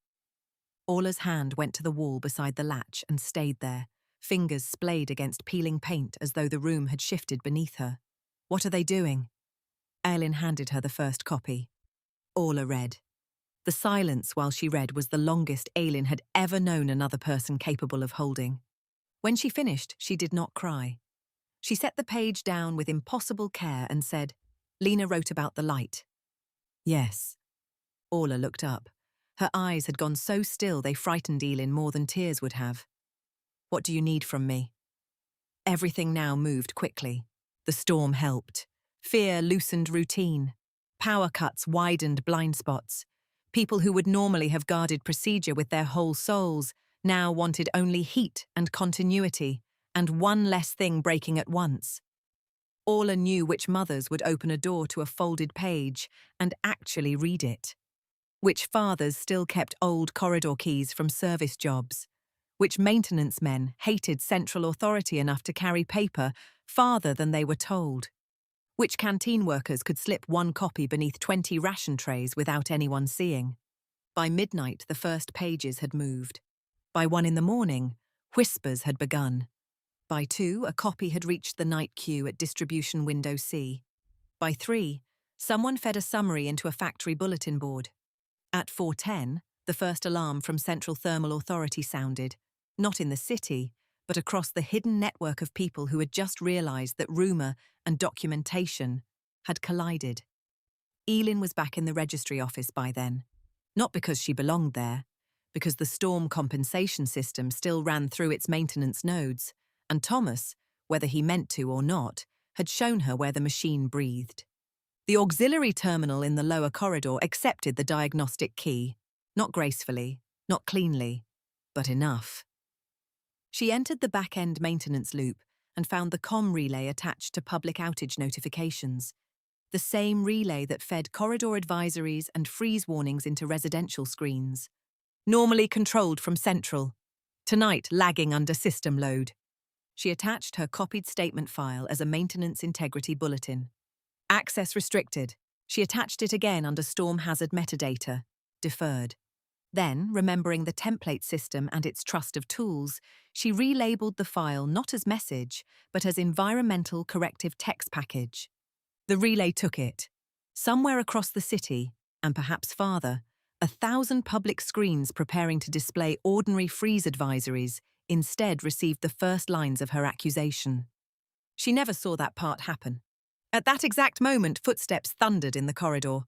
Orla's hand went to the wall beside the latch and stayed there, fingers splayed against peeling paint as though the room had shifted beneath her. "What are they doing?" Ellen handed her the first copy. Orla read. The silence while she read was the longest Ailin had ever known another person capable of holding. When she finished, she did not cry. She set the page down with impossible care and said, "Lena wrote about the light." "Yes." Orla looked up. Her eyes had gone so still they frightened Elin more than tears would have. "What do you need from me?" Everything now moved quickly. The storm helped. Fear loosened routine. Power cuts widened blind spots. People who would normally have guarded procedure with their whole souls now wanted only heat and continuity, and one less thing breaking at once. Orla knew which mothers would open a door to a folded page and actually read it. Which fathers still kept old corridor keys from service jobs. Which maintenance men hated central authority enough to carry paper farther than they were told. Which canteen workers could slip one copy beneath 20 ration trays without anyone seeing. By midnight, the first pages had moved. By 1 in the morning, whispers had begun. By 2, a copy had reached the night queue at distribution window C. By 3, someone fed a summary into a factory bulletin board. At 4:10, the first alarm from Central Thermal Authority sounded, not in the city, but across the hidden network of people who had just realized that rumor and documentation had collided. Elin was back in the registry office by then, not because she belonged there, because the storm compensation system still ran through its maintenance nodes, and Thomas, whether he meant to or not, had shown her where the machine breathed. The auxiliary terminal in the lower corridor accepted the diagnostic key, not gracefully, not cleanly, but enough. She entered the back-end maintenance loop and found the comm relay attached to public outage notifications, the same relay that fed corridor advisories and freeze warnings into residential screens. Normally controlled from central, tonight lagging under system load. She attached her copied statement file as a maintenance integrity bulletin. Access restricted. She attached it again under storm hazard metadata, deferred. Then, remembering the template system and its trust of tools, she relabeled the file not as message, but as environmental corrective text package. The relay took it. Somewhere across the city, and perhaps farther, 1,000 public screens preparing to display ordinary freeze advisories instead received the first lines of her accusation. She never saw that part happen. At that exact moment, footsteps thundered in the corridor.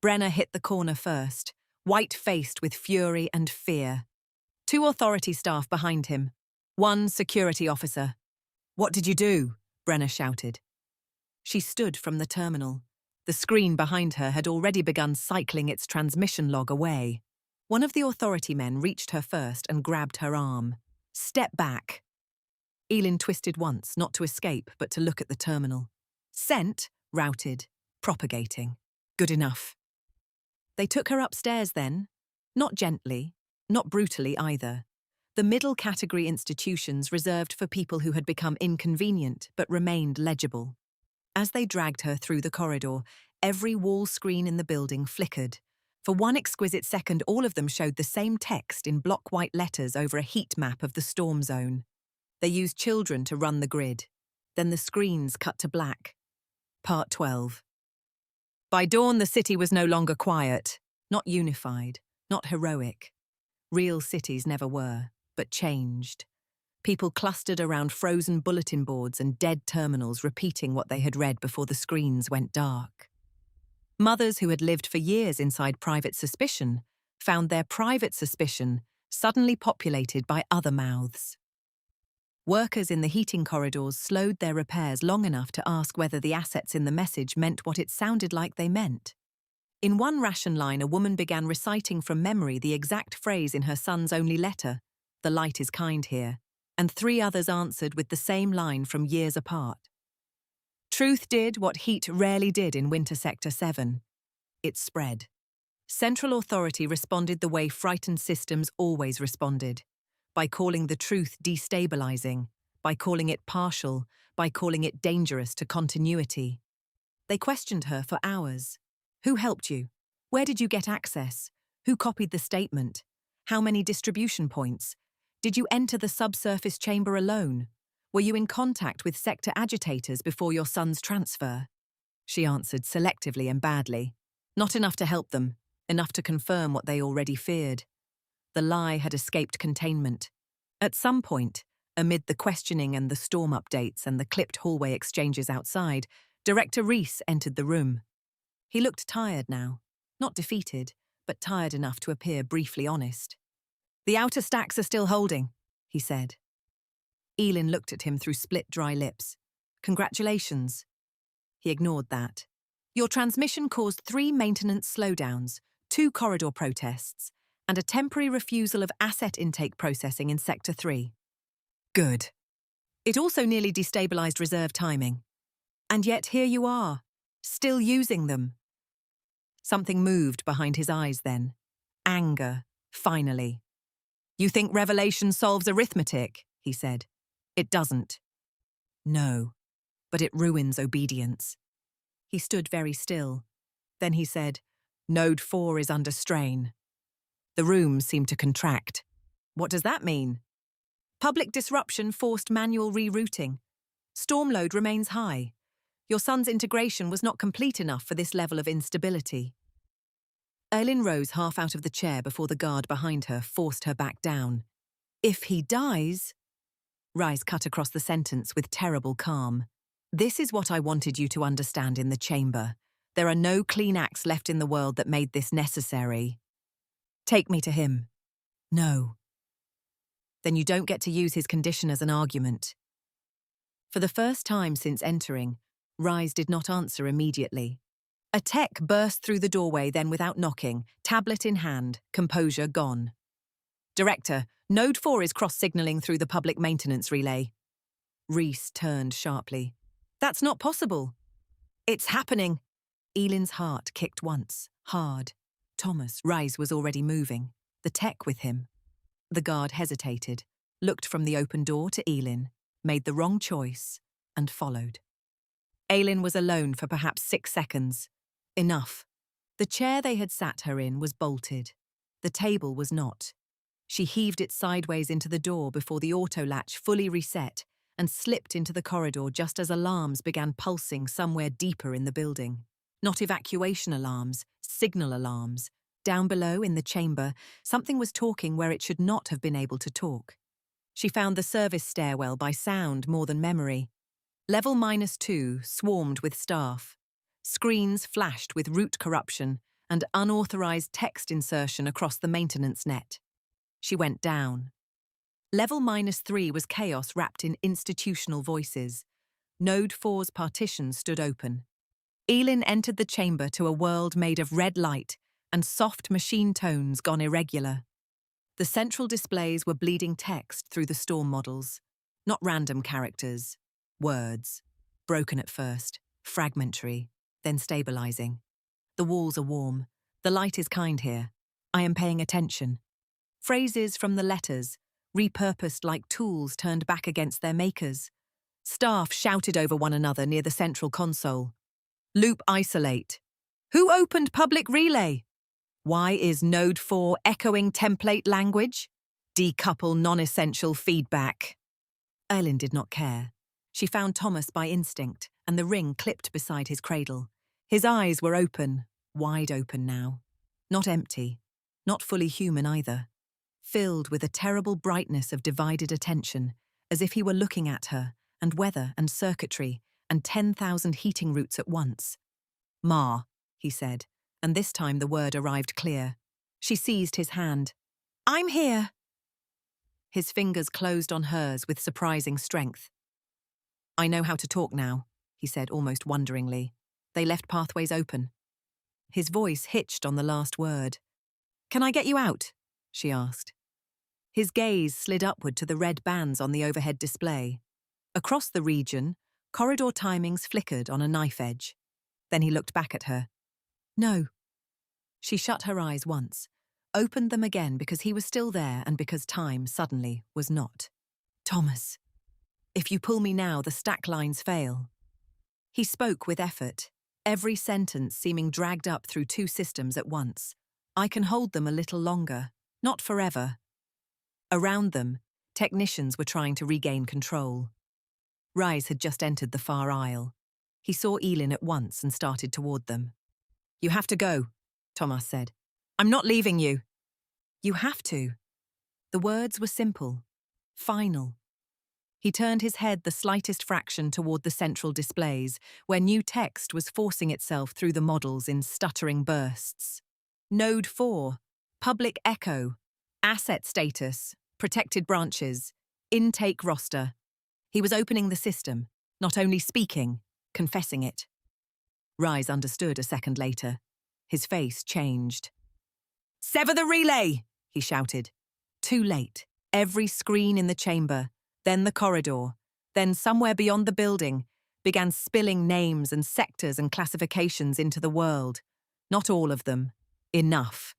Brenner hit the corner first, white-faced with fury and fear. 2 authority staff behind him. 1 security officer. "What did you do?" Brenner shouted. She stood from the terminal. The screen behind her had already begun cycling its transmission log away. One of the authority men reached her first and grabbed her arm. "Step back." Elin twisted once, not to escape, but to look at the terminal. Sent, routed, propagating. Good enough. They took her upstairs then. Not gently, not brutally either. The middle category institutions reserved for people who had become inconvenient but remained legible. As they dragged her through the corridor, every wall screen in the building flickered. For 1 exquisite second, all of them showed the same text in block white letters over a heat map of the storm zone. They used children to run the grid. Then the screens cut to black. Part 12. By dawn, the city was no longer quiet, not unified, not heroic. Real cities never were, but changed. People clustered around frozen bulletin boards and dead terminals repeating what they had read before the screens went dark. Mothers who had lived for years inside private suspicion found their private suspicion suddenly populated by other mouths. Workers in the heating corridors slowed their repairs long enough to ask whether the assets in the message meant what it sounded like they meant. In one ration line, a woman began reciting from memory the exact phrase in her son's only letter, "The light is kind here," and 3 others answered with the same line from years apart. Truth did what heat rarely did in Winter Sector 7. It spread. Central authority responded the way frightened systems always responded, by calling the truth destabilizing, by calling it partial, by calling it dangerous to continuity. They questioned her for hours. Who helped you? Where did you get access? Who copied the statement? How many distribution points? Did you enter the subsurface chamber alone? Were you in contact with sector agitators before your son's transfer? She answered selectively and badly. Not enough to help them, enough to confirm what they already feared. The lie had escaped containment. At some point, amid the questioning and the storm updates and the clipped hallway exchanges outside, Director Reese entered the room. He looked tired now, not defeated, but tired enough to appear briefly honest. "The outer stacks are still holding," he said. Elin looked at him through split dry lips. "Congratulations." He ignored that. "Your transmission caused 3 maintenance slowdowns, 2 corridor protests, and a temporary refusal of asset intake processing in Sector 3. Good. It also nearly destabilized reserve timing. And yet here you are, still using them." Something moved behind his eyes then. Anger, finally. "You think revelation solves arithmetic," he said. "It doesn't." "No, but it ruins obedience." He stood very still. Then he said, "Node 4 is under strain." The room seemed to contract. "What does that mean?" "Public disruption forced manual rerouting. Storm load remains high. Your son's integration was not complete enough for this level of instability." Elin rose half out of the chair before the guard behind her forced her back down. "If he dies..." Rice cut across the sentence with terrible calm. "This is what I wanted you to understand in the chamber. There are no clean acts left in the world that made this necessary. Take me to him." "No." "Then you don't get to use his condition as an argument." For the first time since entering, Rise did not answer immediately. A tech burst through the doorway then without knocking, tablet in hand, composure gone. "Director, Node 4 is cross-signaling through the public maintenance relay." Reese turned sharply. "That's not possible." "It's happening." Elin's heart kicked once, hard. Thomas, Rise was already moving, the tech with him. The guard hesitated, looked from the open door to Elin, made the wrong choice, and followed. Elin was alone for perhaps 6 seconds. Enough. The chair they had sat her in was bolted. The table was not. She heaved it sideways into the door before the auto latch fully reset and slipped into the corridor just as alarms began pulsing somewhere deeper in the building. Not evacuation alarms, signal alarms. Down below in the chamber, something was talking where it should not have been able to talk. She found the service stairwell by sound more than memory. Level -2 swarmed with staff. Screens flashed with root corruption and unauthorized text insertion across the maintenance net. She went down. Level -3 was chaos wrapped in institutional voices. Node 4's partition stood open. Elin entered the chamber to a world made of red light and soft machine tones gone irregular. The central displays were bleeding text through the storm models, not random characters, words, broken at first, fragmentary, then stabilizing. "The walls are warm. The light is kind here. I am paying attention." Phrases from the letters, repurposed like tools turned back against their makers. Staff shouted over one another near the central console. "Loop isolate. Who opened public relay? Why is Node 4 echoing template language? Decouple non-essential feedback." Elin did not care. She found Thomas by instinct, and the ring clipped beside his cradle. His eyes were open, wide open now. Not empty, not fully human either. Filled with a terrible brightness of divided attention, as if he were looking at her, and weather and circuitry, and 10,000 heating routes at once. "Ma," he said, and this time the word arrived clear. She seized his hand. "I'm here." His fingers closed on hers with surprising strength. "I know how to talk now," he said almost wonderingly. They left pathways open. His voice hitched on the last word. "Can I get you out?" she asked. His gaze slid upward to the red bands on the overhead display. Across the region, corridor timings flickered on a knife edge. Then he looked back at her. "No." She shut her eyes once, opened them again because he was still there and because time, suddenly, was not. "Thomas, if you pull me now, the stack lines fail." He spoke with effort, every sentence seeming dragged up through two systems at once. "I can hold them a little longer, not forever." Around them, technicians were trying to regain control. Rise had just entered the far aisle. He saw Elin at once and started toward them. "You have to go," Thomas said. "I'm not leaving you." "You have to." The words were simple, final. He turned his head the slightest fraction toward the central displays, where new text was forcing itself through the models in stuttering bursts. Node 4, public echo, asset status, protected branches, intake roster. He was opening the system, not only speaking, confessing it. Rise understood a second later. His face changed. "Sever the relay!" he shouted. Too late. Every screen in the chamber, then the corridor, then somewhere beyond the building, began spilling names and sectors and classifications into the world. Not all of them. Enough.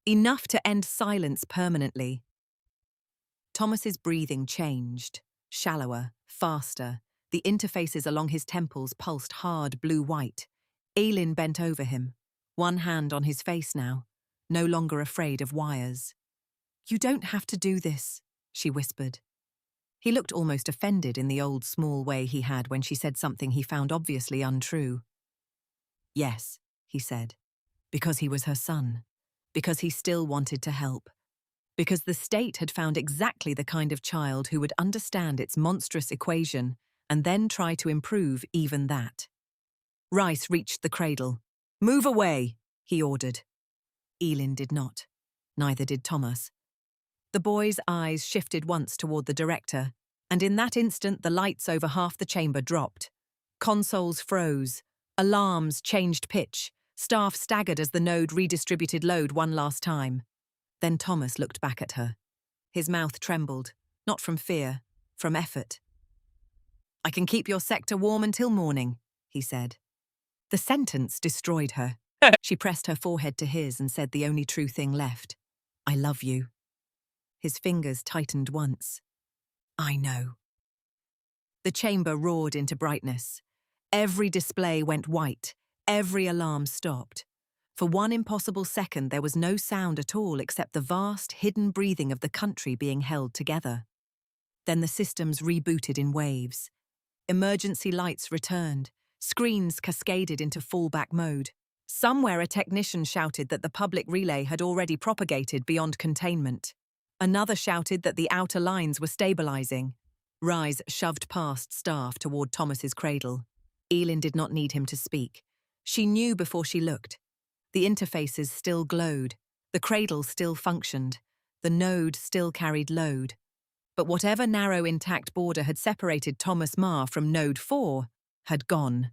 Enough to end silence permanently. Thomas's breathing changed, shallower, faster. The interfaces along his temples pulsed hard blue-white. Elin bent over him, one hand on his face now, no longer afraid of wires. "You don't have to do this," she whispered. He looked almost offended in the old small way he had when she said something he found obviously untrue. "Yes," he said, because he was her son, because he still wanted to help, because the state had found exactly the kind of child who would understand its monstrous equation and then try to improve even that. Rice reached the cradle. "Move away," he ordered. Elin did not. Neither did Thomas. The boy's eyes shifted once toward the director, and in that instant the lights over half the chamber dropped. Consoles froze. Alarms changed pitch. Staff staggered as the node redistributed load one last time. Then Thomas looked back at her. His mouth trembled, not from fear, from effort. "I can keep your sector warm until morning," he said. The sentence destroyed her. She pressed her forehead to his and said the only true thing left. "I love you." His fingers tightened once. "I know." The chamber roared into brightness. Every display went white. Every alarm stopped. For one impossible second, there was no sound at all except the vast, hidden breathing of the country being held together. Then the systems rebooted in waves. Emergency lights returned. Screens cascaded into fallback mode. Somewhere a technician shouted that the public relay had already propagated beyond containment. Another shouted that the outer lines were stabilizing. Rise shoved past staff toward Thomas's cradle. Elin did not need him to speak. She knew before she looked. The interfaces still glowed. The cradle still functioned. The node still carried load. But whatever narrow intact border had separated Thomas Marr from Node 4 had gone.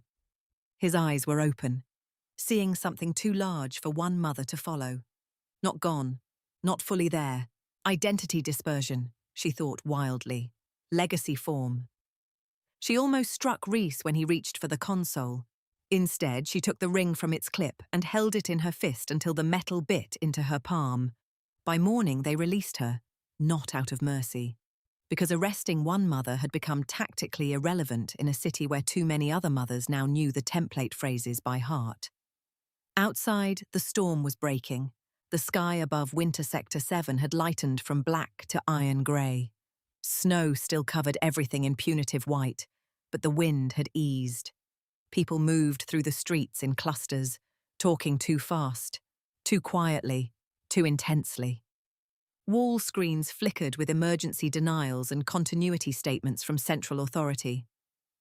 His eyes were open, seeing something too large for one mother to follow. Not gone, not fully there. Identity dispersion, she thought wildly. Legacy form. She almost struck Reese when he reached for the console. Instead, she took the ring from its clip and held it in her fist until the metal bit into her palm. By morning, they released her, not out of mercy, because arresting one mother had become tactically irrelevant in a city where too many other mothers now knew the template phrases by heart. Outside, the storm was breaking. The sky above Winter Sector 7 had lightened from black to iron grey. Snow still covered everything in punitive white, but the wind had eased. People moved through the streets in clusters, talking too fast, too quietly, too intensely. Wall screens flickered with emergency denials and continuity statements from central authority.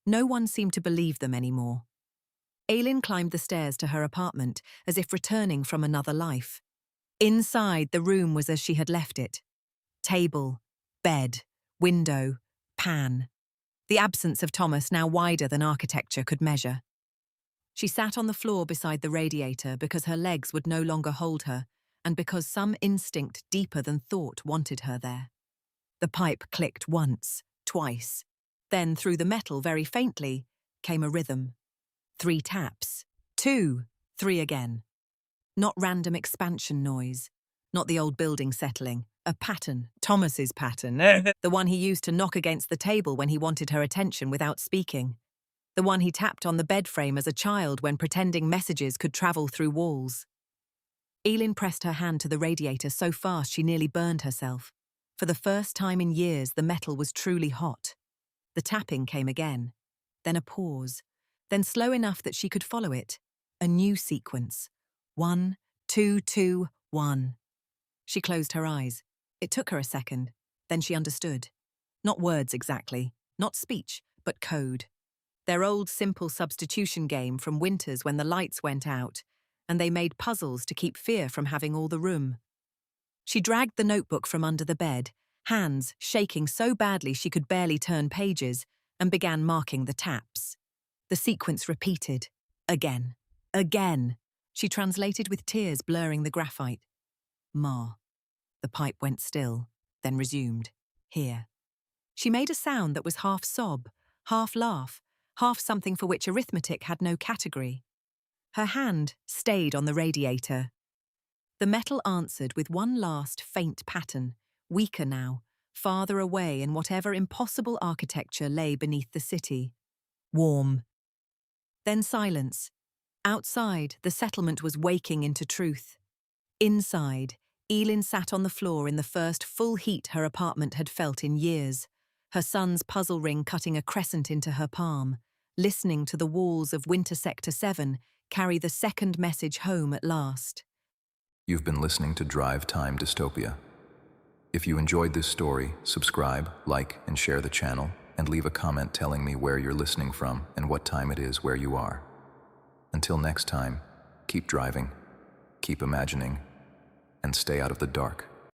No one seemed to believe them anymore. Ailyn climbed the stairs to her apartment, as if returning from another life. Inside, the room was as she had left it. Table, Bed, window, pan. The absence of Thomas now wider than architecture could measure. She sat on the floor beside the radiator because her legs would no longer hold her, and because some instinct deeper than thought wanted her there. The pipe clicked once, twice. Then, through the metal very faintly, came a rhythm. 3 taps. 2, 3 again. Not random expansion noise. Not the old building settling. A pattern. Thomas's pattern. The one he used to knock against the table when he wanted her attention without speaking. The one he tapped on the bed frame as a child when pretending messages could travel through walls. Elin pressed her hand to the radiator so fast she nearly burned herself. For the first time in years, the metal was truly hot. The tapping came again. Then a pause. Then slow enough that she could follow it. A new sequence. 1, 2, 2, 1. She closed her eyes. It took her a second. Then she understood. Not words exactly, not speech, but code. Their old simple substitution game from winters when the lights went out, and they made puzzles to keep fear from having all the room. She dragged the notebook from under the bed, hands shaking so badly she could barely turn pages, and began marking the taps. The sequence repeated. Again. Again. She translated with tears blurring the graphite. Ma. The pipe went still, then resumed. Here. She made a sound that was half sob, half laugh, half something for which arithmetic had no category. Her hand stayed on the radiator. The metal answered with one last faint pattern, weaker now, farther away in whatever impossible architecture lay beneath the city. Warm. Then silence. Outside, the settlement was waking into truth. Inside, Elin sat on the floor in the first full heat her apartment had felt in years, her son's puzzle ring cutting a crescent into her palm, listening to the walls of Winter Sector 7 carry the second message home at last. You've been listening to Drive Time Dystopia. If you enjoyed this story, subscribe, like, and share the channel, and leave a comment telling me where you're listening from and what time it is where you are. Until next time, keep driving, keep imagining, and stay out of the dark.